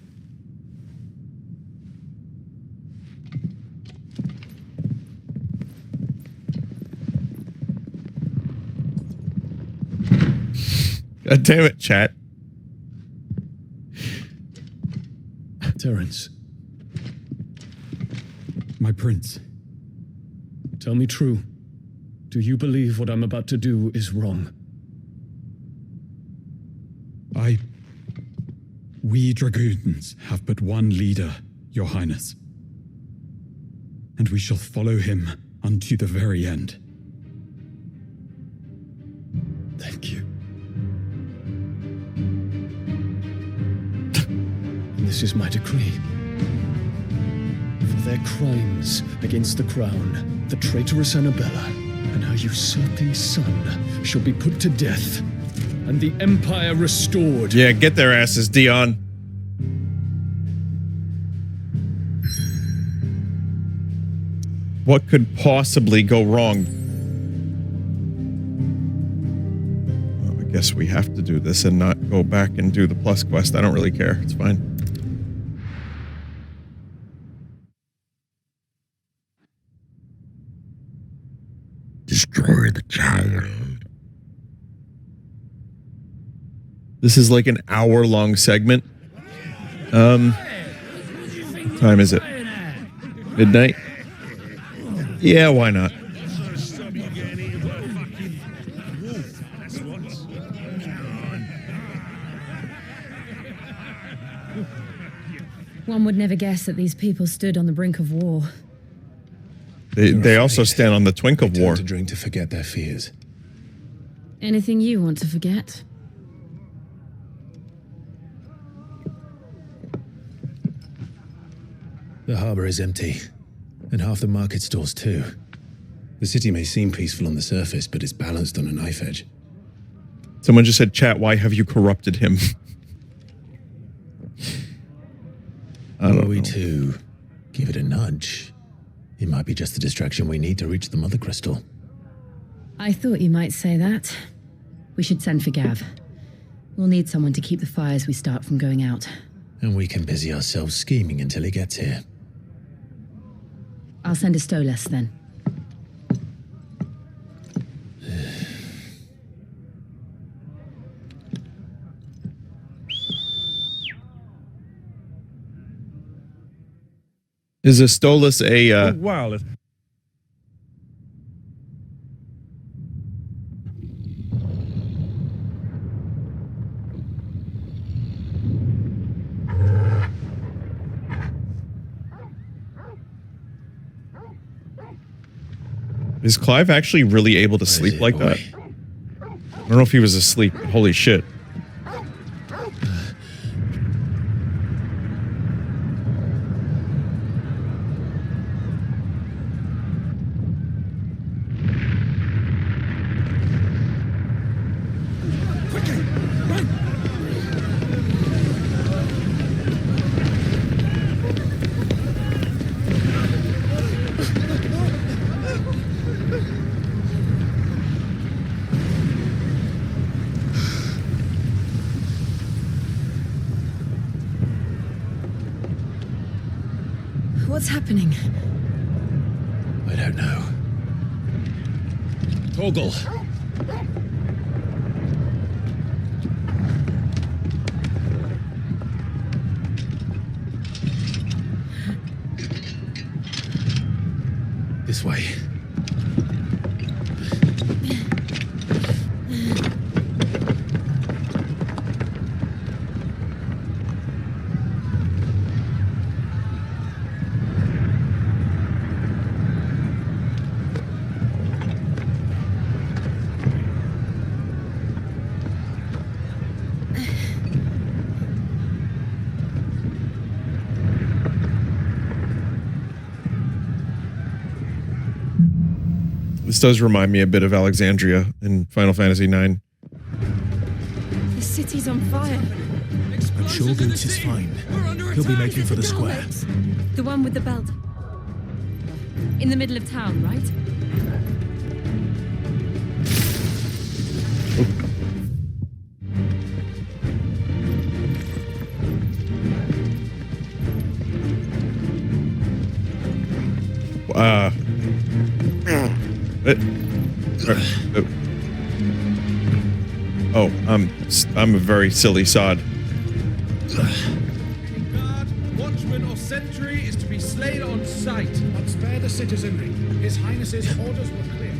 God damn it, chat. Terence. My prince. Tell me true. Do you believe what I'm about to do is wrong? We dragoons have but one leader, Your Highness. And we shall follow him unto the very end. Thank you. And this is my decree. For their crimes against the crown, the traitorous Anabella and her usurping son shall be put to death, and the Empire restored. Yeah, get their asses, Dion. What could possibly go wrong? Well, I guess we have to do this and not go back and do the plus quest. I don't really care. It's fine. Destroy the child. This is like an hour-long segment. What time is it? Midnight? Yeah, why not? One would never guess that these people stood on the brink of war. They also stand on the twink of war. To drink to forget their fears. Anything you want to forget? The harbor is empty, and half the market stalls too. The city may seem peaceful on the surface, but it's balanced on a knife edge. Someone just said, chat, why have you corrupted him? Were we to give it a nudge, it might be just the distraction we need to reach the Mothercrytal. I thought you might say that. We should send for Gav. We'll need someone to keep the fires we start from going out. And we can busy ourselves scheming until he gets here. I'll send a Stolas then. Is a Stolas a... wow. Is Clive actually really able to sleep like that? I don't know if he was asleep, but holy shit. What's happening? I don't know. Toggle. This way. This does remind me a bit of Alexandria in Final Fantasy IX. The city's on fire. I'm sure Boots is fine. He'll be making for the square. The one with the belt. In the middle of town, right? Oh, I'm a very silly sod. Guard, watchman, or sentry is to be slain on sight. But spare the citizenry. His Highness's orders were clear.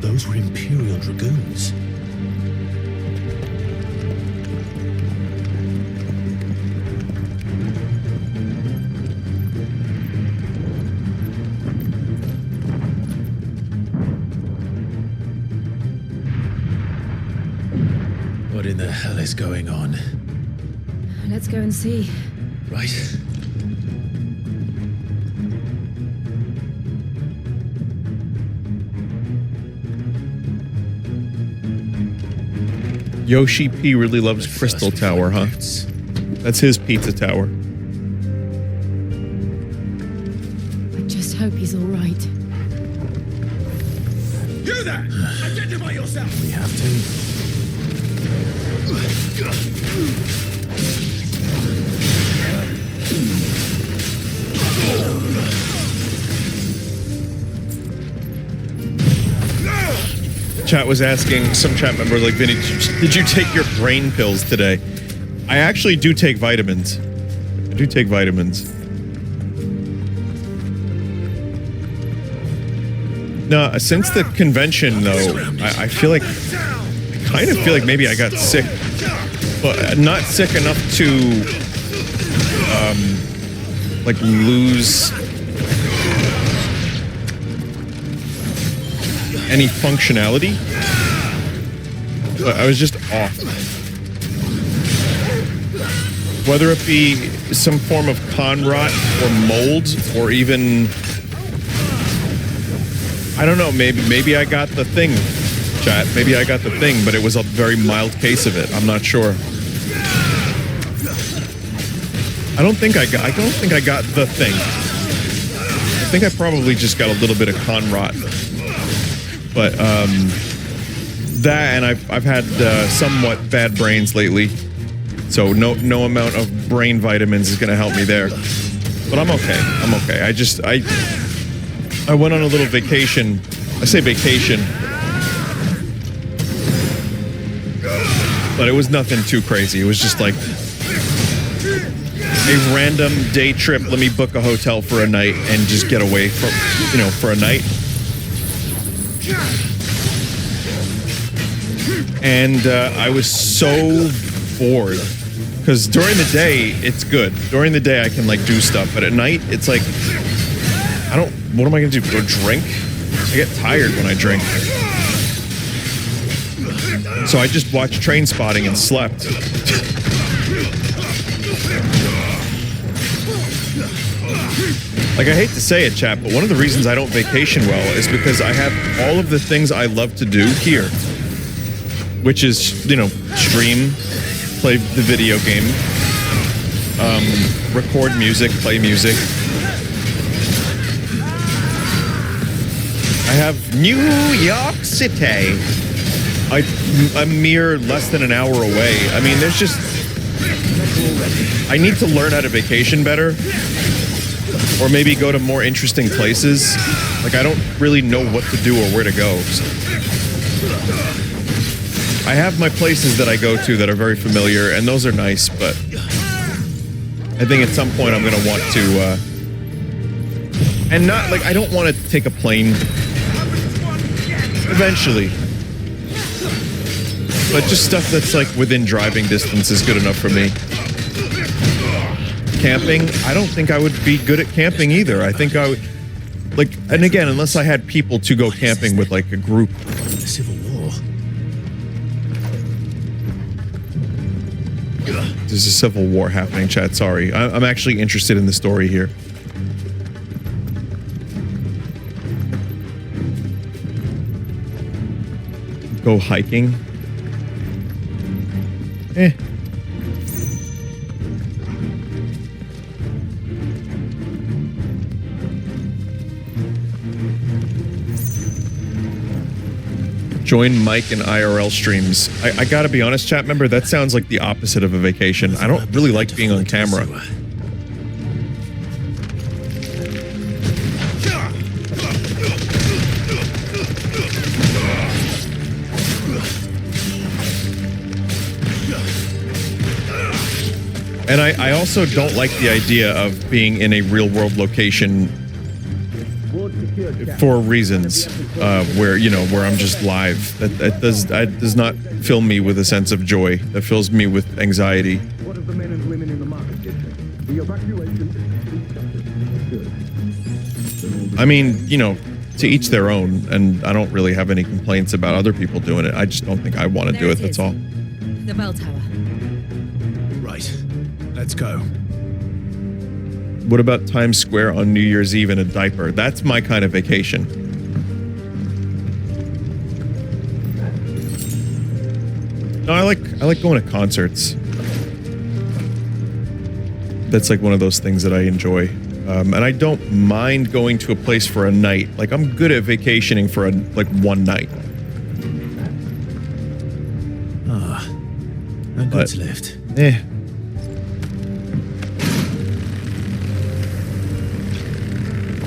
Those were Imperial Dragoons. What in the hell is going on? Let's go and see. Right. Yoshi P really loves Crystal Tower, huh? That's his pizza tower. hope he's all right. You there! Identify yourself! We have Chat was asking, some chat members like, Vinny, did you take your brain pills today? I actually do take vitamins. I do take vitamins. No, since the convention, though, I feel like, I kind of feel like maybe I got sick, but not sick enough to, like, lose any functionality, but I was just off. Whether it be some form of con rot or mold or even, I don't know, maybe I got the thing, chat. Maybe I got the thing, but it was a very mild case of it. I'm not sure. I don't think I got the thing. I think I probably just got a little bit of con rot. But that, and I've had somewhat bad brains lately, so no amount of brain vitamins is gonna help me there. But I'm okay. I'm okay. I went on a little vacation. I say vacation, but it was nothing too crazy. It was just like a random day trip. Let me book a hotel for a night and just get away from, for a night. And I was so bored because during the day it's good. During the day I can like do stuff, but at night it's like what am I gonna do? Go drink? I get tired when I drink. So I just watched Train Spotting and slept. Like, I hate to say it, chat, but one of the reasons I don't vacation well is because I have all of the things I love to do here. Which is, stream, play the video game, record music, play music. I have New York City. A mere less than an hour away. I mean, there's just... I need to learn how to vacation better. Or maybe go to more interesting places. Like, I don't really know what to do or where to go. So. I have my places that I go to that are very familiar, and those are nice, but I think at some point I'm going to want to... and not, like, I don't want to take a plane. Eventually. But just stuff that's, like, within driving distance is good enough for me. Camping, I don't think I would be good at camping either. I think I would, like, and again, unless I had people to go camping with, like, a group. The Civil War. There's a civil war happening, chat. Sorry. I'm actually interested in the story here. Go hiking. Join Mike in IRL streams. I gotta be honest, chat member, that sounds like the opposite of a vacation. I don't really like being on camera. And I also don't like the idea of being in a real world location for reasons where I'm just live. That does not fill me with a sense of joy. That fills me with anxiety. What of the men and women in the market district? The evacuation. I mean, to each their own, and I don't really have any complaints about other people doing it. I just don't think I want to do it, that's all. The bell tower. Right. Let's go. What about Times Square on New Year's Eve in a diaper? That's my kind of vacation. No, I like going to concerts. That's like one of those things that I enjoy. And I don't mind going to a place for a night. Like, I'm good at vacationing for like one night. No goods left.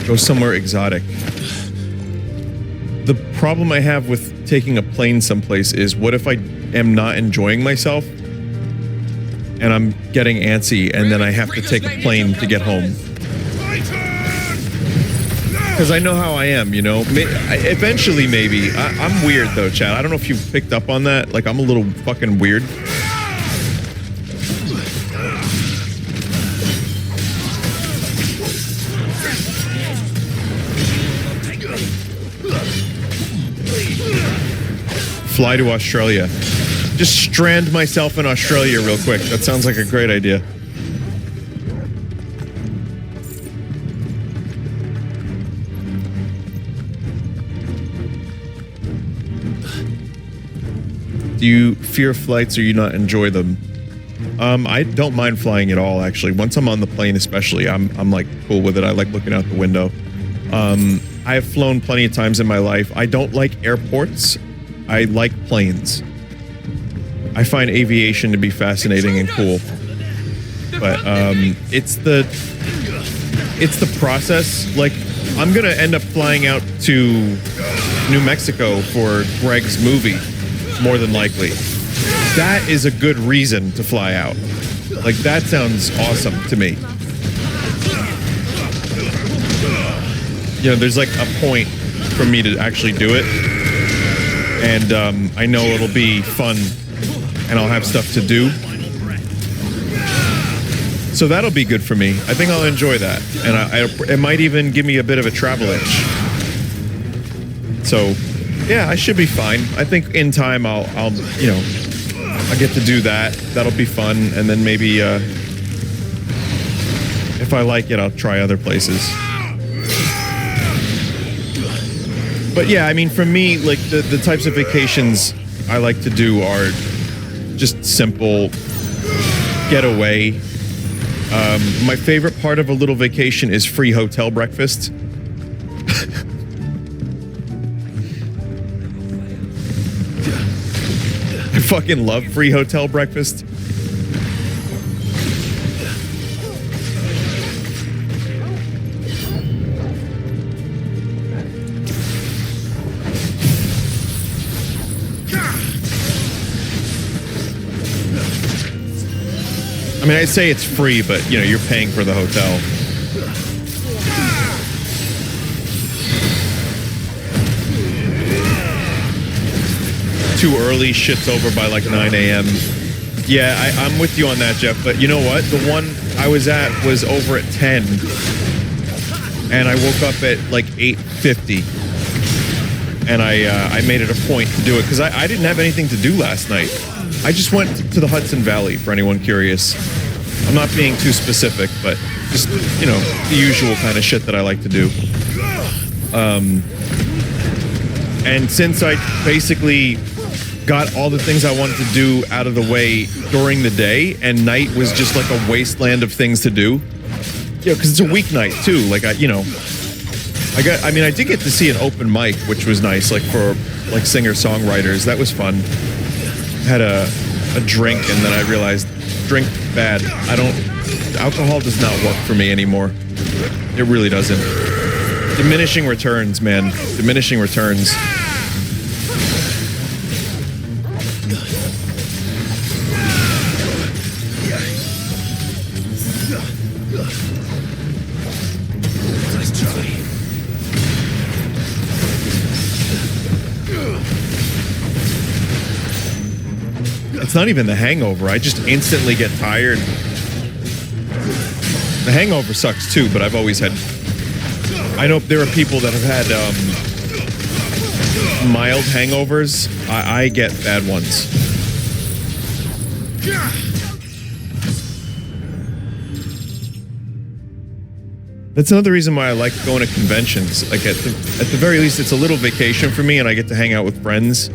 Go somewhere exotic. The problem I have with taking a plane someplace is, what if I am not enjoying myself and I'm getting antsy and then I have to take a plane to get home? Because I know how I am, you know? Eventually, maybe. I'm weird, though, Chad. I don't know if you've picked up on that. Like, I'm a little fucking weird. Fly to Australia. Just strand myself in Australia real quick. That sounds like a great idea. Do you fear flights or you not enjoy them? I don't mind flying at all, actually. Once I'm on the plane especially, I'm like cool with it. I like looking out the window. I have flown plenty of times in my life. I don't like airports. I like planes. I find aviation to be fascinating and cool. But it's the process. Like, I'm gonna end up flying out to New Mexico for Greg's movie, more than likely. That is a good reason to fly out. Like, that sounds awesome to me. You know, there's like a point for me to actually do it. And I know it'll be fun and I'll have stuff to do. So that'll be good for me. I think I'll enjoy that. And it might even give me a bit of a travel itch. So yeah, I should be fine. I think in time I'll you know, I get to do that. That'll be fun. And then maybe if I like it, I'll try other places. But yeah, I mean, for me, like the types of vacations I like to do are just simple getaway. My favorite part of a little vacation is free hotel breakfast. I fucking love free hotel breakfast. I mean, I'd say it's free, but, you know, you're paying for the hotel. Too early, shit's over by like 9 a.m. Yeah, I'm with you on that, Jeff, but you know what? The one I was at was over at 10, and I woke up at like 8:50, and I made it a point to do it, because I didn't have anything to do last night. I just went to the Hudson Valley, for anyone curious. I'm not being too specific, but just, you know, the usual kind of shit that I like to do. And since I basically got all the things I wanted to do out of the way during the day, and night was just like a wasteland of things to do. Yeah, because it's a weeknight too. Like, I did get to see an open mic, which was nice, like for like singer-songwriters. That was fun. Had a drink, and then I realized drink bad. Alcohol does not work for me anymore. It really doesn't. Diminishing returns, man. Diminishing returns. Nice try. It's not even the hangover. I just instantly get tired. The hangover sucks too, but I've always had... I know there are people that have had mild hangovers. I get bad ones. That's another reason why I like going to conventions. Like at the very least, it's a little vacation for me, and I get to hang out with friends.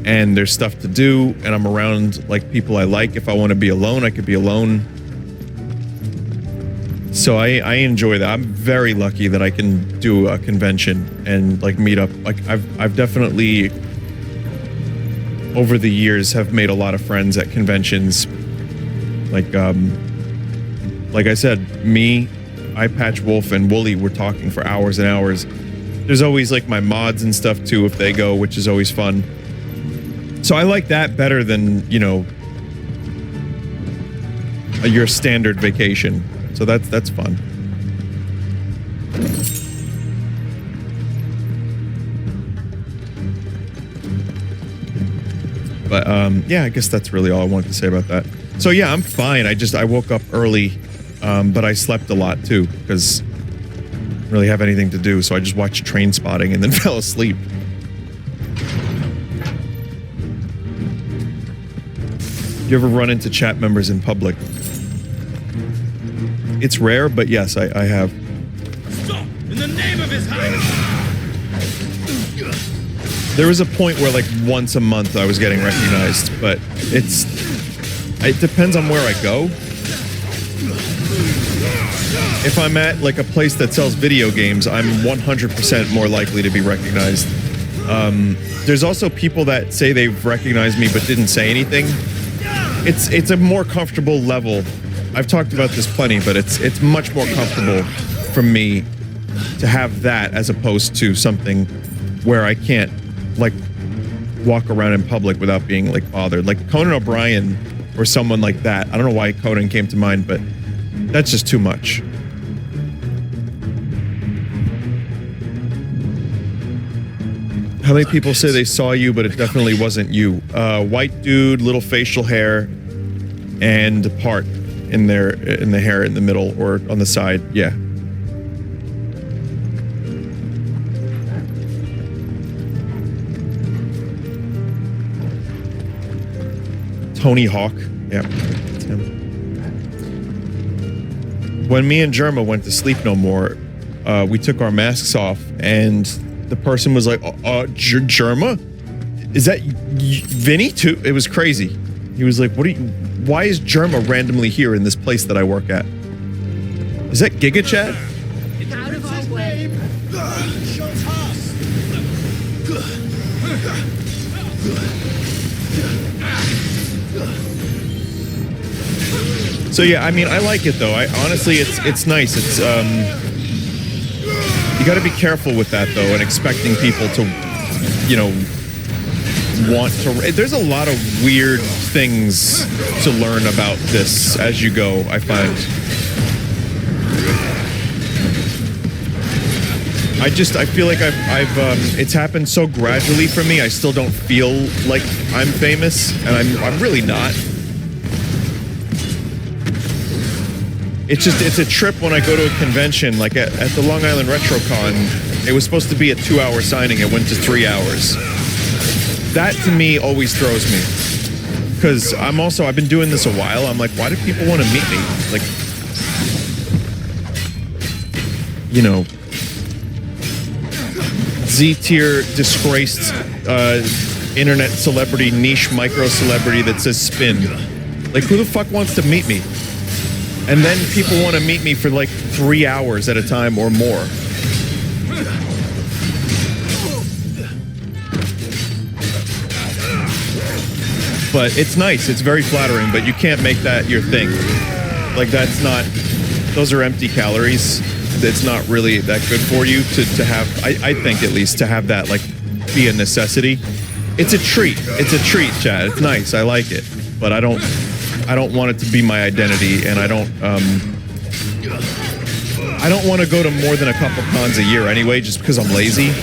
And there's stuff to do, and I'm around like people I like. If I want to be alone, I could be alone. So I enjoy that. I'm very lucky that I can do a convention and like meet up. Like I've definitely over the years have made a lot of friends at conventions. Like I said, me, Eyepatch Wolf, and Wooly were talking for hours and hours. There's always like my mods and stuff too if they go, which is always fun. So I like that better than, you know, your standard vacation. So that's fun. But yeah, I guess that's really all I wanted to say about that. So yeah, I'm fine. I woke up early, but I slept a lot too because I didn't really have anything to do. So I just watched Train Spotting and then fell asleep. You ever run into chat members in public? It's rare, but yes, I have. Stop! In the name of His Highness! There was a point where like once a month I was getting recognized, but it depends on where I go. If I'm at like a place that sells video games, I'm 100% more likely to be recognized. There's also people that say they've recognized me but didn't say anything. It's a more comfortable level. I've talked about this plenty, but it's much more comfortable for me to have that as opposed to something where I can't like walk around in public without being like bothered. Like Conan O'Brien or someone like that. I don't know why Conan came to mind, but that's just too much. How many people say they saw you, but it definitely wasn't you? White dude, little facial hair, and a part in the hair in the middle or on the side. Yeah. Tony Hawk. Yeah. That's him. When me and Germa went to Sleep No More, we took our masks off and the person was like, Germa? Is that Vinny too? It was crazy. He was like, why is Germa randomly here in this place that I work at? Is that Giga Chat? Out of our way. So yeah, I mean, I like it though. Honestly, it's nice. It's you got to be careful with that though, and expecting people to, you know, want to. There's a lot of weird things to learn about this as you go, I find. I feel like it's happened so gradually for me. I still don't feel like I'm famous, and I'm really not. It's a trip when I go to a convention, like at the Long Island RetroCon. It was supposed to be a 2-hour signing. It went to 3 hours. That to me always throws me. Because I've been doing this a while. I'm like, why do people want to meet me? Like, you know, Z-tier disgraced internet celebrity, niche micro celebrity that says spin. Like, who the fuck wants to meet me? And then people want to meet me for like 3 hours at a time or more. But it's nice. It's very flattering, but you can't make that your thing. Like that's not, those are empty calories. It's not really that good for you to have, I think at least, to have that like be a necessity. It's a treat. It's a treat, Chad. It's nice. I like it. But I don't want it to be my identity, and I don't want to go to more than a couple cons a year anyway, just because I'm lazy.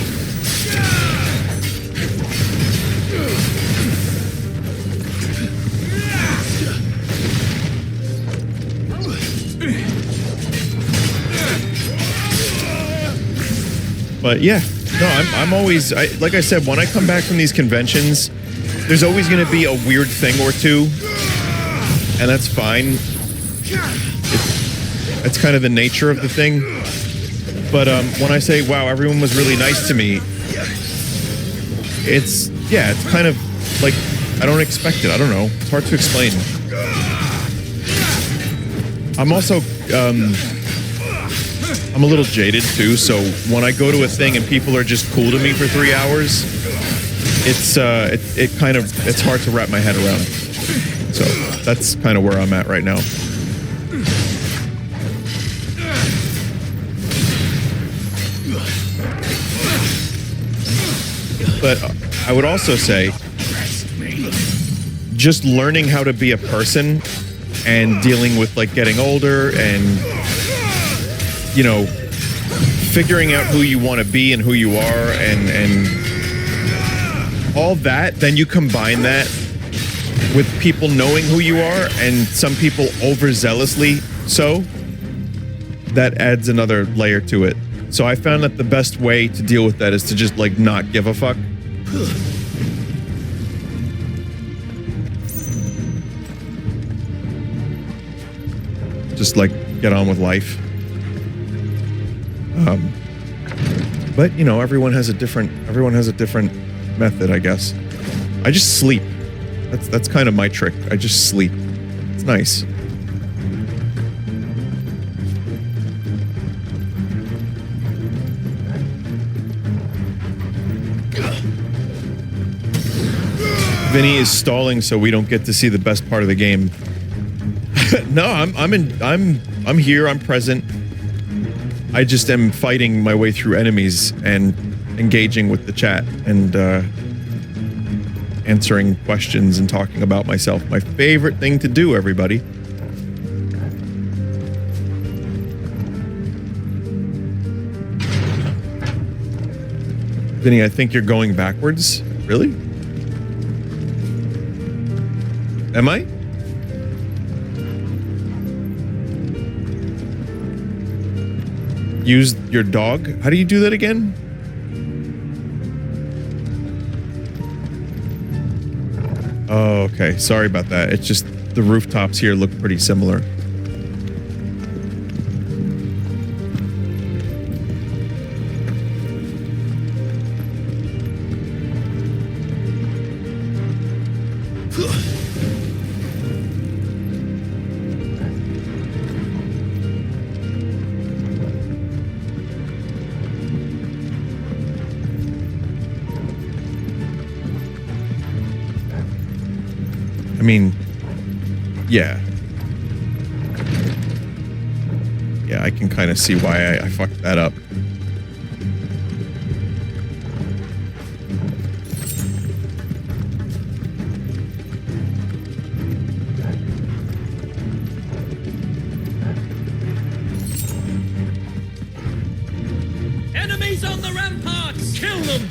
But yeah, no, I'm always, like I said, when I come back from these conventions, there's always going to be a weird thing or two. And that's fine. It's kind of the nature of the thing. But when I say, wow, everyone was really nice to me, it's kind of like, I don't expect it. I don't know. It's hard to explain. I'm also I'm a little jaded too, so when I go to a thing and people are just cool to me for 3 hours, it's it's hard to wrap my head around. So that's kind of where I'm at right now. But I would also say, just learning how to be a person and dealing with like getting older and, you know, figuring out who you want to be and who you are and all that, then you combine that with people knowing who you are and some people overzealously so, that adds another layer to it. So I found that the best way to deal with that is to just like not give a fuck. Just like get on with life. But you know, everyone has a different method, I guess. I just sleep. That's kind of my trick. I just sleep. It's nice. Vinny is stalling so we don't get to see the best part of the game. No, I'm here, I'm present. I just am fighting my way through enemies and engaging with the chat and answering questions and talking about myself. My favorite thing to do, everybody. Vinny, I think you're going backwards. Really? Am I? Use your dog? How do you do that again? Oh, okay. Sorry about that. It's just the rooftops here look pretty similar. I mean, yeah. Yeah, I can kind of see why I fucked that up. Enemies on the ramparts! Kill them!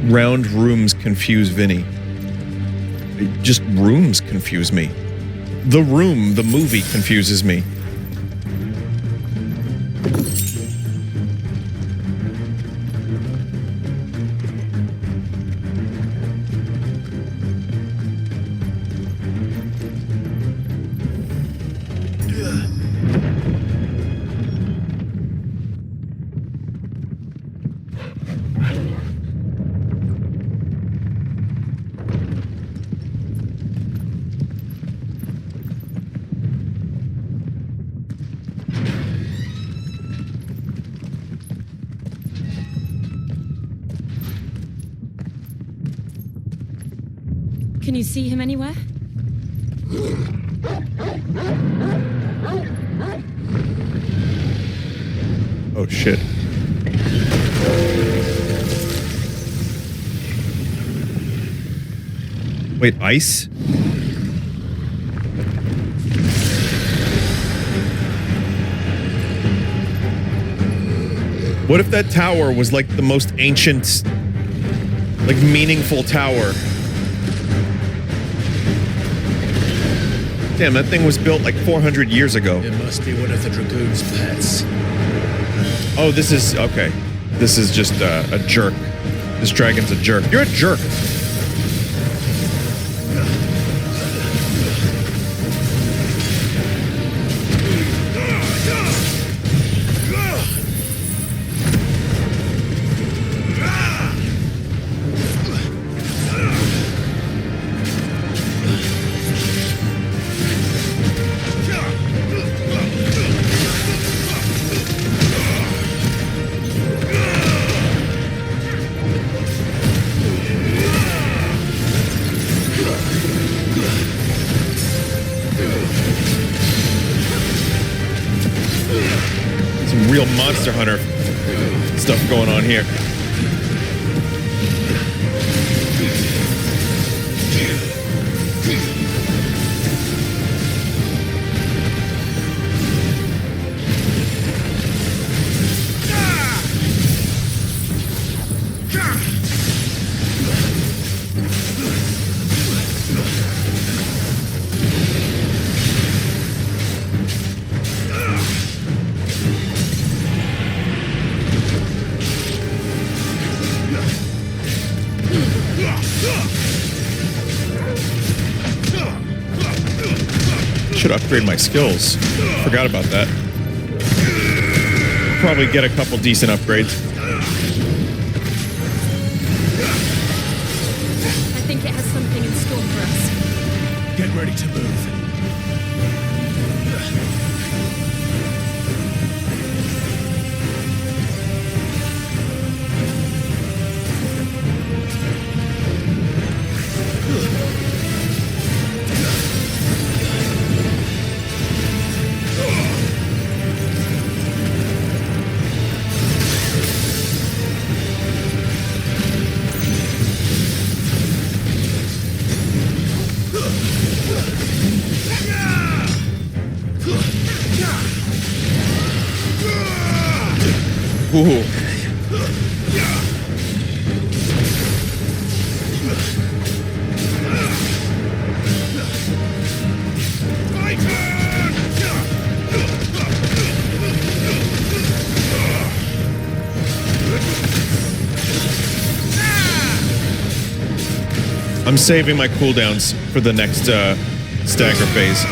Round rooms confuse Vinny. Just rooms confuse me. The Room, the movie, confuses me. Can you see him anywhere? Oh shit. Wait, ice? What if that tower was like the most ancient, like meaningful tower? Damn, that thing was built like 400 years ago. It must be one of the Dragoon's pets. Oh, this is, okay. This is just a jerk. This dragon's a jerk. You're a jerk. some Monster Hunter stuff going on here. Should upgrade my skills. Forgot about that. Probably get a couple decent upgrades. I think it has something in store for us. Get ready to move. Ooh. I'm saving my cooldowns for the next stagger phase.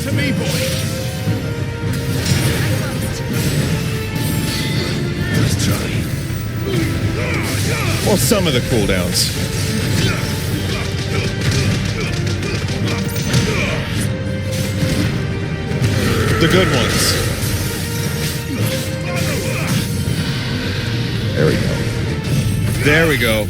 To me, boy. Let's try. Well, some of the cooldowns. The good ones. There we go. There we go.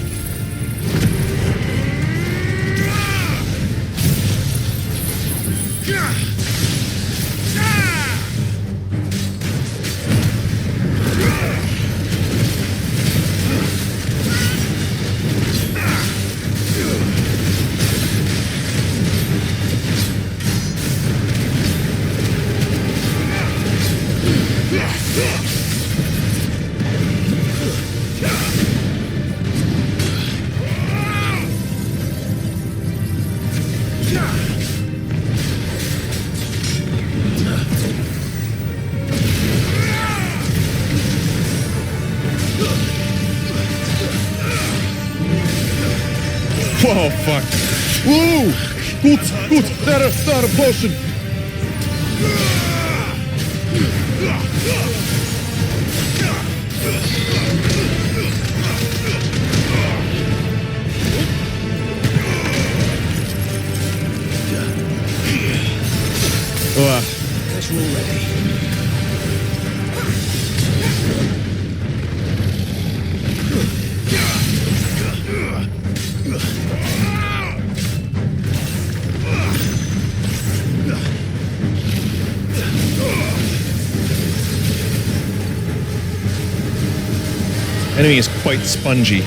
Oh, fuck. Woo! Gut, not a potion. Guess we're ready. Enemy is quite spongy.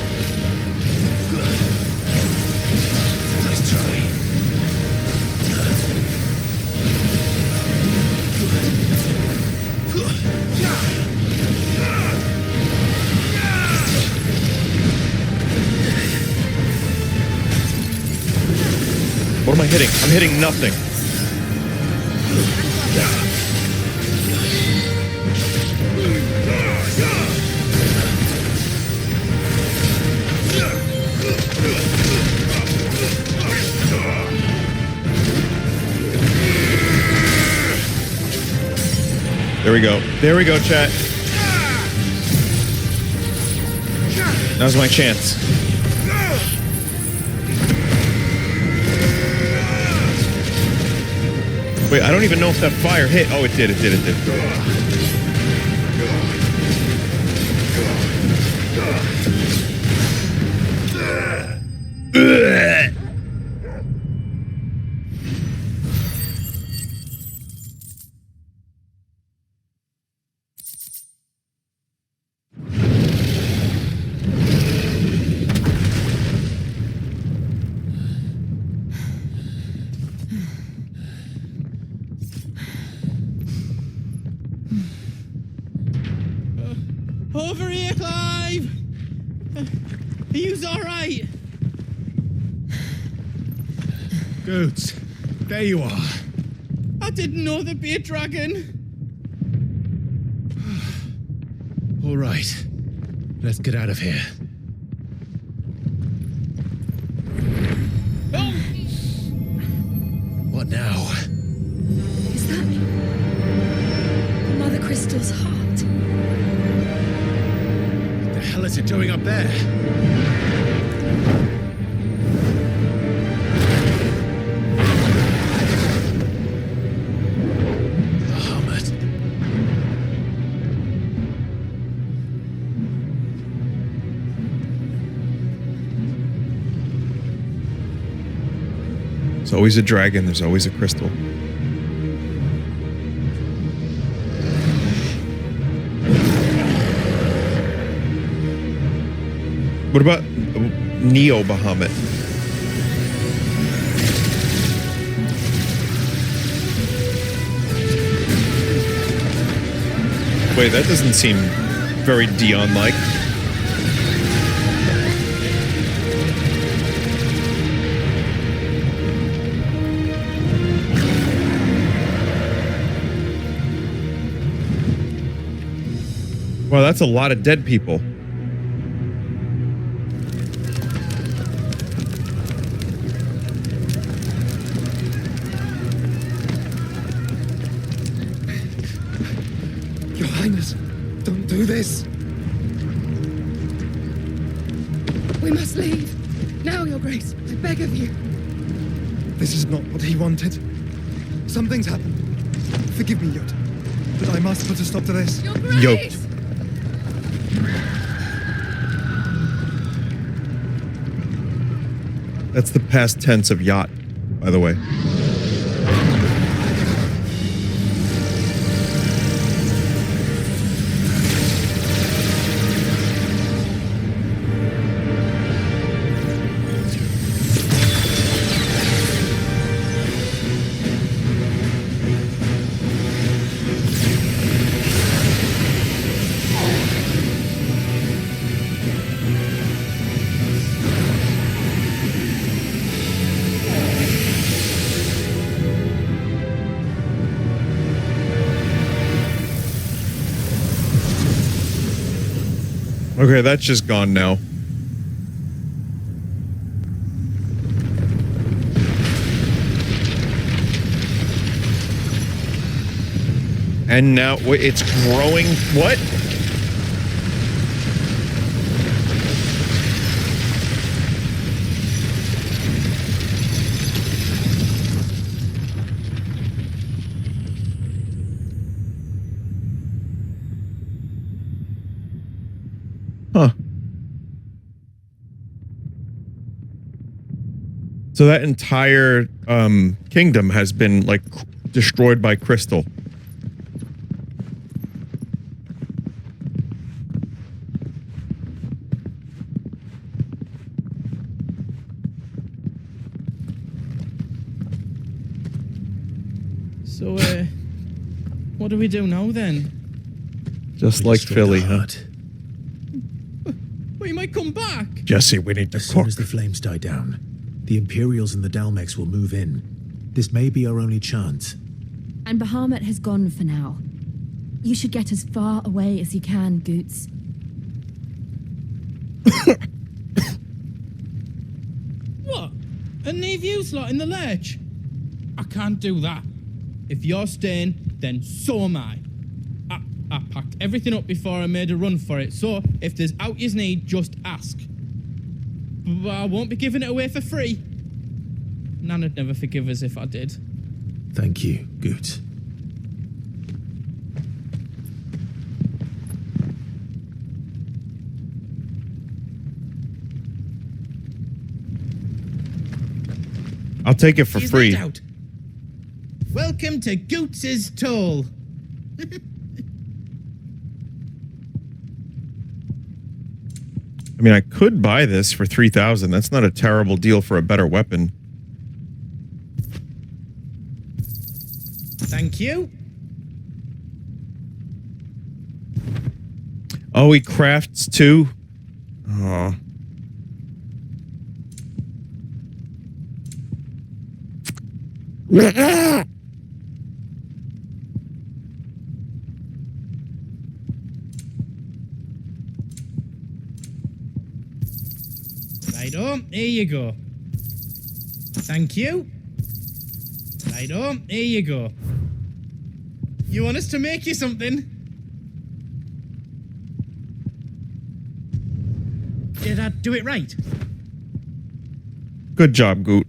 Let's try. What am I hitting? I'm hitting nothing. There we go. There we go, chat. Now's my chance. Wait, I don't even know if that fire hit. Oh, it did. right? Goots, there you are. I didn't know there'd be a dragon. All right, let's get out of here. Oh! What now? Is that Mother Crystal's heart? What the hell is it doing up there? There's always a dragon, there's always a crystal. What about Neo Bahamut? Wait, that doesn't seem very Dion-like. Wow, that's a lot of dead people. Your Highness, don't do this. We must leave. Now, Your Grace, I beg of you. This is not what he wanted. Something's happened. Forgive me, Yot, but I must put a stop to this. Your Grace! Yoked. That's the past tense of yacht, by the way. Okay, that's just gone now. And now it's growing. What? Huh. So that entire kingdom has been like destroyed by crystal. So, what do we do now then? Just like Philly, huh? We might come back. Jesse, we need to As soon as the flames die down, the Imperials and the Dalmex will move in. This may be our only chance. And Bahamut has gone for now. You should get as far away as you can, Goots. What? And leave you slot in the lurch? I can't do that. If you're staying, then so am I. I packed everything up before I made a run for it, so if there's out you need, just ask. But I won't be giving it away for free. Nana'd never forgive us if I did. Thank you, Goots. I'll take it for He's free. let out. Welcome to Goots's Toll. I mean, I could buy this for 3,000. That's not a terrible deal for a better weapon. Thank you. Oh, he crafts too? Oh. Righto, here you go. Thank you. Righto, here you go. You want us to make you something? Did I do it right? Good job, Goot.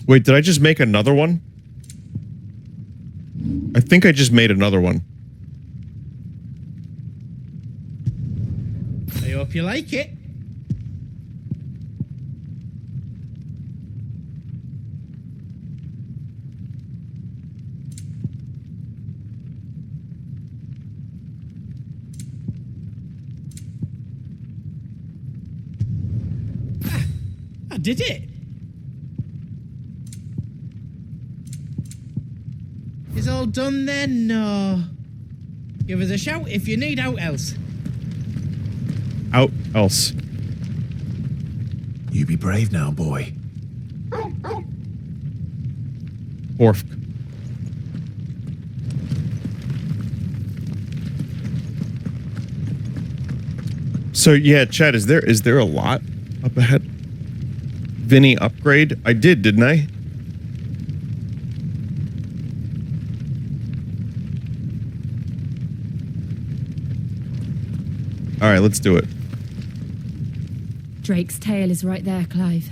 Wait, did I just make another one? I think I just made another one. I hope you like it. I did it. Is all done then? No. Give us a shout if you need out else. Out else. You be brave now, boy. Orf. So yeah, Chad, is there a lot up ahead? Vinny upgrade? I did, didn't I? All right, let's do it. Drake's tail is right there, Clive.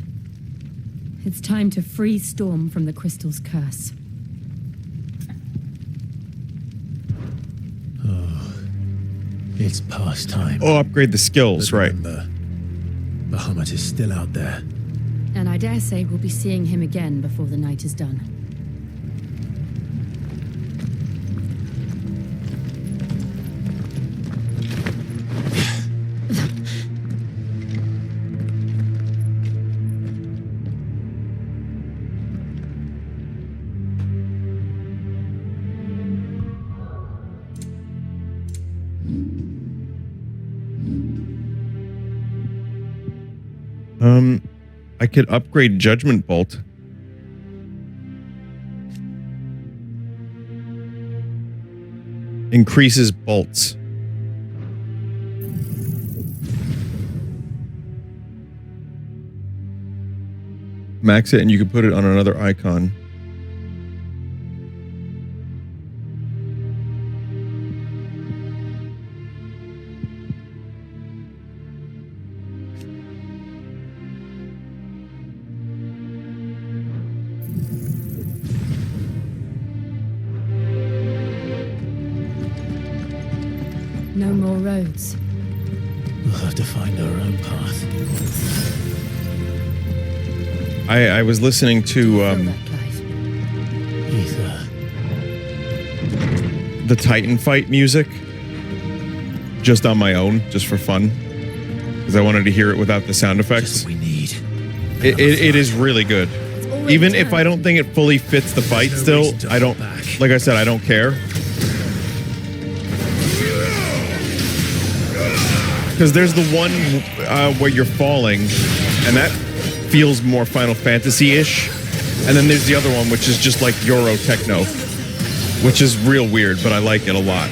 It's time to free Storm from the crystal's curse. Oh, it's past time. Oh, upgrade the skills, But right. remember, Bahamut is still out there. And I dare say we'll be seeing him again before the night is done. I could upgrade Judgment Bolt. Increases bolts. Max it and you can put it on another icon. No more roads. We'll have to find our own path. I was listening to Aether. The Titan fight music just on my own, just for fun, because I wanted to hear it without the sound effects. Just what we need. It is really good. Even if I don't think it fully fits the fight, still, I don't, like I said, I don't care. Because there's the one where you're falling, and that feels more Final Fantasy-ish. And then there's the other one, which is just like Euro Techno, which is real weird, but I like it a lot.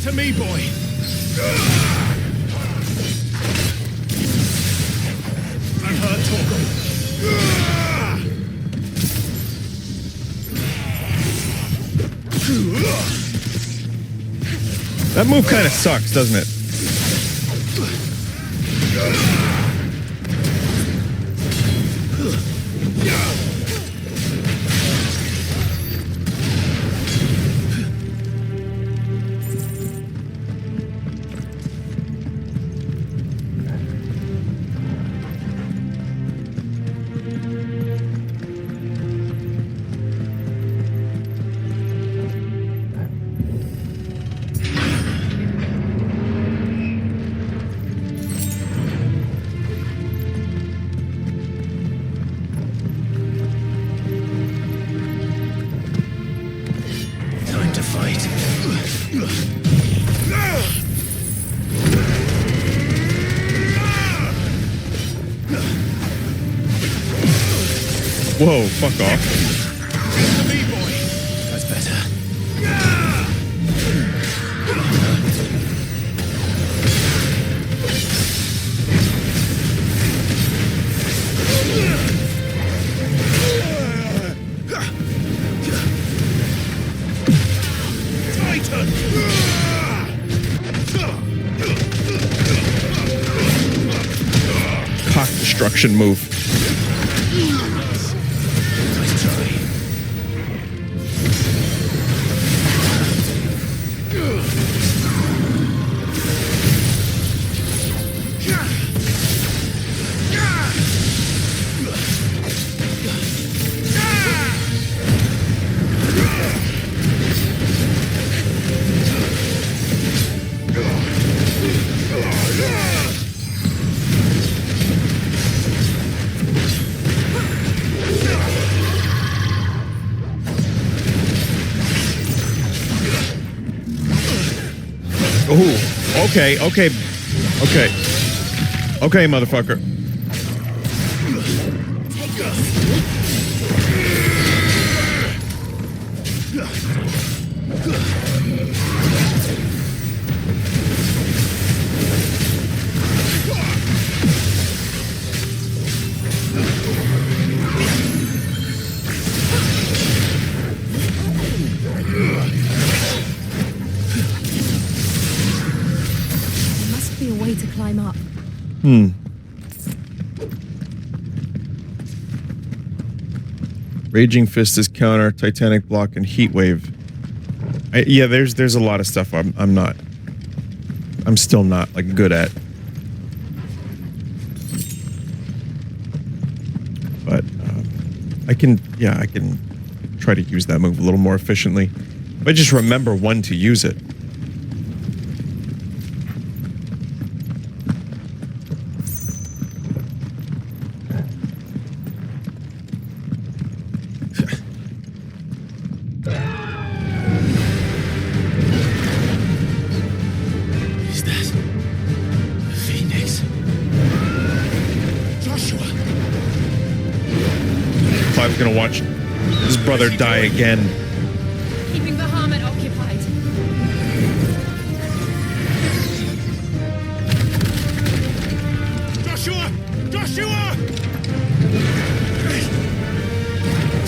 To me, boy. I'm hurt, Torgal. That move kind of sucks, doesn't it? Whoa, fuck off. That's better. Cock destruction move. Oh, okay, motherfucker. To climb up. Raging Fist is counter, Titanic Block, and Heat Wave. Yeah, there's a lot of stuff I'm still not like good at. But I can try to use that move a little more efficiently. If I just remember when to use it. Clive's gonna watch his brother die again. Keeping Bahamut occupied. Joshua!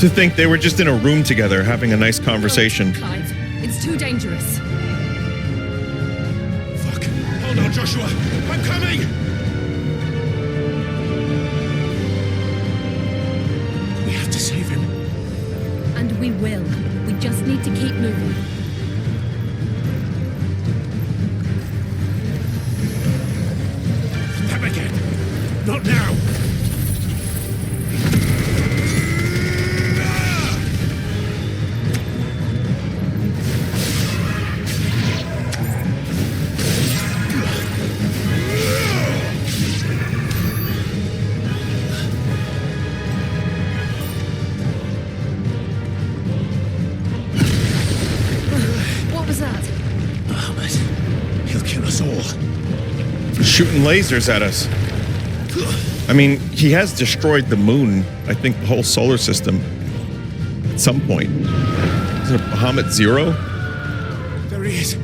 To think they were just in a room together having a nice conversation. Clive, it's too dangerous. Fuck. Hold on, Joshua. I'm coming! We have to save him. And we will. We just need to keep moving. Them again. Not now. Shooting lasers at us. I mean, he has destroyed the moon, I think the whole solar system at some point. Is it Bahamut 0? There he is.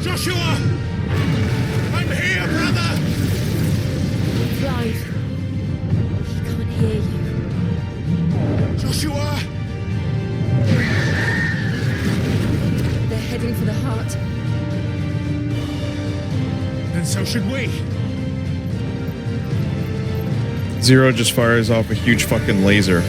Joshua! I'm here, brother! Clive, he can't hear you. Joshua! They're heading for the heart. And so should we. Zero just fires off a huge fucking laser.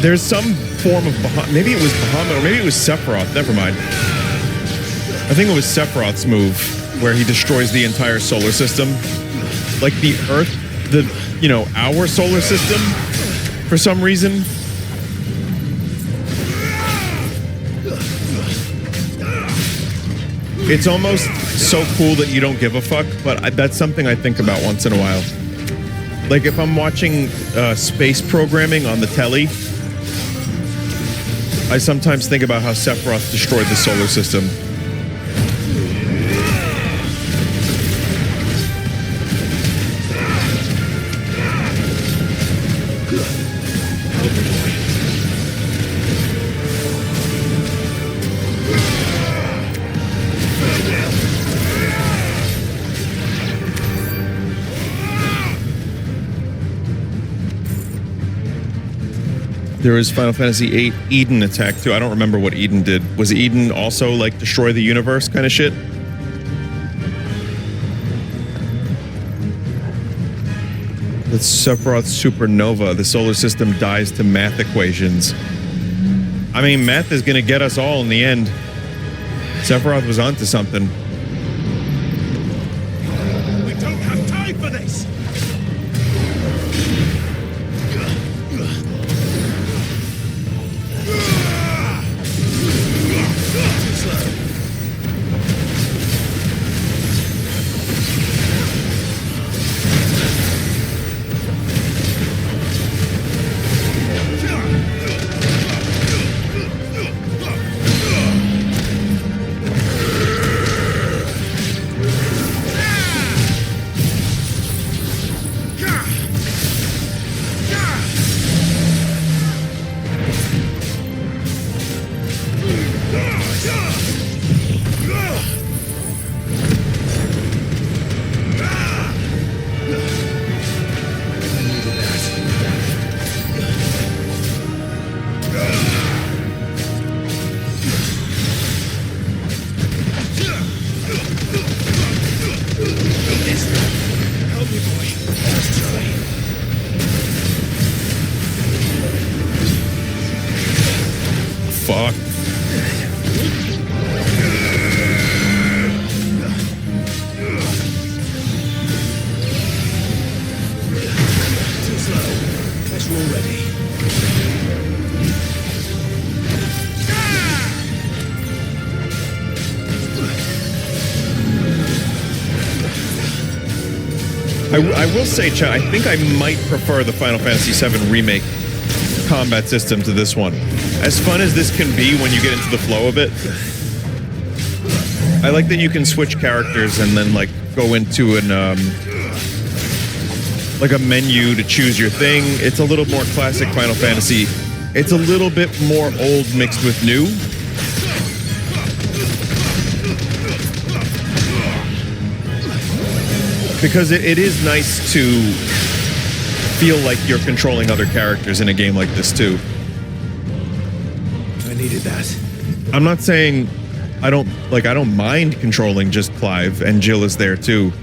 There's some form of Bahamut. Maybe it was Bahamut, or maybe it was Sephiroth. Never mind. I think it was Sephiroth's move where he destroys the entire solar system. Like the Earth, our solar system, for some reason. It's almost so cool that you don't give a fuck, but that's something I think about once in a while. Like if I'm watching space programming on the telly, I sometimes think about how Sephiroth destroyed the solar system. There was Final Fantasy VIII Eden attack too. I don't remember what Eden did. Was Eden also like destroy the universe kind of shit? The Sephiroth supernova, the solar system dies to math equations. I mean, math is gonna get us all in the end. Sephiroth was onto something. We don't have time for this! Fuck. Too slow. Let's roll ready. I will say, Chad, I think I might prefer the Final Fantasy VII Remake combat system to this one. As fun as this can be when you get into the flow of it, I like that you can switch characters and then like go into an like a menu to choose your thing. It's a little more classic Final Fantasy. It's a little bit more old mixed with new. Because it is nice to feel like you're controlling other characters in a game like this too. I needed that. I'm not saying I don't mind controlling just Clive, and Jill is there too.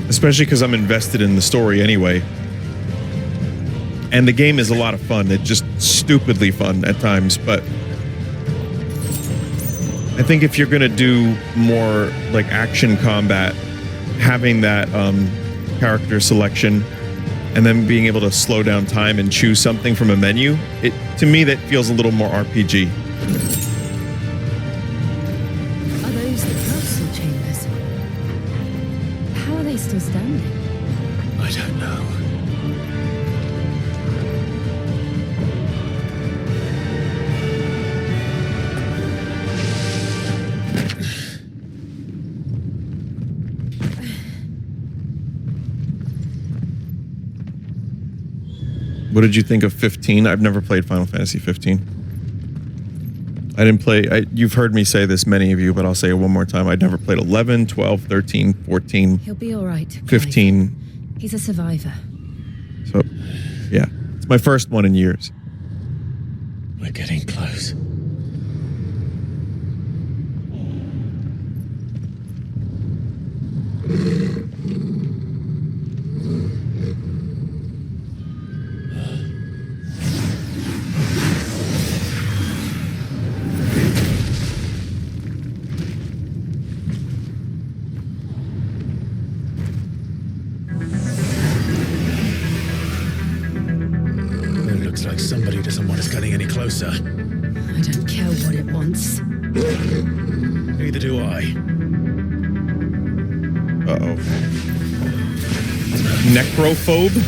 Especially because I'm invested in the story anyway. And the game is a lot of fun. It's just stupidly fun at times, but I think if you're gonna do more like action combat, having that character selection and then being able to slow down time and choose something from a menu, to me that feels a little more RPG. Are those the council chambers? How are they still standing? I don't know. What did you think of 15? I've never played Final Fantasy 15. I didn't play, you've heard me say this, many of you, but I'll say it one more time. I'd never played 11, 12, 13, 14. He'll be all right. 15. Clive. He's a survivor. So, yeah. It's my first one in years. We're getting close. Like somebody doesn't want us getting any closer. I don't care what it wants. Neither do I. Uh-oh. Necrophobe?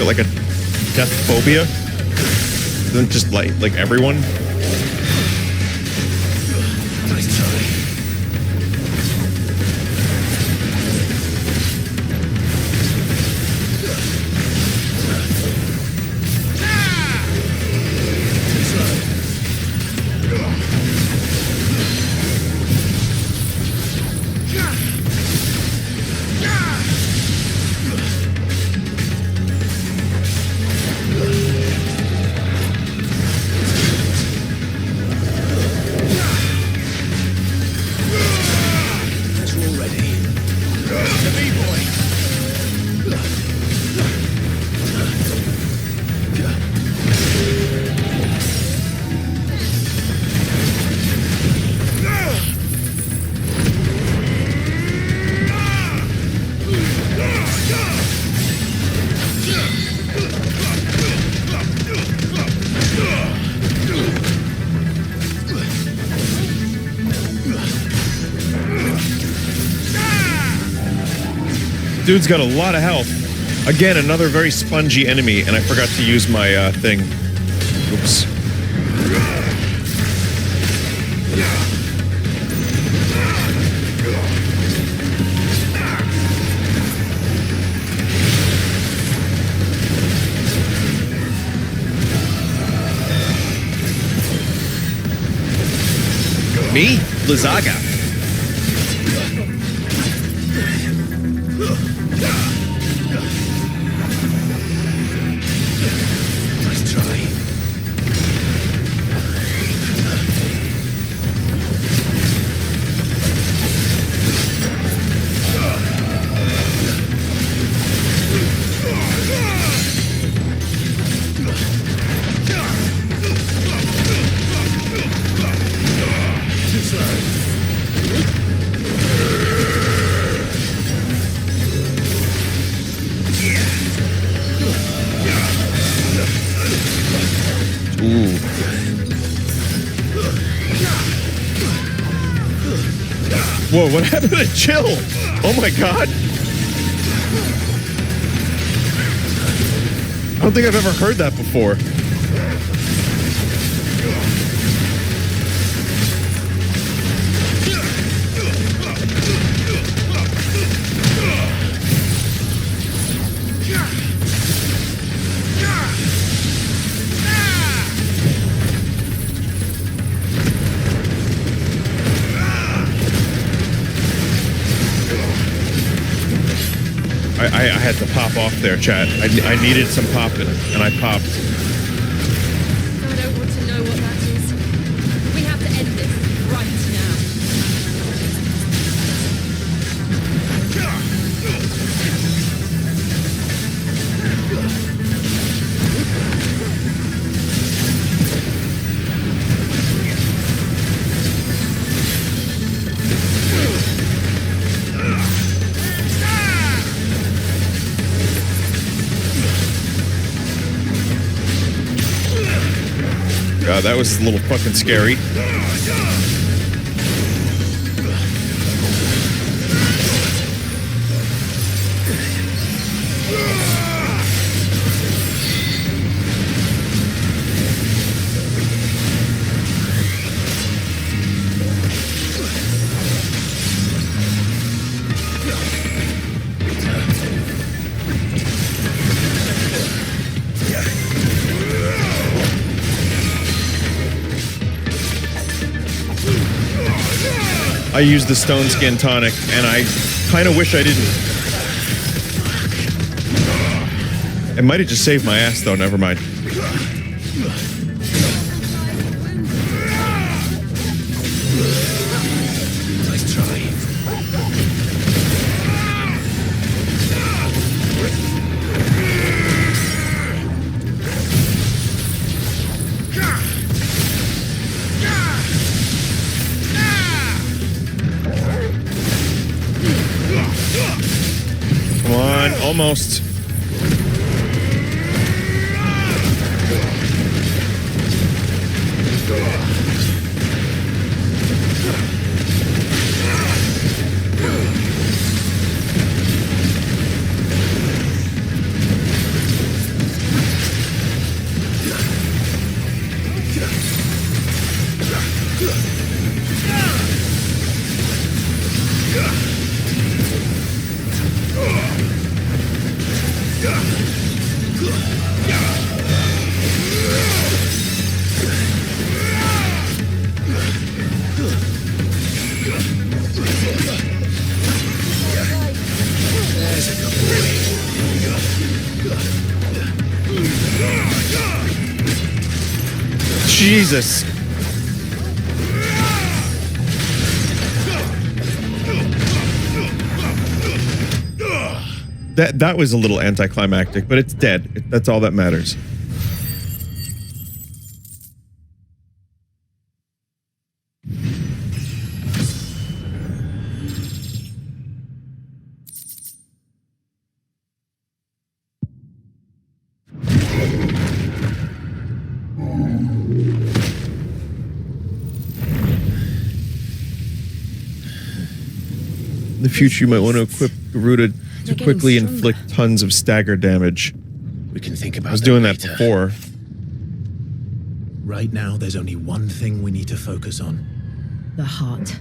Like a death phobia? Isn't just like everyone? Nice try. dude's got a lot of health. Again, another very spongy enemy, and I forgot to use my thing. Oops. Me? Lizaga. Nice try. Whoa, what happened to Chill? Oh my god. I don't think I've ever heard that before. I had to pop off there, chat. I needed some popping, and I popped. I don't want to know what that is. We have to end this right now. That was a little fucking scary. I used the Stone Skin Tonic, and I kind of wish I didn't. It might have just saved my ass, though. Never mind. Nice try. Come on, almost. Jesus. That was a little anticlimactic, but it's dead. That's all that matters. In the future, you might want to equip Garuda to quickly inflict tons of stagger damage. We can think about I was doing that later. before. Right now, there's only one thing we need to focus on. The heart.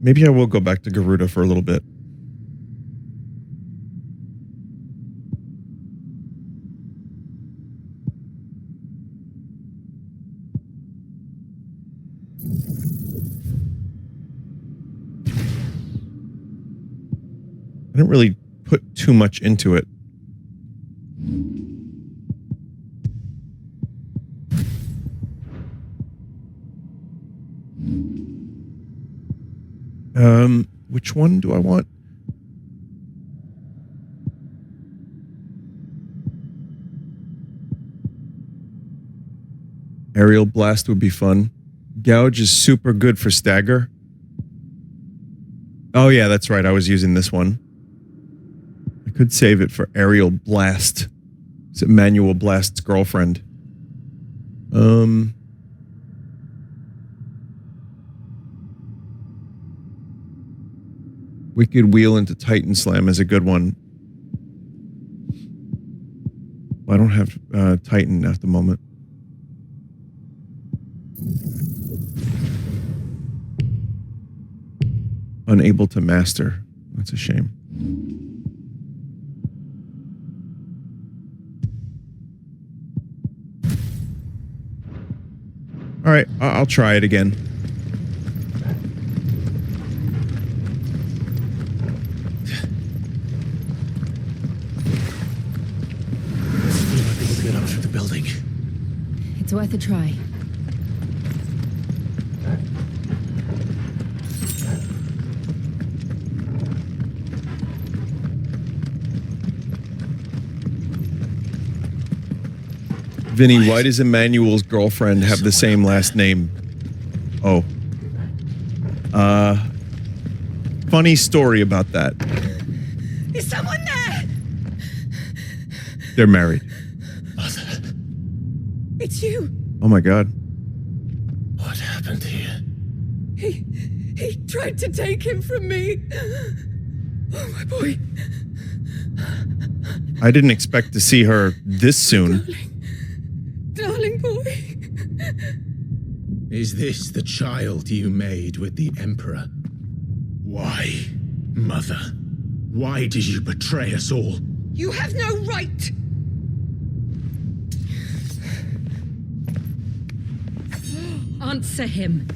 Maybe I will go back to Garuda for a little bit. I didn't really put too much into it. Which one do I want? Aerial Blast would be fun. Gouge is super good for stagger. Oh yeah, that's right. I was using this one. I could save it for Aerial Blast. It's Emmanuel Blast's girlfriend. Wicked Wheel into Titan Slam is a good one. I don't have Titan at the moment. Unable to master. That's a shame. All right, I'll try it again. It's worth a try. Vinny, why does Emmanuel's girlfriend have the same last name? Oh. Funny story about that. Is someone there? They're married. It's you. Oh my god. What happened here? He tried to take him from me. Oh, my boy. I didn't expect to see her this soon. Darling boy. Is this the child you made with the Emperor? Why, Mother? Why did you betray us all? You have no right. Answer him.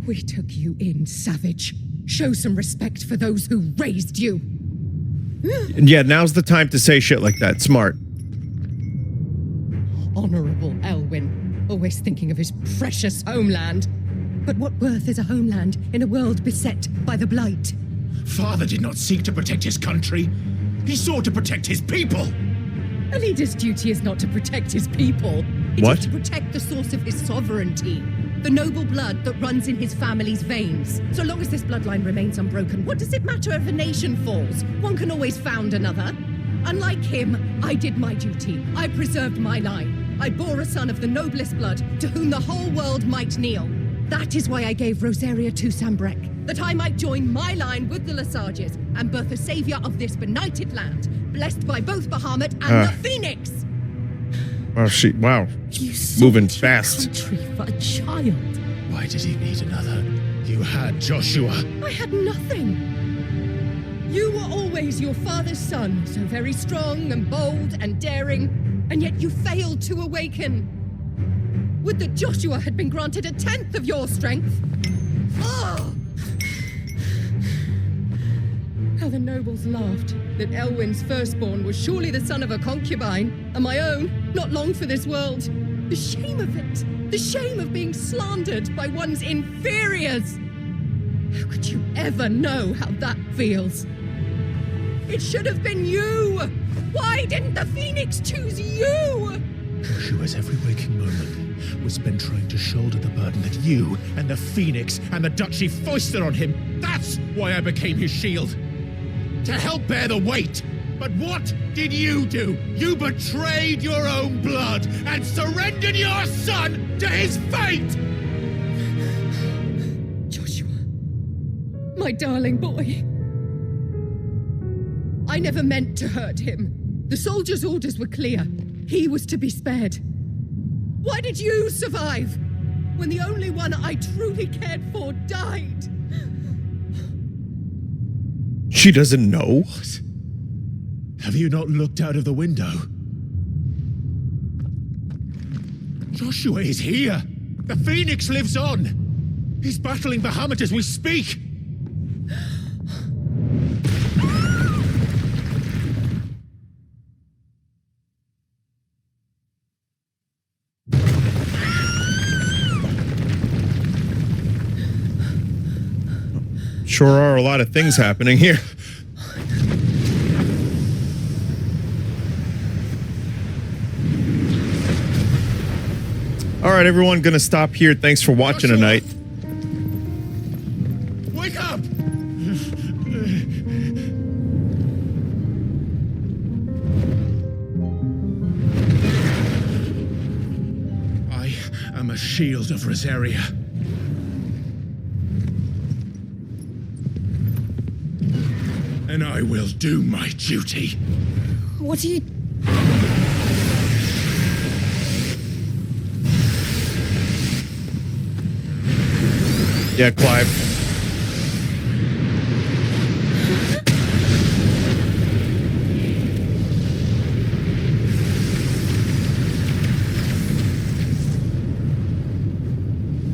We took you in, savage. Show some respect for those who raised you. And yeah, now's the time to say shit like that. Smart. Honorable Elwyn, always thinking of his precious homeland. But what worth is a homeland in a world beset by the Blight? Father did not seek to protect his country. He sought to protect his people. A leader's duty is not to protect his people. It What? is to protect the source of his sovereignty. The noble blood that runs in his family's veins. So long as this bloodline remains unbroken, what does it matter if a nation falls? One can always found another. Unlike him, I did my duty. I preserved my line. I bore a son of the noblest blood, to whom the whole world might kneel. That is why I gave Rosaria to Sambrek, that I might join my line with the Lesages and birth a savior of this benighted land, blessed by both Bahamut and the Phoenix. Oh, wow. Moving fast. Country for a child. Why did he need another? You had Joshua. I had nothing. You were always your father's son, so very strong and bold and daring, and yet you failed to awaken. Would that Joshua had been granted 1/10 of your strength. Oh! How the nobles laughed that Elwyn's firstborn was surely the son of a concubine, and my own, not long for this world. The shame of it! The shame of being slandered by one's inferiors! How could you ever know how that feels? It should have been you! Why didn't the Phoenix choose you? Joshua's every waking moment was spent trying to shoulder the burden that you and the Phoenix and the Duchy foisted on him. That's why I became his shield. to help bear the weight. But what did you do? You betrayed your own blood and surrendered your son to his fate! Joshua, my darling boy. I never meant to hurt him. The soldiers' orders were clear. He was to be spared. Why did you survive when the only one I truly cared for died? She doesn't know. What? Have you not looked out of the window? Joshua is here. The Phoenix lives on. He's battling Bahamut as we speak. Sure are a lot of things happening here. All right, everyone, gonna stop here. Thanks for watching tonight. Wake up! I am a shield of Rosaria. And I will do my duty. What are you... Yeah, Clive.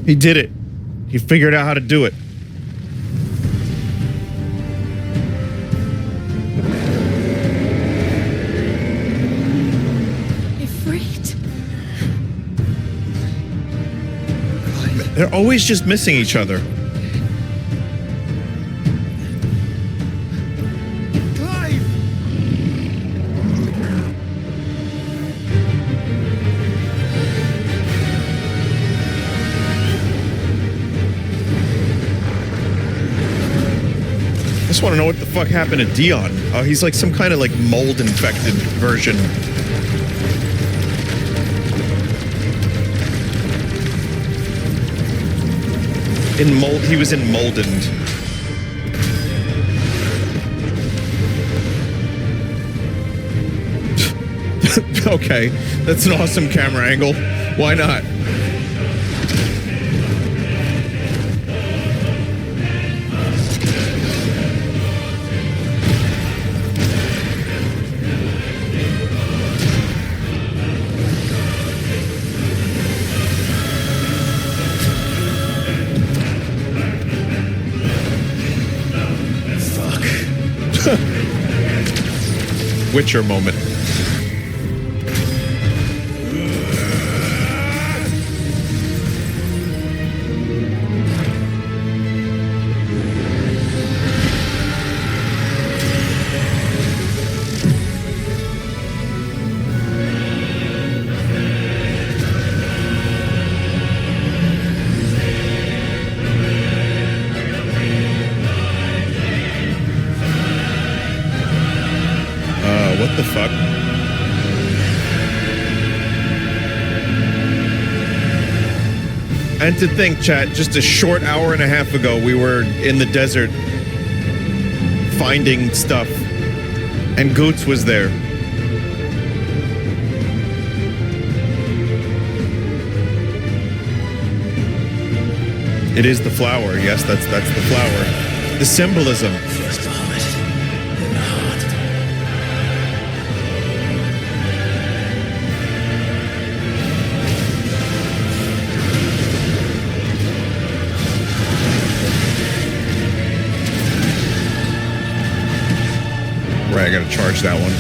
He did it. He figured out how to do it. They're always just missing each other. Clive! I just want to know what the fuck happened to Dion. Oh, he's like some kind of like mold infected version. He was emboldened. Okay, that's an awesome camera angle. Why not? Witcher moment. What the fuck? And to think, chat, just a short hour and a half ago, we were in the desert finding stuff, and Goots was there. It is the flower. Yes, that's the flower. The symbolism. Right, I gotta charge that one.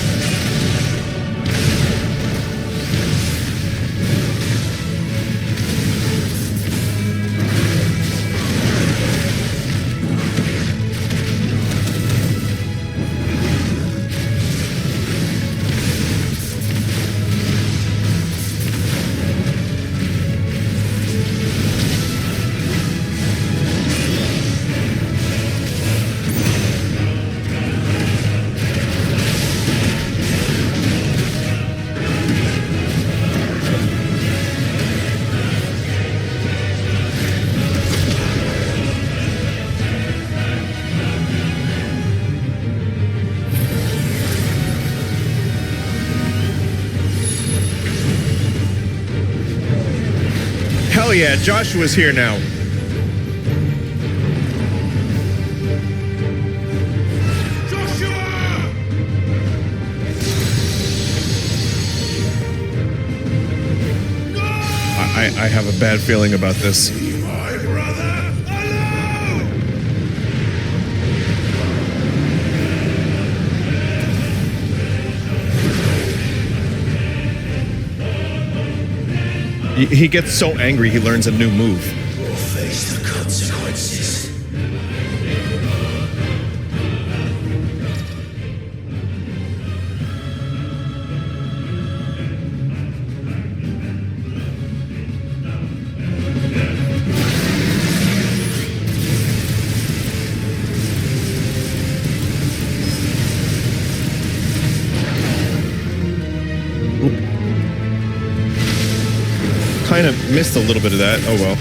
Hell yeah, Joshua's here now. I have a bad feeling about this. My brother alone! He gets so angry he learns a new move. We'll face the consequences. Kind of missed a little bit of that. Oh well.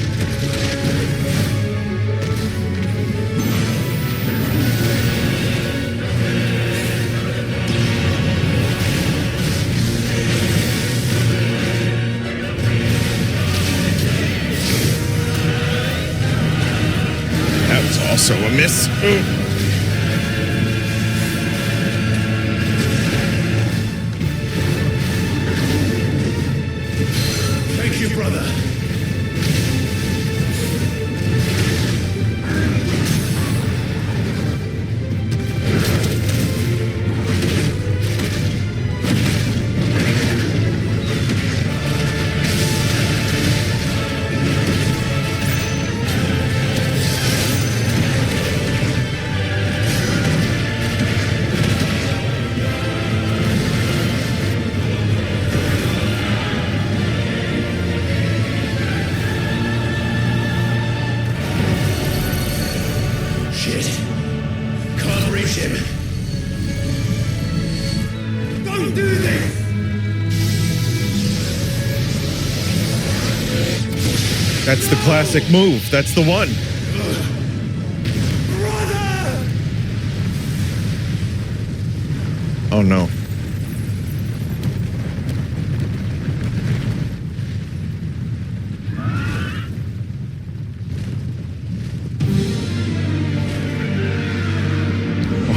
That was also a miss. Ooh. Thank you, brother. Shit. Can't reach him. Don't do this! That's the classic move. That's the one. Oh no.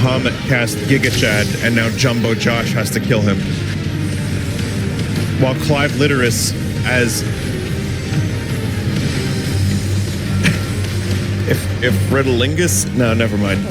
Bahamut cast Giga Chad, and now Jumbo Josh has to kill him. While Clive Litteris as if Redalingus? No, never mind.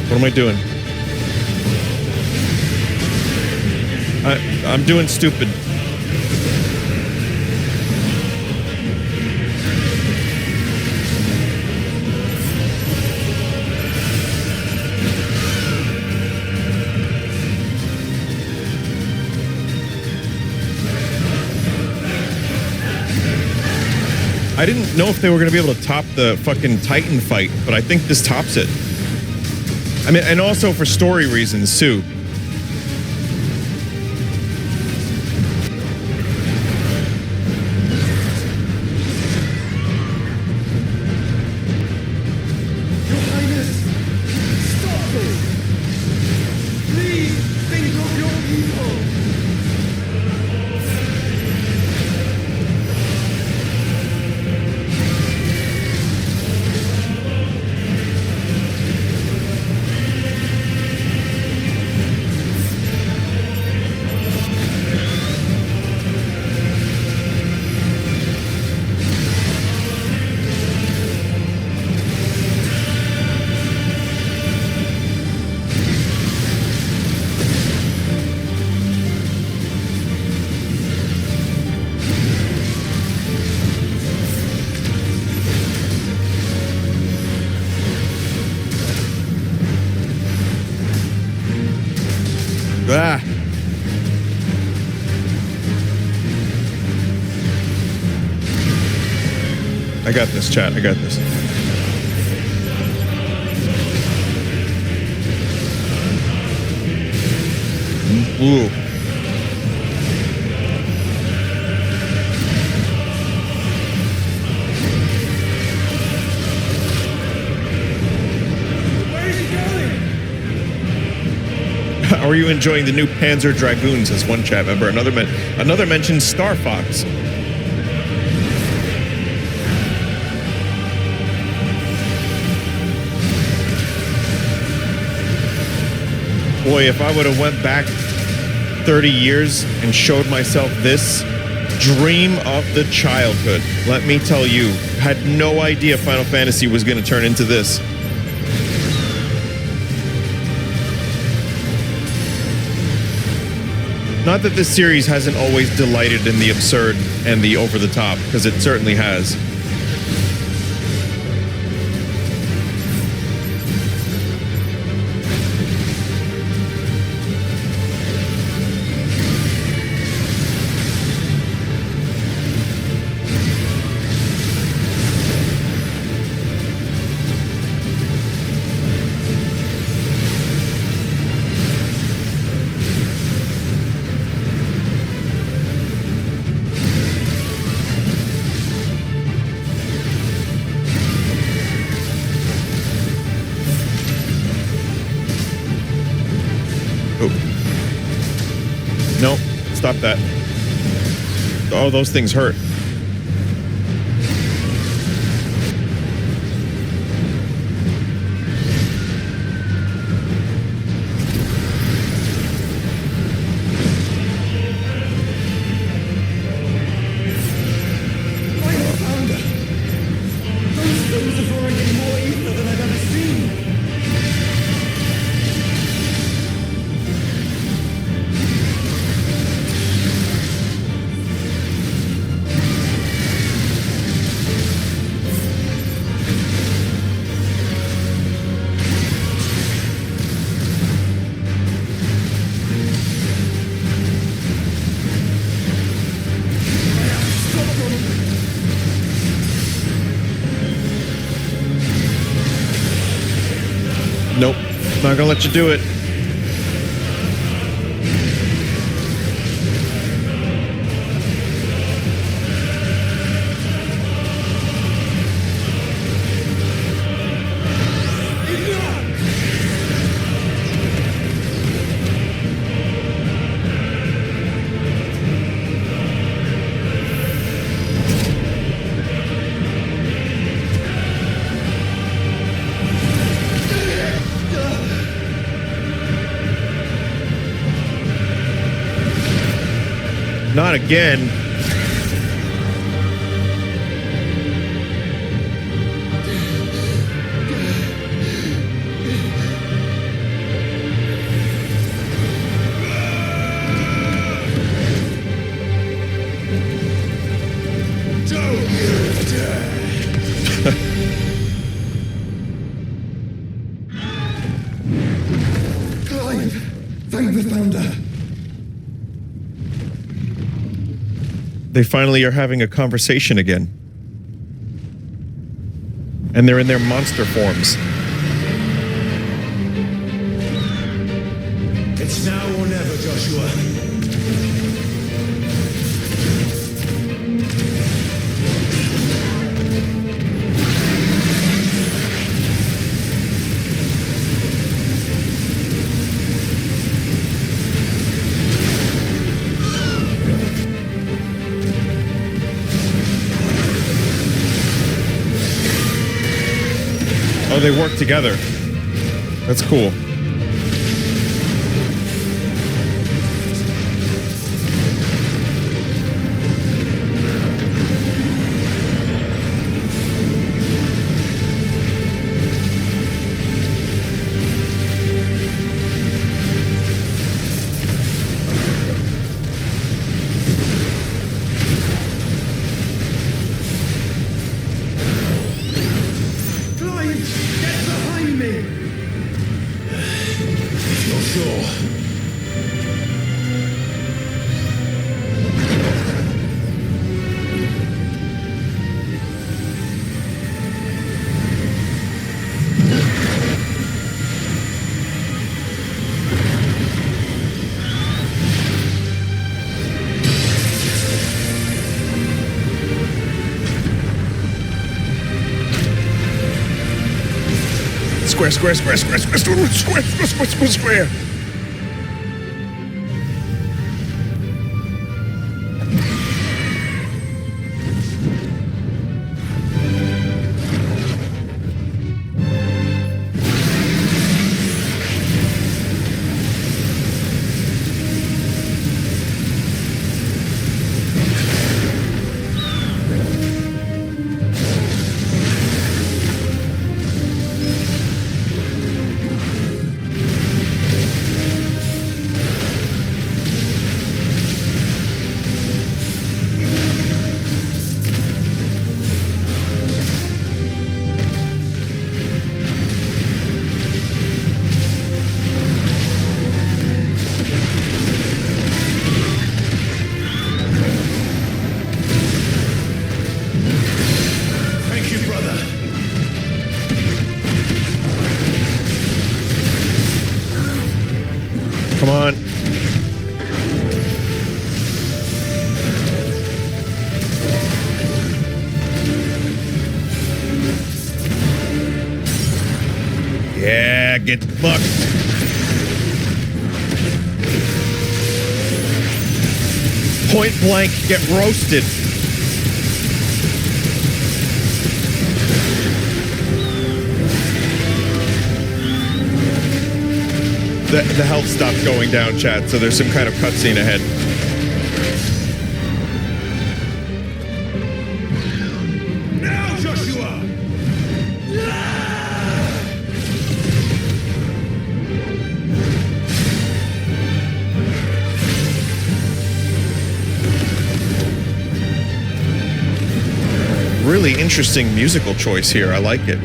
What am I doing? I'm doing stupid. I didn't know if they were going to be able to top the fucking Titan fight, but I think this tops it. I mean, and also for story reasons, too. Your Highness, stop this! Please think of your people! I got this, chat. I got this. Ooh. How are you enjoying the new Panzer Dragoons? As one chat member. Another mentioned Star Fox. Boy, if I would have went back 30 years and showed myself this dream of the childhood, let me tell you, had no idea Final Fantasy was going to turn into this. Not that this series hasn't always delighted in the absurd and the over-the-top, because it certainly has. Stop that. Oh, those things hurt. Nope, not gonna let you do it. Not again. Clive, thank the founder. They finally are having a conversation again. And they're in their monster forms. It's now or never, Joshua. Oh, they work together. That's cool. Square, square, square, square, square, square, square, square, square, square. Come on. Yeah, get fucked. Point blank, get roasted. The health stopped going down, chat, so there's some kind of cutscene ahead. Now, Joshua! Really interesting musical choice here. I like it.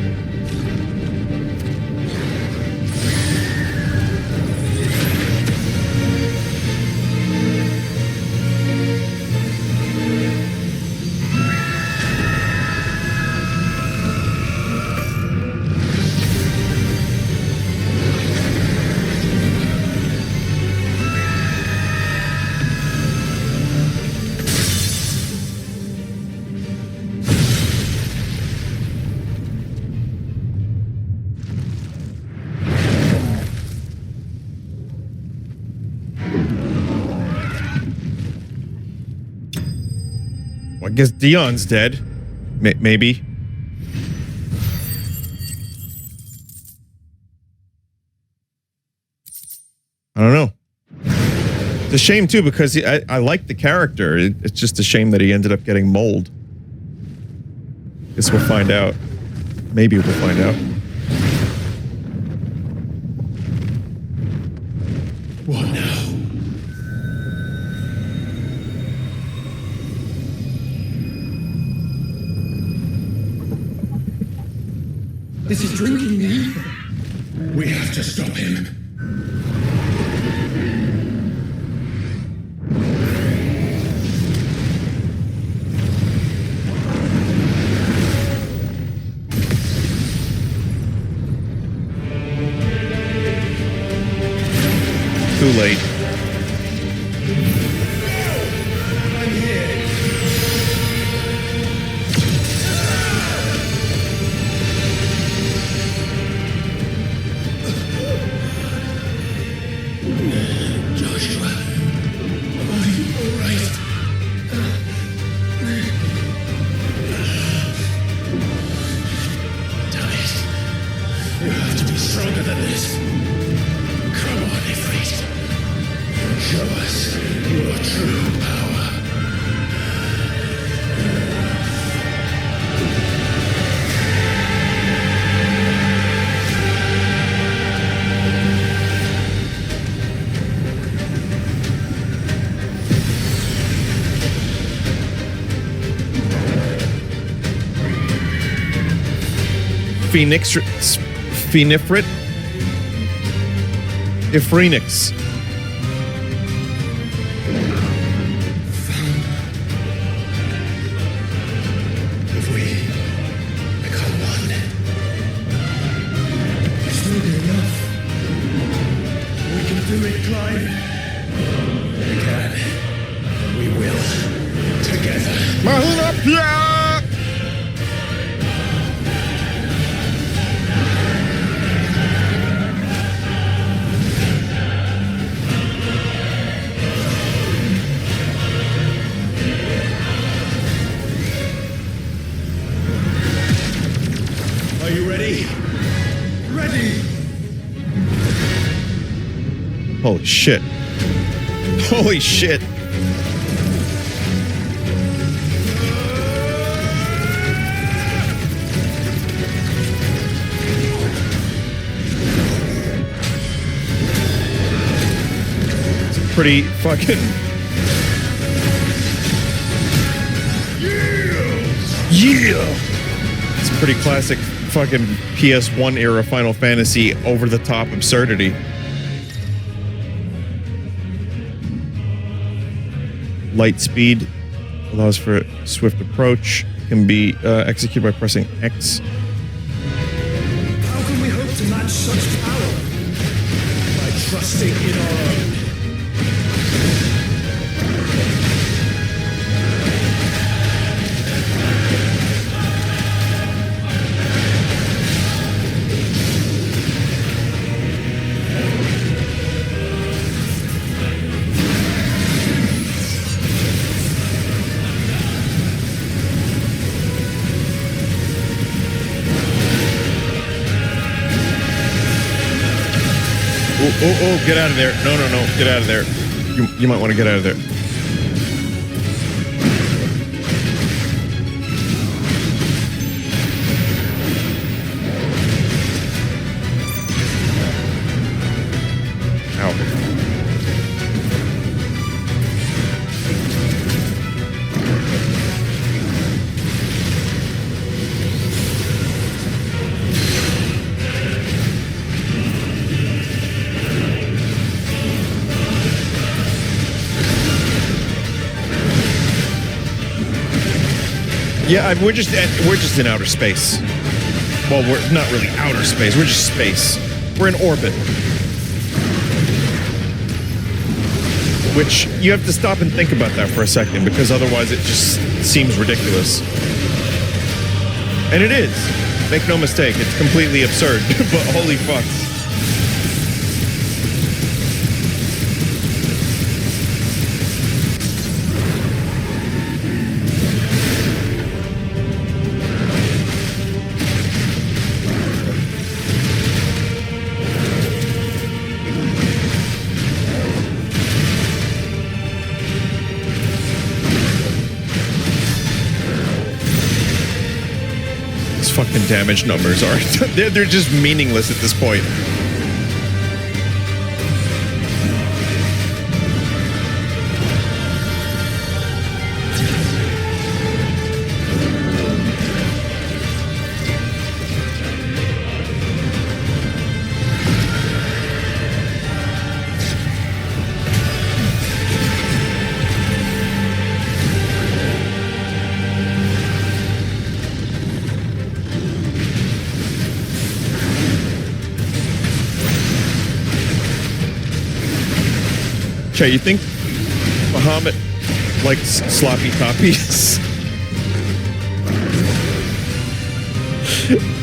I guess Dion's dead. Maybe. I don't know. It's a shame too because I like the character. It's just a shame that he ended up getting mold. Guess we'll find out. Maybe we'll find out. What now? This is drinking the ether. We have to stop him. Too late. Ifrit? Ifrinix. If we become one, this will be enough. We can do it, Clive. We can. We will. Together. Holy shit. Holy shit. It's a pretty fucking... Yeah! It's a pretty classic fucking PS1 era Final Fantasy over-the-top absurdity. Light speed allows for swift approach. Can be executed by pressing X. How can we hope to match such power? By trusting in our own. Oh, get out of there. No, get out of there. You might want to get out of there. Ow. Yeah, we're just in outer space. Well, we're not really outer space. We're just space. We're in orbit. Which you have to stop and think about that for a second, because otherwise it just seems ridiculous. And it is. Make no mistake, it's completely absurd. But holy fuck. Fucking damage numbers are they're just meaningless at this point. You think Bahamut likes sloppy toppies?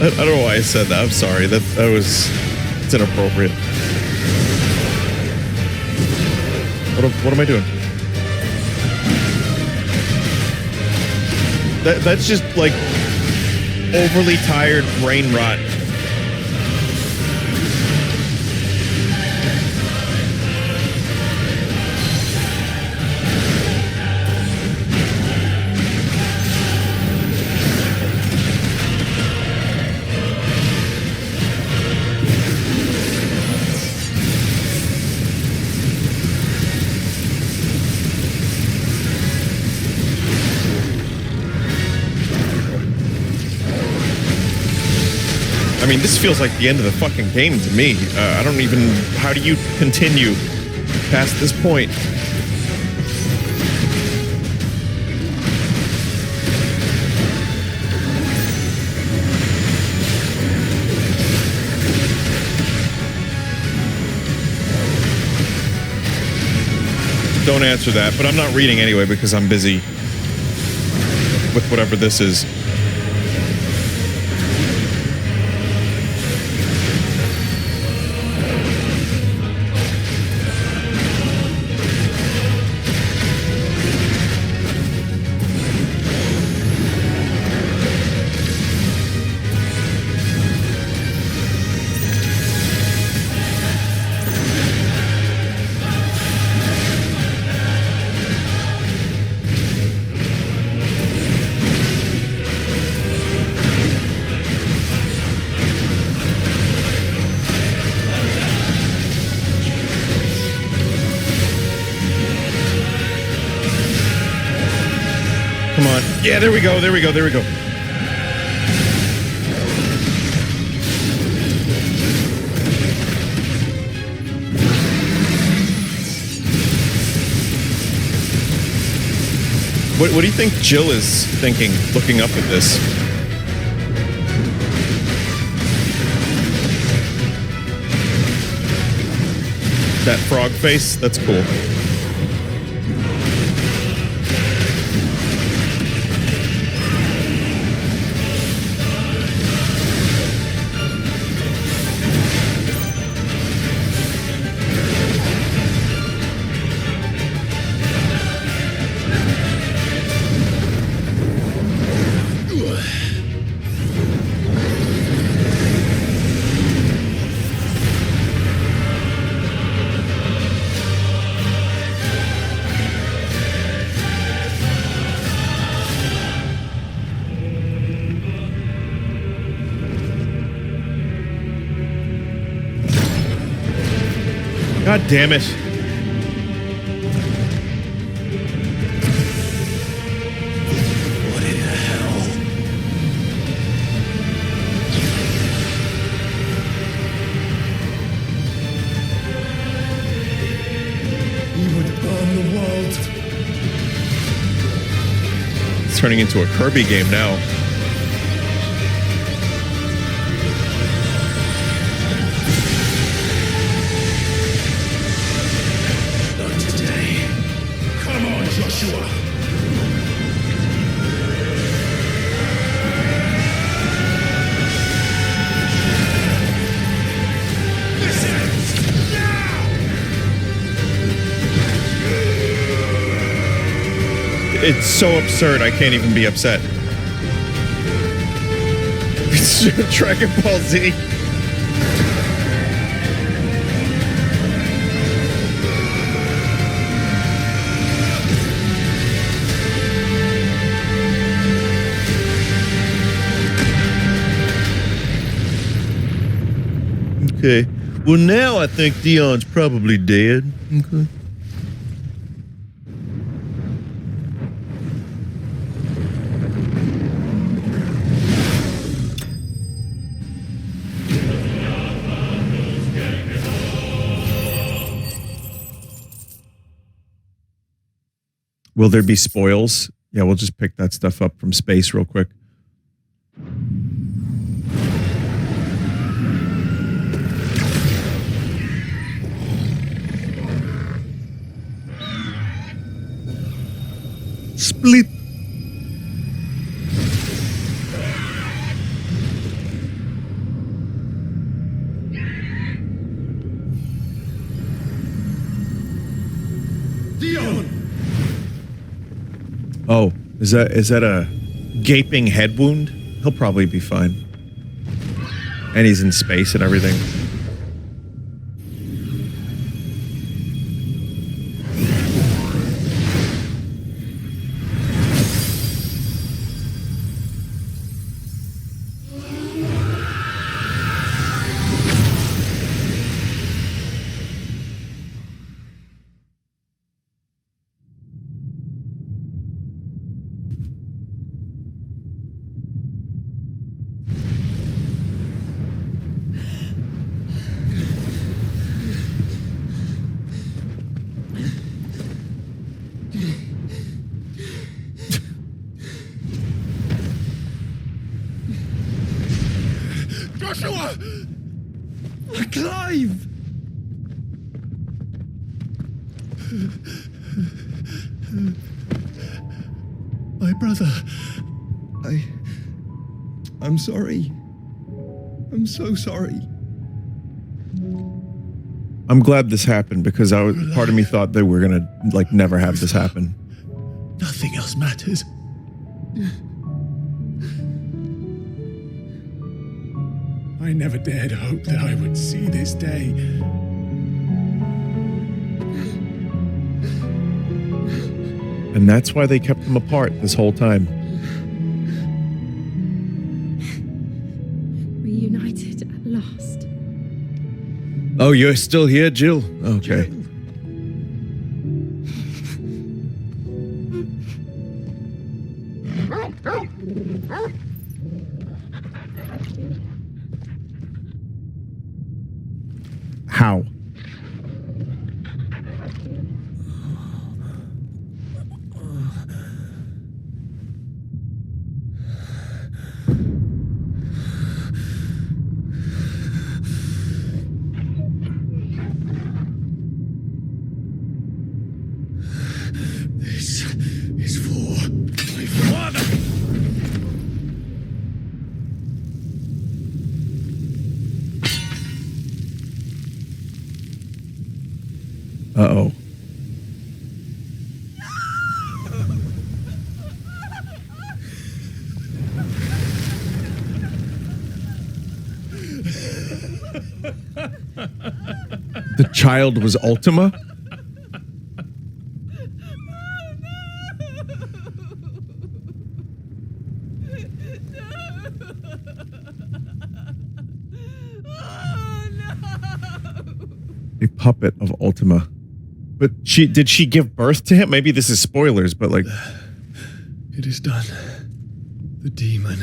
I don't know why I said that. I'm sorry. It's inappropriate. What am I doing? That's just like overly tired brain rot. I mean, this feels like the end of the fucking game to me. I don't even... How do you continue past this point? Don't answer that, but I'm not reading anyway because I'm busy with whatever this is. Come on. Yeah, there we go. There we go. There we go. What do you think Jill is thinking, looking up at this? That frog face? That's cool. God damn it. What in the hell? He would burn the world. It's turning into a Kirby game now. Joshua. Listen now. It's so absurd. I can't even be upset. It's Dragon Ball Z. Okay. Well, now I think Dion's probably dead. Okay. Will there be spoils? Yeah, we'll just pick that stuff up from space real quick. Split. Dion. Oh, is that a gaping head wound? He'll probably be fine. And he's in space and everything. Joshua! Clive! My brother. I'm sorry. I'm so sorry. I'm glad this happened because part of me thought that we're gonna like never have this happen. Nothing else matters. I never dared hope that I would see this day. And that's why they kept them apart this whole time. Reunited at last. Oh, you're still here, Jill? Okay. How? This is for my father. Uh-oh. The child was Ultima? A puppet of Ultima. But did she give birth to him? Maybe this is spoilers, but like... It is done. The demon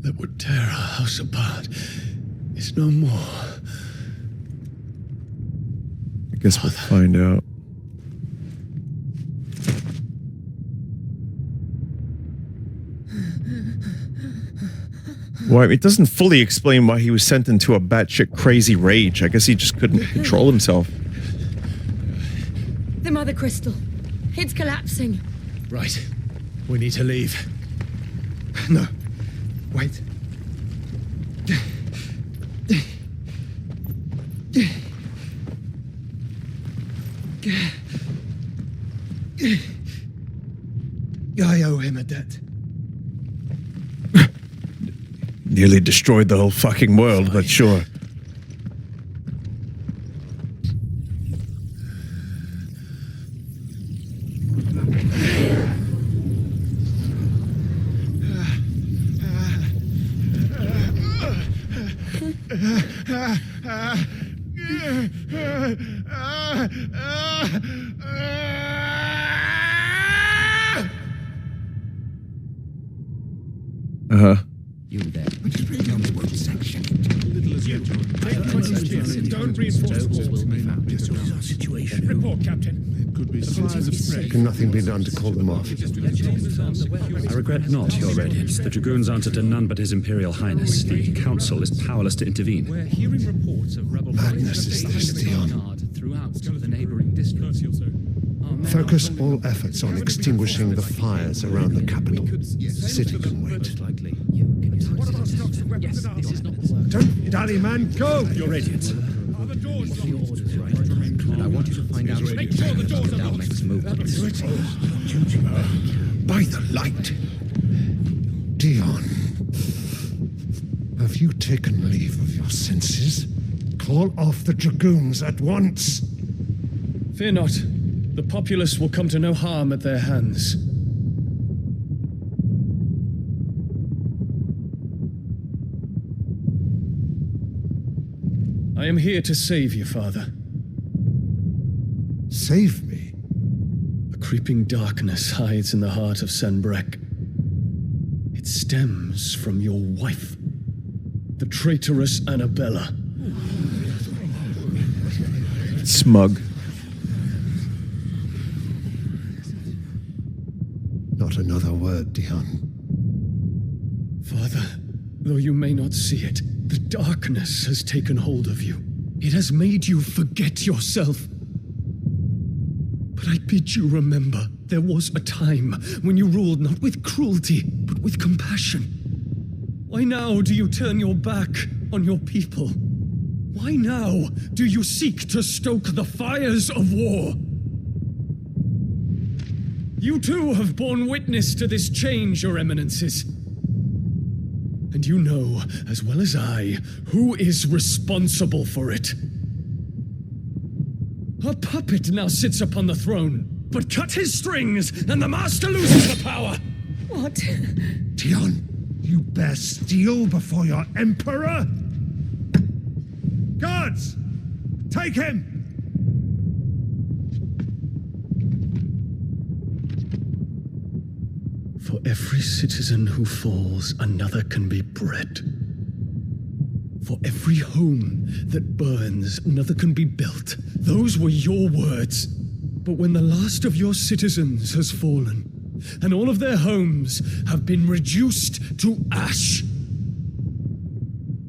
that would tear our house apart is no more. I guess we'll find out. Well, it doesn't fully explain why he was sent into a batshit crazy rage. I guess he just couldn't control himself. The Mothercrytal. It's collapsing. Right. We need to leave. No. Wait. I owe him a debt. Nearly destroyed the whole fucking world, but sure. Uh-huh. You there. Don't reinforce the situation. Report, Captain. It could be Can nothing be done to call them off? I regret not, Your Radiance. The Dragoons answer to none but His Imperial Highness. The Council is powerless to intervene. We're hearing reports of rebel Madness is this, Dion. throughout the neighboring districts. Focus all efforts on extinguishing the fires around the capital. City can wait. Don't dally, man. Go! Your Radiance. And I want you to find out the next movements. By the light. Dion. Have you taken leave of your senses? Call off the Dragoons at once. Fear not. The populace will come to no harm at their hands. I am here to save you, Father. Save me? A creeping darkness hides in the heart of Sanbreque. It stems from your wife, the traitorous Anabella. Smug. Not another word, Dion. Father, though you may not see it, the darkness has taken hold of you. It has made you forget yourself. But I bid you remember, there was a time when you ruled not with cruelty, but with compassion. Why now do you turn your back on your people? Why now do you seek to stoke the fires of war? You too have borne witness to this change, Your Eminences. And you know, as well as I, who is responsible for it. A puppet now sits upon the throne, but cut his strings, and the master loses the power! What? Dion, you bear steel before your emperor? Guards! Take him! For every citizen who falls, another can be bred. For every home that burns, another can be built. Those were your words. But when the last of your citizens has fallen, and all of their homes have been reduced to ash,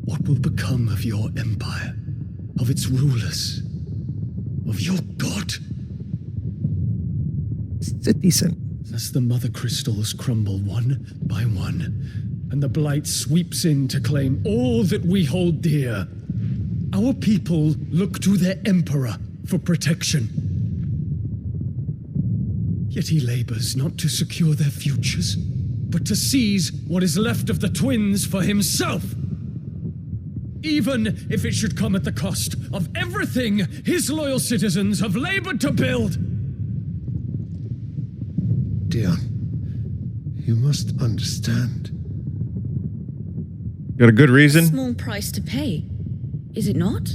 what will become of your empire, of its rulers, of your god? It's decent. As the mother crystals crumble one by one, and the blight sweeps in to claim all that we hold dear, our people look to their emperor for protection. Yet he labors not to secure their futures, but to seize what is left of the twins for himself. Even if it should come at the cost of everything his loyal citizens have labored to build. Dion, you must understand. Got a good reason? Small price to pay, is it not?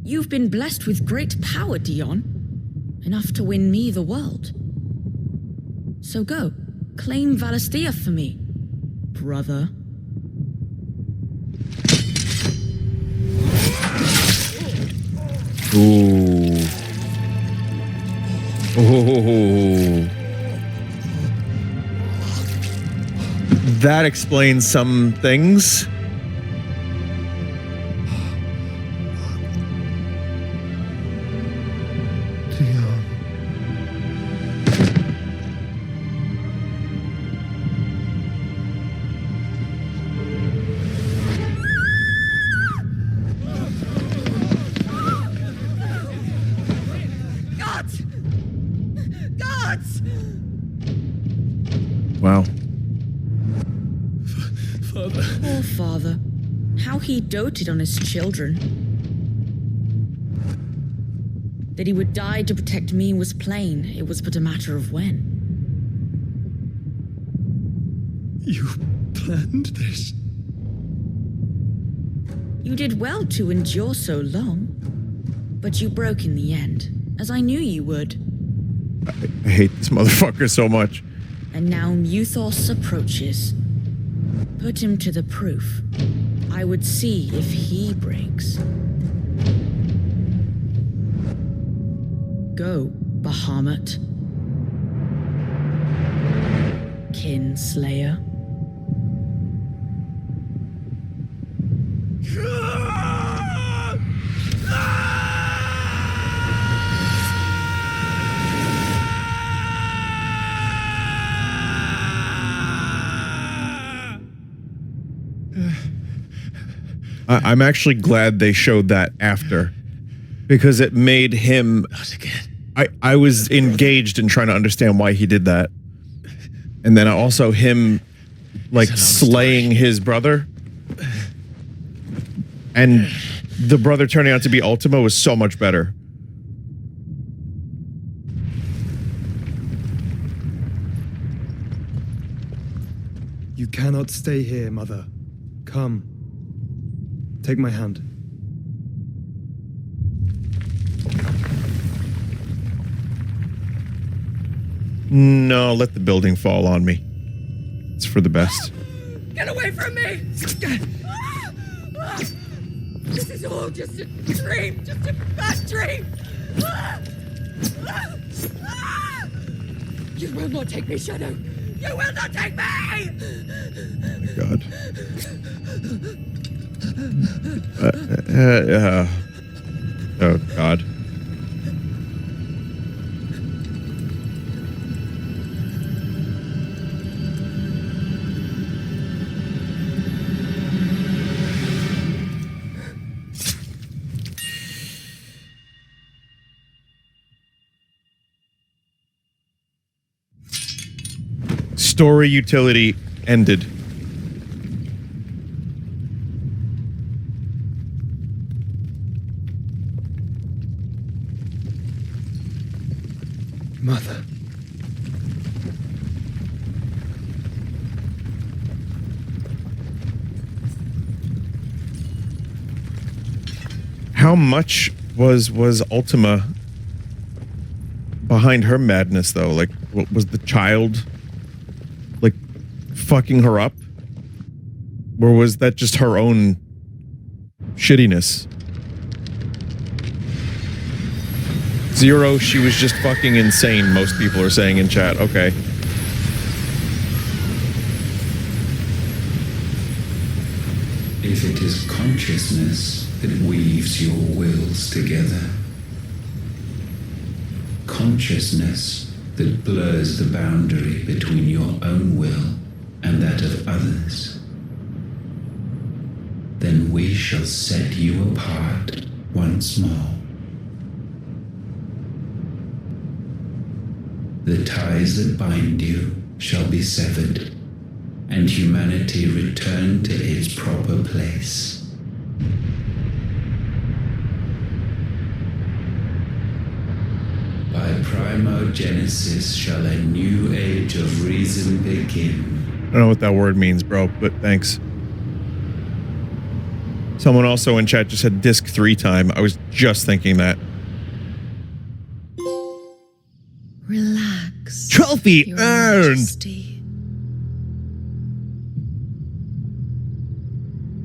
You've been blessed with great power, Dion. Enough to win me the world. So go, claim Valisthea for me, brother. Ooh. Oh. That explains some things. Wow. Father. Poor father. How he doted on his children. That he would die to protect me was plain. It was but a matter of when. You planned this? You did well to endure so long. But you broke in the end, as I knew you would. I hate this motherfucker so much. And now Muthos approaches. Put him to the proof. I would see if he breaks. Go, Bahamut. Kinslayer. I'm actually glad they showed that after, because it made him. I was engaged in trying to understand why he did that, and then also him like slaying his brother, and the brother turning out to be Ultima was so much better. You cannot stay here, Mother. Come. Take my hand. No, let the building fall on me. It's for the best. Get away from me! This is all just a dream, just a bad dream! You will not take me, Shadow! You will not take me! Oh my God. Oh God. Story utility ended. Mother. How much was Ultima behind her madness, though? Like, what was the child fucking her up? Or was that just her own shittiness? Zero, she was just fucking insane, most people are saying in chat. Okay. If it is consciousness that weaves your wills together, consciousness that blurs the boundary between your own will and that of others, then we shall set you apart once more. The ties that bind you shall be severed, and humanity return to its proper place. By Primogenesis shall a new age of reason begin. I don't know what that word means, bro, but thanks. Someone also in chat just said disc 3 time. I was just thinking that. Relax. Trophy earned.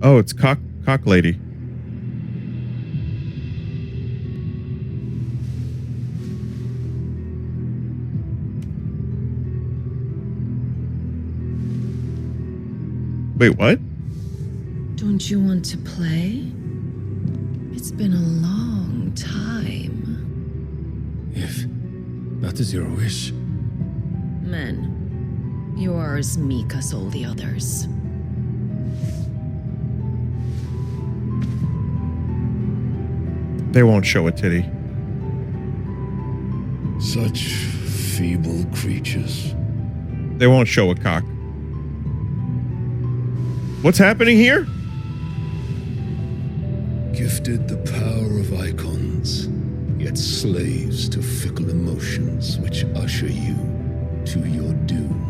Oh, it's cock lady. Wait, what? Don't you want to play? It's been a long time. If that is your wish. Men, you are as meek as all the others. They won't show a titty. Such feeble creatures. They won't show a cock. What's happening here? Gifted the power of icons, yet slaves to fickle emotions which usher you to your doom.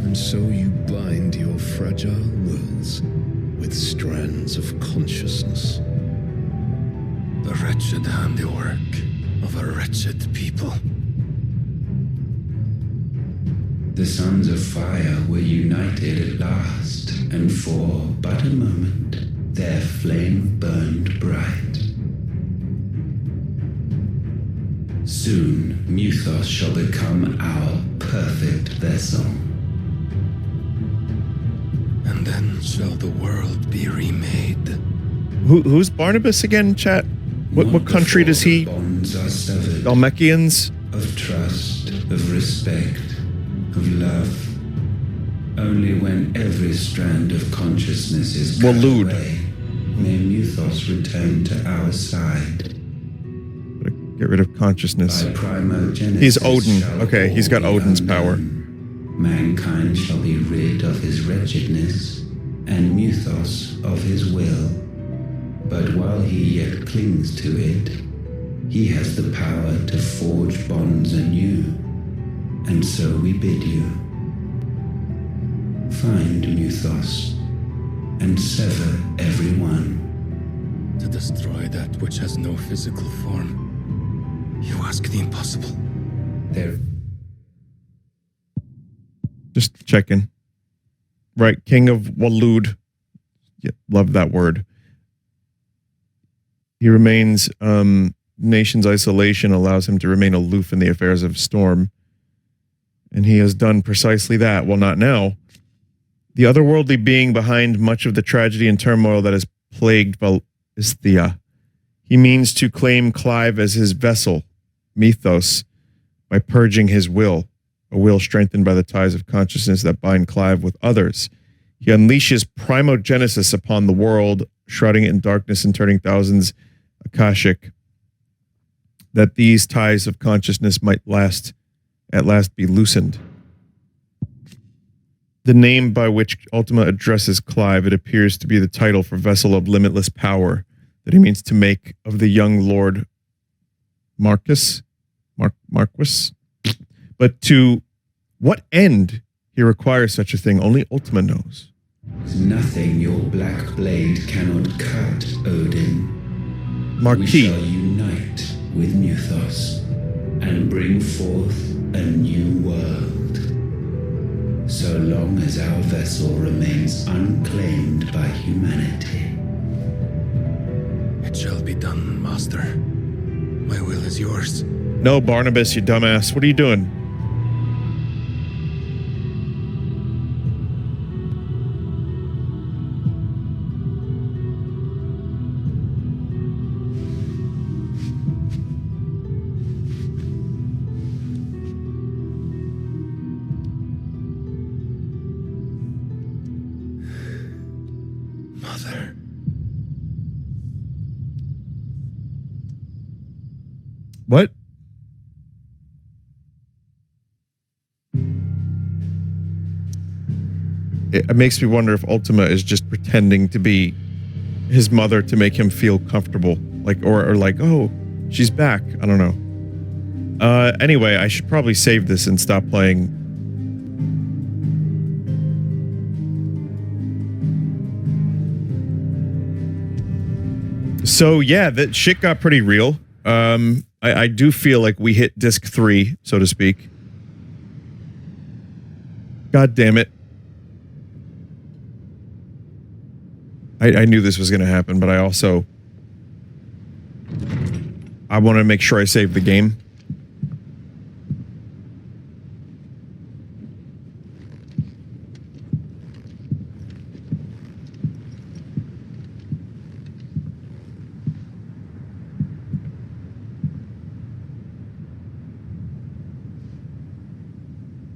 And so you bind your fragile wills with strands of consciousness. The wretched handiwork of a wretched people. The sons of fire were united at last, and for but a moment their flame burned bright. Soon Mythos shall become our perfect vessel. And then shall the world be remade. Who's Barnabas again, chat? What country does he? Bonds are severed. Dalmatians? Of trust, of respect, of love. Only when every strand of consciousness is cut away, may Mythos return to our side. Get rid of consciousness. By Primogenesis He's Odin. Okay, he's got Odin's power. Mankind shall be rid of his wretchedness, and Mythos of his will. But while he yet clings to it, he has the power to forge bonds anew. And so we bid you, find Mythos, and sever every one. To destroy that which has no physical form, you ask the impossible. There. Just checking. Right, King of Walud. Yeah, love that word. He remains, nation's isolation allows him to remain aloof in the affairs of Storm. And he has done precisely that. Well, not now. The otherworldly being behind much of the tragedy and turmoil that has plagued Valestia. He means to claim Clive as his vessel, Mythos, by purging his will, a will strengthened by the ties of consciousness that bind Clive with others. He unleashes Primogenesis upon the world, shrouding it in darkness and turning thousands Akashic, that these ties of consciousness might at last be loosened. The name by which Ultima addresses Clive, it appears to be the title for vessel of limitless power that he means to make of the young Lord Marquis. But to what end he requires such a thing, only Ultima knows. Nothing your black blade cannot cut, Odin. Marquis. We shall unite with Mythos and bring forth a new world. so long as our vessel remains unclaimed by humanity. It shall be done, Master. My will is yours. No, Barnabas, you dumbass. What are you doing? Mother. What? It makes me wonder if Ultima is just pretending to be his mother to make him feel comfortable. Like, or like, oh, she's back. I don't know. Anyway, I should probably save this and stop playing. So yeah, that shit got pretty real. I do feel like we hit disc 3, so to speak. God damn it. I knew this was going to happen, but I want to make sure I save the game.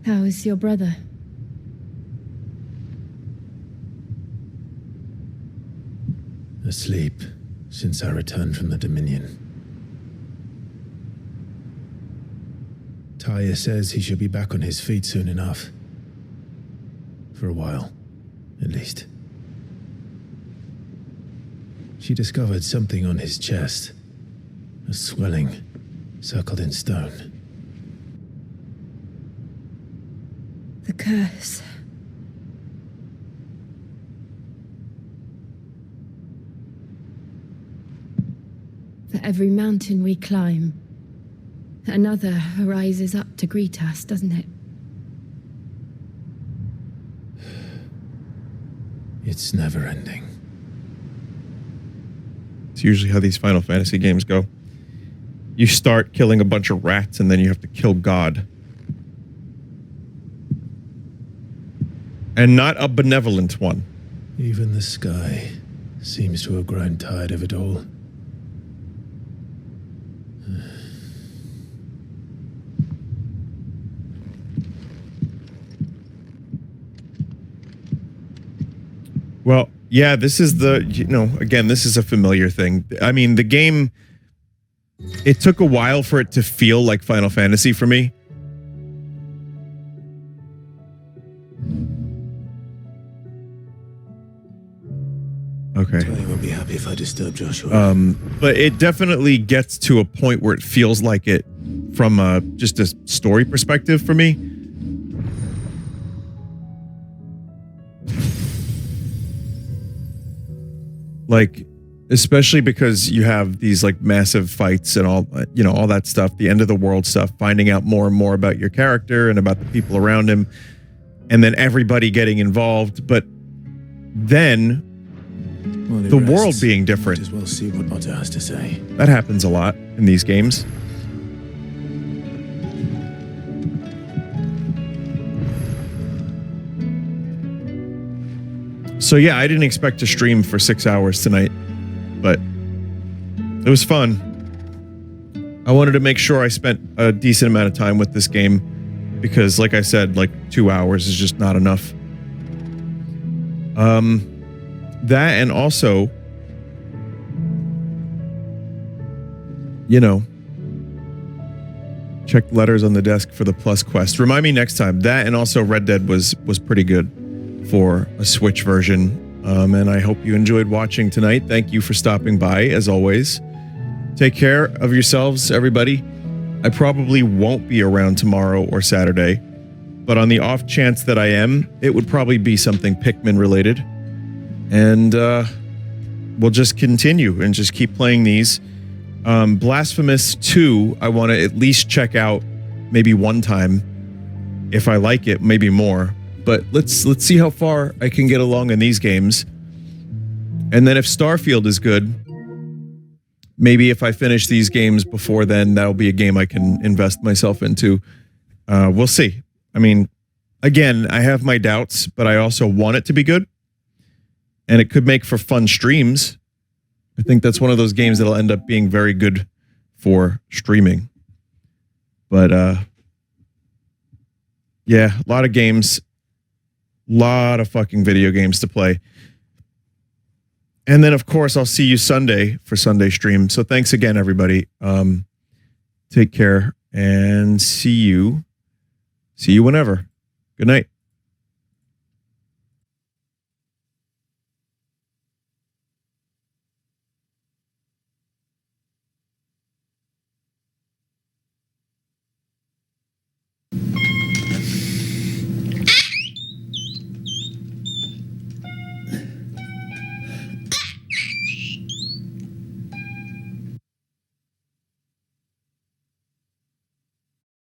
How is your brother? Asleep since I returned from the Dominion. Taya says he should be back on his feet soon enough. For a while, at least. She discovered something on his chest. A swelling, circled in stone. The curse. For every mountain we climb, another rises up to greet us, doesn't it? It's never ending. It's usually how these Final Fantasy games go. You start killing a bunch of rats and then you have to kill God. And not a benevolent one. Even the sky seems to have grown tired of it all. Well, yeah, this is again, this is a familiar thing. I mean, the game, it took a while for it to feel like Final Fantasy for me. Okay. I won't be happy if I disturb Joshua. But it definitely gets to a point where it feels like it from just a story perspective for me. Like, especially because you have these like massive fights and all, all that stuff, the end of the world stuff, finding out more and more about your character and about the people around him, and then everybody getting involved. But then the world being different. Might as well see what Otter has to say. That happens a lot in these games. So yeah, I didn't expect to stream for 6 hours tonight, but it was fun. I wanted to make sure I spent a decent amount of time with this game because, like I said, like 2 hours is just not enough. That and also, check letters on the desk for the plus quest. Remind me next time. That and also Red Dead was pretty good for a Switch version. And I hope you enjoyed watching tonight. Thank you for stopping by, as always. Take care of yourselves, everybody. I probably won't be around tomorrow or Saturday, but on the off chance that I am, it would probably be something Pikmin related. And we'll just continue and just keep playing these. Blasphemous 2, I want to at least check out maybe one time. If I like it, maybe more. but let's see how far I can get along in these games. And then if Starfield is good, maybe if I finish these games before then, that'll be a game I can invest myself into. We'll see. I mean, again, I have my doubts, but I also want it to be good. And it could make for fun streams. I think that's one of those games that'll end up being very good for streaming. But yeah, a lot of games, a lot of fucking video games to play. And then, of course, I'll see you Sunday for Sunday stream. So thanks again, everybody. Take care and see you whenever. Good night.